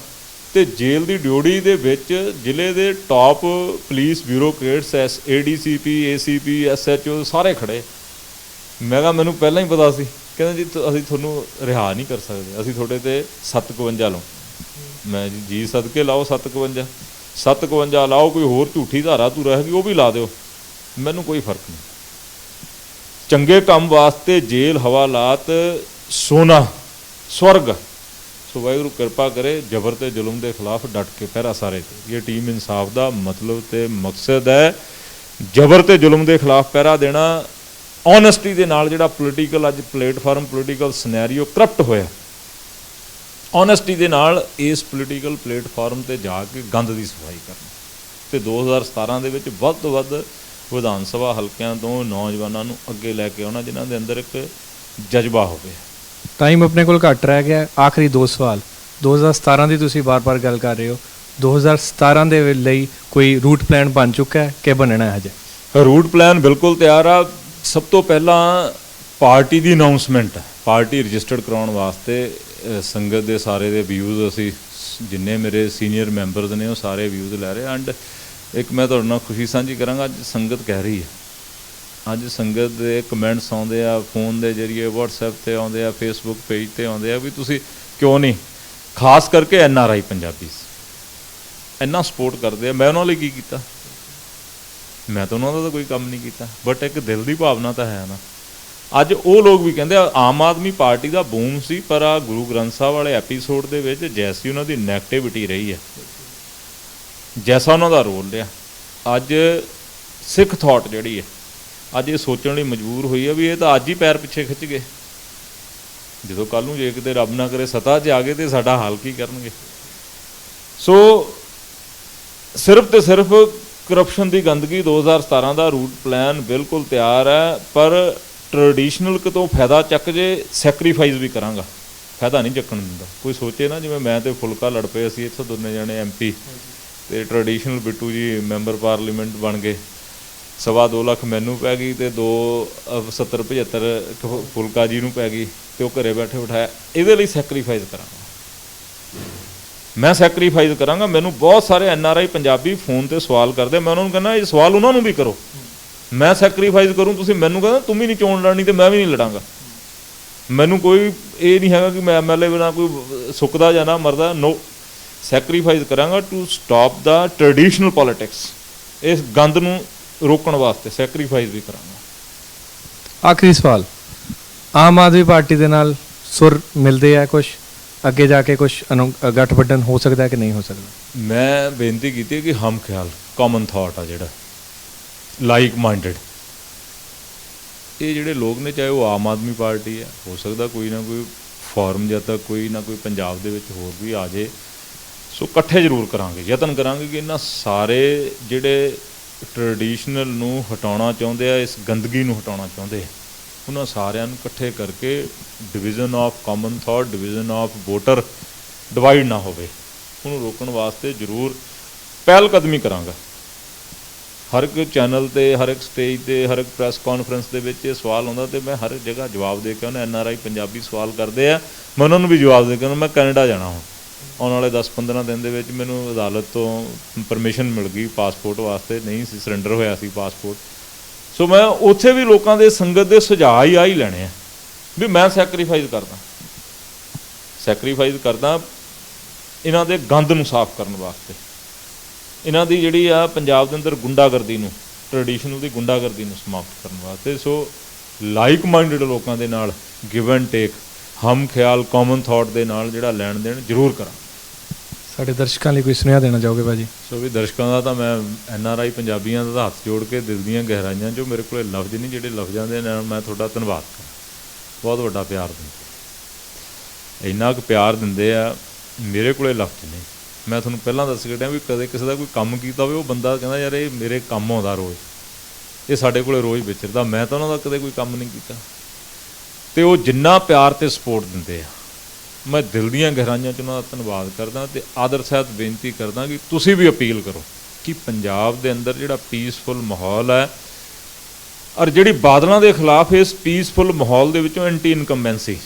ਤੇ ਜੇਲ੍ਹ ਦੀ ਡਿਊਟੀ ਦੇ ਵਿੱਚ ਜ਼ਿਲ੍ਹੇ ਦੇ top police bureaucrats, ADCP, ACP, SHO ਸਾਰੇ ਖੜੇ। ਮੈਂ ਕਿਹਾ ਮੈਨੂੰ ਪਹਿਲਾਂ ਹੀ ਪਤਾ ਸੀ। ਕਹਿੰਦੇ ਜੀ ਅਸੀਂ ਤੁਹਾਨੂੰ ਰਿਹਾ ਨਹੀਂ ਕਰ ਸਕਦੇ, ਅਸੀਂ ਤੁਹਾਡੇ 'ਤੇ 57 ਲਾਓ। ਮੈਂ ਜੀ ਸਦਕੇ ਲਾਓ 57 ਲਾਓ, ਕੋਈ ਹੋਰ ਝੂਠੀ ਧਾਰਾ ਧੂਰਾ ਹੈਗੀ ਉਹ ਵੀ ਲਾ ਦਿਓ, ਮੈਨੂੰ ਕੋਈ ਫਰਕ ਨਹੀਂ। ਚੰਗੇ ਕੰਮ ਵਾਸਤੇ ਜੇਲ੍ਹ ਹਵਾਲਾਤ ਸੋਨਾ ਸਵਰਗ। ਸੋ ਵਾਹਿਗੁਰੂ ਕਿਰਪਾ ਕਰੇ, ਜਬਰ ਤੇ ਜ਼ੁਲਮ ਦੇ ਖਿਲਾਫ ਡਟ ਕੇ ਪਹਿਰਾ ਸਾਰੇ ਤੇ। ਇਹ ਟੀਮ ਇਨਸਾਫ ਦਾ ਮਤਲਬ ਤੇ ਮਕਸਦ ਹੈ ਜਬਰ ਤੇ ਜ਼ੁਲਮ ਦੇ ਖਿਲਾਫ ਪਹਿਰਾ ਦੇਣਾ। ਓਨੈਸਟੀ ਦੇ ਨਾਲ ਜਿਹੜਾ ਪੋਲੀਟੀਕਲ ਅੱਜ ਪਲੇਟਫਾਰਮ, ਪੋਲੀਟੀਕਲ ਸਿਨੈਰੀਓ ਕਰਪਟ ਹੋਇਆ, ਓਨੈਸਟੀ ਦੇ ਨਾਲ ਇਸ ਪੋਲੀਟੀਕਲ ਪਲੇਟਫਾਰਮ 'ਤੇ ਜਾ ਕੇ ਗੰਦ ਦੀ ਸਫਾਈ ਕਰਨੀ ਅਤੇ 2017 ਦੇ ਵਿੱਚ ਵੱਧ ਤੋਂ ਵੱਧ ਵਿਧਾਨ ਸਭਾ ਹਲਕਿਆਂ ਤੋਂ ਨੌਜਵਾਨਾਂ ਨੂੰ ਅੱਗੇ ਲੈ ਕੇ ਆਉਣਾ, ਜਿਨ੍ਹਾਂ ਦੇ ਅੰਦਰ ਇੱਕ ਜਜ਼ਬਾ ਹੋਵੇ। ਟਾਈਮ ਆਪਣੇ ਕੋਲ ਘੱਟ ਰਹਿ ਗਿਆ। ਆਖਰੀ 2 ਸਵਾਲ। 2017 ਦੀ ਤੁਸੀਂ ਬਾਰ-ਬਾਰ ਗੱਲ ਕਰ ਰਹੇ ਹੋ, 2017 ਦੇ ਲਈ ਕੋਈ ਰੂਟ ਪਲਾਨ ਬਣ ਚੁੱਕਾ ਹੈ ਕਿ ਬਣਨਾ ਹੈ ਹਜੇ? ਰੂਟ ਪਲਾਨ ਬਿਲਕੁਲ ਤਿਆਰ ਆ। ਸਭ ਤੋਂ ਪਹਿਲਾਂ ਪਾਰਟੀ ਦੀ ਅਨਾਊਂਸਮੈਂਟ, ਪਾਰਟੀ ਰਜਿਸਟਰਡ ਕਰਾਉਣ ਵਾਸਤੇ ਸੰਗਤ ਦੇ ਸਾਰੇ ਦੇ ਵਿਊਜ਼, ਅਸੀਂ ਜਿੰਨੇ ਮੇਰੇ ਸੀਨੀਅਰ ਮੈਂਬਰਸ ਨੇ ਉਹ ਸਾਰੇ ਵਿਊਜ਼ ਲੈ ਰਹੇ। ਐਂਡ ਇੱਕ ਮੈਂ ਤੁਹਾਡੇ ਨਾਲ ਖੁਸ਼ੀ ਸਾਂਝੀ ਕਰਾਂਗਾ, ਅੱਜ ਸੰਗਤ ਕਹਿ ਰਹੀ ਹੈ, ਅੱਜ ਸੰਗਤ ਦੇ ਕਮੈਂਟਸ ਆਉਂਦੇ ਆ, ਫੋਨ ਦੇ ਜ਼ਰੀਏ, WhatsApp 'ਤੇ ਆਉਂਦੇ ਆ, Facebook ਪੇਜ 'ਤੇ ਆਉਂਦੇ ਆ ਵੀ ਤੁਸੀਂ ਕਿਉਂ ਨਹੀਂ, ਖਾਸ ਕਰਕੇ NRI ਪੰਜਾਬੀ ਇੰਨਾ ਸਪੋਰਟ ਕਰਦੇ ਆ। ਮੈਂ ਉਹਨਾਂ ਲਈ ਕੀ ਕੀਤਾ? ਮੈਂ ਤਾਂ ਉਹਨਾਂ ਦਾ ਤਾਂ ਕੋਈ ਕੰਮ ਨਹੀਂ ਕੀਤਾ, ਬਟ ਇੱਕ ਦਿਲ ਦੀ ਭਾਵਨਾ ਤਾਂ ਹੈ ਨਾ। ਅੱਜ ਉਹ ਲੋਕ ਵੀ ਕਹਿੰਦੇ ਆ ਆਮ ਆਦਮੀ ਪਾਰਟੀ ਦਾ ਬੂਮ ਸੀ, ਪਰ ਆ ਗੁਰੂ ਗ੍ਰੰਥ ਸਾਹਿਬ ਵਾਲੇ ਐਪੀਸੋਡ ਦੇ ਵਿੱਚ ਜੈਸੀ ਉਹਨਾਂ ਦੀ ਨੈਗੇਟਿਵਿਟੀ ਰਹੀ ਹੈ, ਜੈਸਾ ਉਹਨਾਂ ਦਾ ਰੋਲ ਰਿਹਾ, ਅੱਜ ਸਿੱਖ ਥਾਟ ਜਿਹੜੀ ਹੈ ਅੱਜ ਇਹ ਸੋਚਣ ਲਈ ਮਜਬੂਰ ਹੋਈ ਹੈ ਵੀ ਇਹ ਤਾਂ ਅੱਜ ਹੀ ਪੈਰ ਪਿੱਛੇ ਖਿੱਚ ਗਏ, ਜਦੋਂ ਕੱਲ੍ਹ ਨੂੰ ਜੇ ਕਿਤੇ ਰੱਬ ਨਾ ਕਰੇ ਸੱਤਾ 'ਚ ਆ ਗਏ ਤਾਂ ਸਾਡਾ ਹਾਲ ਕੀ ਕਰਨਗੇ। ਸੋ ਸਿਰਫ ਤੇ ਸਿਰਫ ਕਰਪਸ਼ਨ ਦੀ ਗੰਦਗੀ। 2017 ਦਾ ਰੂਟ ਪਲਾਨ ਬਿਲਕੁਲ ਤਿਆਰ ਹੈ, ਪਰ ਟਰਡੀਸ਼ਨਲ ਕਿਤੋਂ ਫਾਇਦਾ ਚੱਕ ਜੇ ਸੈਕਰੀਫਾਈਸ ਵੀ ਕਰਾਂਗਾ, ਫਾਇਦਾ ਨਹੀਂ ਚੱਕਣ ਦਿੰਦਾ। ਕੋਈ ਸੋਚੇ ਨਾ ਜਿਵੇਂ ਮੈਂ ਤੇ ਫੁਲਕਾ ਲੜ ਪਏ, ਅਸੀਂ ਇੱਥੋਂ ਦੋਨੇ ਜਾਣੇ MP ਅਤੇ ਟਰਡੀਸ਼ਨਲ ਬਿੱਟੂ ਜੀ ਮੈਂਬਰ ਪਾਰਲੀਮੈਂਟ ਬਣ ਗਏ, 2.25 ਲੱਖ ਮੈਨੂੰ ਪੈ ਗਈ ਅਤੇ 70-75 ਫੁਲਕਾ ਜੀ ਨੂੰ ਪੈ ਗਈ ਅਤੇ ਉਹ ਘਰੇ ਬੈਠੇ ਬਿਠਾਇਆ। ਇਹਦੇ ਲਈ ਸੈਕਰੀਫਾਈਸ ਕਰਾਂਗਾ, ਮੈਂ ਸੈਕਰੀਫਾਈਸ ਕਰਾਂਗਾ। ਮੈਨੂੰ ਬਹੁਤ ਸਾਰੇ NRI ਪੰਜਾਬੀ ਫੋਨ 'ਤੇ ਸਵਾਲ ਕਰਦੇ, ਮੈਂ ਉਹਨਾਂ ਨੂੰ ਕਹਿੰਦਾ ਇਹ ਸਵਾਲ ਉਹਨਾਂ ਨੂੰ ਵੀ ਕਰੋ, ਮੈਂ ਸੈਕਰੀਫਾਈਸ ਕਰੂੰ। ਤੁਸੀਂ ਮੈਨੂੰ ਕਹਿੰਦਾ ਤੂੰ ਵੀ ਨਹੀਂ ਚੋਣ ਲੜਨੀ ਅਤੇ ਮੈਂ ਵੀ ਨਹੀਂ ਲੜਾਂਗਾ। ਮੈਨੂੰ ਕੋਈ ਇਹ ਨਹੀਂ ਹੈਗਾ ਕਿ ਮੈਂ MLA ਬਿਨਾਂ ਕੋਈ ਸੁੱਕਦਾ ਜਾਂ ਨਾ ਮਰਦਾ, ਨੋ, ਸੈਕਰੀਫਾਈਸ ਕਰਾਂਗਾ to stop the traditional politics. ਇਸ ਗੰਦ ਨੂੰ ਰੋਕਣ ਵਾਸਤੇ ਸੈਕਰੀਫਾਈਸ ਵੀ ਕਰਾਂਗਾ। ਆਖਰੀ ਸਵਾਲ, ਆਮ ਆਦਮੀ ਪਾਰਟੀ ਦੇ ਨਾਲ ਸੁਰ ਮਿਲਦੇ ਆ, ਕੁਛ ਅੱਗੇ ਜਾ ਕੇ ਕੁਛ ਗਠਬੰਧਨ ਹੋ ਸਕਦਾ ਕਿ ਨਹੀਂ ਹੋ ਸਕਦਾ? ਮੈਂ ਬੇਨਤੀ ਕੀਤੀ ਕਿ ਹਮ ਖਿਆਲ, ਕਾਮਨ ਥਾਟ ਆ ਜਿਹੜਾ, ਲਾਈਕ ਮਾਈਂਡਡ, ਇਹ ਜਿਹੜੇ ਲੋਕ ਨੇ, ਚਾਹੇ ਉਹ ਆਮ ਆਦਮੀ ਪਾਰਟੀ ਹੈ, ਹੋ ਸਕਦਾ ਕੋਈ ਨਾ ਕੋਈ ਫੋਰਮ ਜਾਂ ਤਾਂ ਕੋਈ ਨਾ ਕੋਈ ਪੰਜਾਬ ਦੇ ਵਿੱਚ ਹੋਰ ਵੀ ਆ ਜਾਏ। ਸੋ ਇਕੱਠੇ ਜ਼ਰੂਰ ਕਰਾਂਗੇ, ਯਤਨ ਕਰਾਂਗੇ ਕਿ ਇਹਨਾਂ ਸਾਰੇ ਜਿਹੜੇ ਟਰਡੀਸ਼ਨਲ ਨੂੰ ਹਟਾਉਣਾ ਚਾਹੁੰਦੇ ਆ, ਇਸ ਗੰਦਗੀ ਨੂੰ ਹਟਾਉਣਾ ਚਾਹੁੰਦੇ ਆ, ਉਹਨਾਂ ਸਾਰਿਆਂ ਨੂੰ ਇਕੱਠੇ ਕਰਕੇ division of common thought, division of voter divide ਨਾ ਹੋਵੇ। ਉਹਨੂੰ ਰੋਕਣ ਵਾਸਤੇ ਜ਼ਰੂਰ ਪਹਿਲ ਕਦਮੀ ਕਰਾਂਗਾ। ਹਰ ਇੱਕ ਚੈਨਲ 'ਤੇ, ਹਰ ਇੱਕ ਸਟੇਜ 'ਤੇ, ਹਰ ਇੱਕ ਪ੍ਰੈਸ ਕਾਨਫਰੰਸ ਦੇ ਵਿੱਚ ਇਹ ਸਵਾਲ ਆਉਂਦਾ ਅਤੇ ਮੈਂ ਹਰ ਜਗ੍ਹਾ ਜਵਾਬ ਦੇ ਕੇ ਉਹਨਾਂ NRI ਪੰਜਾਬੀ ਸਵਾਲ ਕਰਦੇ ਆ, ਮੈਂ ਉਹਨਾਂ ਨੂੰ ਵੀ ਜਵਾਬ ਦੇ ਕੇ ਮੈਂ ਕੈਨੇਡਾ ਜਾਣਾ ਹੁਣ ਆਉਣ ਵਾਲੇ 10-15 ਦਿਨ ਦੇ ਵਿੱਚ। ਮੈਨੂੰ ਅਦਾਲਤ ਤੋਂ ਪਰਮਿਸ਼ਨ ਮਿਲ ਗਈ ਪਾਸਪੋਰਟ ਵਾਸਤੇ, ਨਹੀਂ ਸੀ ਸਰੈਂਡਰ ਹੋਇਆ ਸੀ ਪਾਸਪੋਰਟ। ਸੋ ਮੈਂ ਉੱਥੇ ਵੀ ਲੋਕਾਂ ਦੇ ਸੰਗਤ ਦੇ ਸੁਝਾਅ ਹੀ ਆ ਹੀ ਲੈਣੇ ਆ ਵੀ ਮੈਂ ਸੈਕਰੀਫਾਈਸ ਕਰਦਾ ਇਹਨਾਂ ਦੇ ਗੰਦ ਨੂੰ ਸਾਫ਼ ਕਰਨ ਵਾਸਤੇ, ਇਹਨਾਂ ਦੀ ਜਿਹੜੀ ਆ ਪੰਜਾਬ ਦੇ ਅੰਦਰ ਗੁੰਡਾਗਰਦੀ ਨੂੰ, ਟ੍ਰੈਡੀਸ਼ਨਲ ਦੀ ਗੁੰਡਾਗਰਦੀ ਨੂੰ ਸਮਾਪਤ ਕਰਨ ਵਾਸਤੇ। ਸੋ ਲਾਈਕ ਮਾਈਂਡਡ ਲੋਕਾਂ ਦੇ ਨਾਲ ਗਿਵ ਐਂਡ ਟੇਕ, ਹਮ ਖਿਆਲ, ਕਾਮਨ ਥਾਟ ਦੇ ਨਾਲ ਜਿਹੜਾ ਲੈਣ ਦੇਣ ਜ਼ਰੂਰ ਕਰਾਂ। ਸਾਡੇ ਦਰਸ਼ਕਾਂ ਲਈ ਕੋਈ ਸੁਨੇਹਾ ਦੇਣਾ ਚਾਹੋਗੇ ਭਾਜੀ? ਸੋ ਵੀ ਦਰਸ਼ਕਾਂ ਦਾ ਤਾਂ ਮੈਂ NRI ਪੰਜਾਬੀਆਂ ਦਾ ਹੱਥ ਜੋੜ ਕੇ ਦਿਲ ਦੀਆਂ ਗਹਿਰਾਈਆਂ 'ਚੋਂ, ਮੇਰੇ ਕੋਲ ਲਫ਼ਜ਼ ਨਹੀਂ ਜਿਹੜੇ ਲਫ਼ਜ਼ਾਂ ਦੇ ਨਾਲ ਮੈਂ ਤੁਹਾਡਾ ਧੰਨਵਾਦ ਕਰਾਂ। ਬਹੁਤ ਵੱਡਾ ਪਿਆਰ ਦਿੰਦੇ, ਇੰਨਾ ਕੁ ਪਿਆਰ ਦਿੰਦੇ ਆ, ਮੇਰੇ ਕੋਲ ਲਫ਼ਜ਼ ਨਹੀਂ। ਮੈਂ ਤੁਹਾਨੂੰ ਪਹਿਲਾਂ ਦੱਸ ਕੇ ਵੀ ਕਦੇ ਕਿਸੇ ਦਾ ਕੋਈ ਕੰਮ ਕੀਤਾ ਹੋਵੇ, ਉਹ ਬੰਦਾ ਕਹਿੰਦਾ ਯਾਰ ਇਹ ਮੇਰੇ ਕੰਮ ਆਉਂਦਾ ਰੋਜ਼, ਇਹ ਸਾਡੇ ਕੋਲ ਰੋਜ਼ ਵਿਚਰਦਾ, ਮੈਂ ਤਾਂ ਉਹਨਾਂ ਦਾ ਕਦੇ ਕੋਈ ਕੰਮ ਨਹੀਂ ਕੀਤਾ। ਅਤੇ ਉਹ ਜਿੰਨਾ ਪਿਆਰ ਅਤੇ ਸਪੋਰਟ ਦਿੰਦੇ ਆ, ਮੈਂ ਦਿਲ ਦੀਆਂ ਗਹਿਰਾਈਆਂ 'ਚ ਉਹਨਾਂ ਦਾ ਧੰਨਵਾਦ ਕਰਦਾ ਅਤੇ ਆਦਰ ਸਹਿਤ ਬੇਨਤੀ ਕਰਦਾ ਕਿ ਤੁਸੀਂ ਵੀ ਅਪੀਲ ਕਰੋ ਕਿ ਪੰਜਾਬ ਦੇ ਅੰਦਰ ਜਿਹੜਾ ਪੀਸਫੁਲ ਮਾਹੌਲ ਹੈ, ਔਰ ਜਿਹੜੀ ਬਾਦਲਾਂ ਦੇ ਖਿਲਾਫ ਇਸ ਪੀਸਫੁਲ ਮਾਹੌਲ ਦੇ ਵਿੱਚੋਂ ਐਂਟੀ ਇਨਕੰਬੈਂਸੀ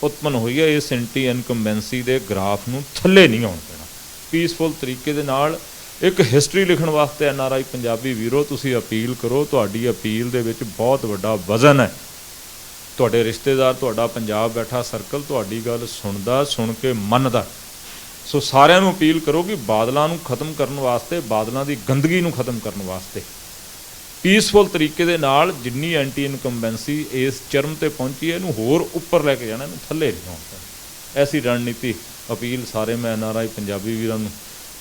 ਉਤਪੰਨ ਹੋਈ ਹੈ, ਇਸ ਐਂਟੀ ਇਨਕੰਬੈਂਸੀ ਦੇ ਗ੍ਰਾਫ ਨੂੰ ਥੱਲੇ ਨਹੀਂ ਆਉਣ ਦੇਣਾ। ਪੀਸਫੁਲ ਤਰੀਕੇ ਦੇ ਨਾਲ ਇੱਕ ਹਿਸਟਰੀ ਲਿਖਣ ਵਾਸਤੇ NRI ਪੰਜਾਬੀ ਵੀਰੋ ਤੁਸੀਂ ਅਪੀਲ ਕਰੋ। ਤੁਹਾਡੀ ਅਪੀਲ ਦੇ ਵਿੱਚ ਬਹੁਤ ਵੱਡਾ ਵਜ਼ਨ ਹੈ। ਤੁਹਾਡੇ ਰਿਸ਼ਤੇਦਾਰ, ਤੁਹਾਡਾ ਪੰਜਾਬ ਬੈਠਾ ਸਰਕਲ ਤੁਹਾਡੀ ਗੱਲ ਸੁਣਦਾ, ਸੁਣ ਕੇ ਮੰਨਦਾ। ਸੋ ਸਾਰਿਆਂ ਨੂੰ ਅਪੀਲ ਕਰੋ ਕਿ ਬਾਦਲਾਂ ਨੂੰ ਖਤਮ ਕਰਨ ਵਾਸਤੇ, ਬਾਦਲਾਂ ਦੀ ਗੰਦਗੀ ਨੂੰ ਖਤਮ ਕਰਨ ਵਾਸਤੇ ਪੀਸਫੁਲ ਤਰੀਕੇ ਦੇ ਨਾਲ ਜਿੰਨੀ ਐਂਟੀ ਇਨਕੰਬੈਂਸੀ ਇਸ ਚਰਮ 'ਤੇ ਪਹੁੰਚੀ ਹੈ, ਇਹਨੂੰ ਹੋਰ ਉੱਪਰ ਲੈ ਕੇ ਜਾਣਾ, ਇਹਨੂੰ ਥੱਲੇ ਨਹੀਂ ਆਉਣਾ। ਐਸੀ ਰਣਨੀਤੀ ਅਪੀਲ ਸਾਰੇ ਮੈਂ NRI ਪੰਜਾਬੀ ਵੀਰਾਂ ਨੂੰ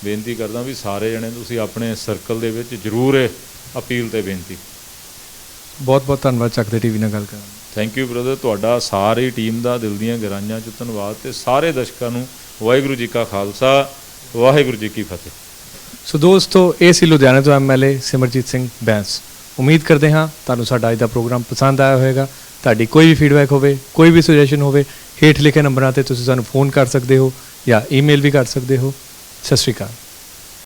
ਬੇਨਤੀ ਕਰਦਾ ਵੀ ਸਾਰੇ ਜਣੇ ਤੁਸੀਂ ਆਪਣੇ ਸਰਕਲ ਦੇ ਵਿੱਚ ਜ਼ਰੂਰ ਇਹ ਅਪੀਲ 'ਤੇ ਬੇਨਤੀ। ਬਹੁਤ ਬਹੁਤ ਧੰਨਵਾਦ ਚੱਕਦੇ TV ਨਾਲ ਗੱਲ ਕਰਨ। ਥੈਂਕ ਯੂ ਬ੍ਰਦਰ, ਤੁਹਾਡਾ ਸਾਰੀ ਟੀਮ ਦਾ ਦਿਲ ਦੀਆਂ ਗਹਿਰਾਈਆਂ 'ਚ ਧੰਨਵਾਦ, ਅਤੇ ਸਾਰੇ ਦਰਸ਼ਕਾਂ ਨੂੰ ਵਾਹਿਗੁਰੂ ਜੀ ਕਾ ਖਾਲਸਾ, ਵਾਹਿਗੁਰੂ ਜੀ ਕੀ ਫਤਿਹ। ਸੋ ਦੋਸਤੋ, ਇਹ ਸੀ ਲੁਧਿਆਣਾ ਤੋਂ MLA ਸਿਮਰਜੀਤ ਸਿੰਘ ਬੈਂਸ। ਉਮੀਦ ਕਰਦੇ ਹਾਂ ਤੁਹਾਨੂੰ ਸਾਡਾ ਅੱਜ ਦਾ ਪ੍ਰੋਗਰਾਮ ਪਸੰਦ ਆਇਆ ਹੋਵੇਗਾ। ਤੁਹਾਡੀ ਕੋਈ ਵੀ ਫੀਡਬੈਕ ਹੋਵੇ, ਕੋਈ ਵੀ ਸੁਜੈਸ਼ਨ ਹੋਵੇ, ਹੇਠ ਲਿਖੇ ਨੰਬਰਾਂ 'ਤੇ ਤੁਸੀਂ ਸਾਨੂੰ ਫੋਨ ਕਰ ਸਕਦੇ ਹੋ ਜਾਂ ਈਮੇਲ ਵੀ ਕਰ ਸਕਦੇ ਹੋ। ਸਤਿ ਸ਼੍ਰੀ ਅਕਾਲ।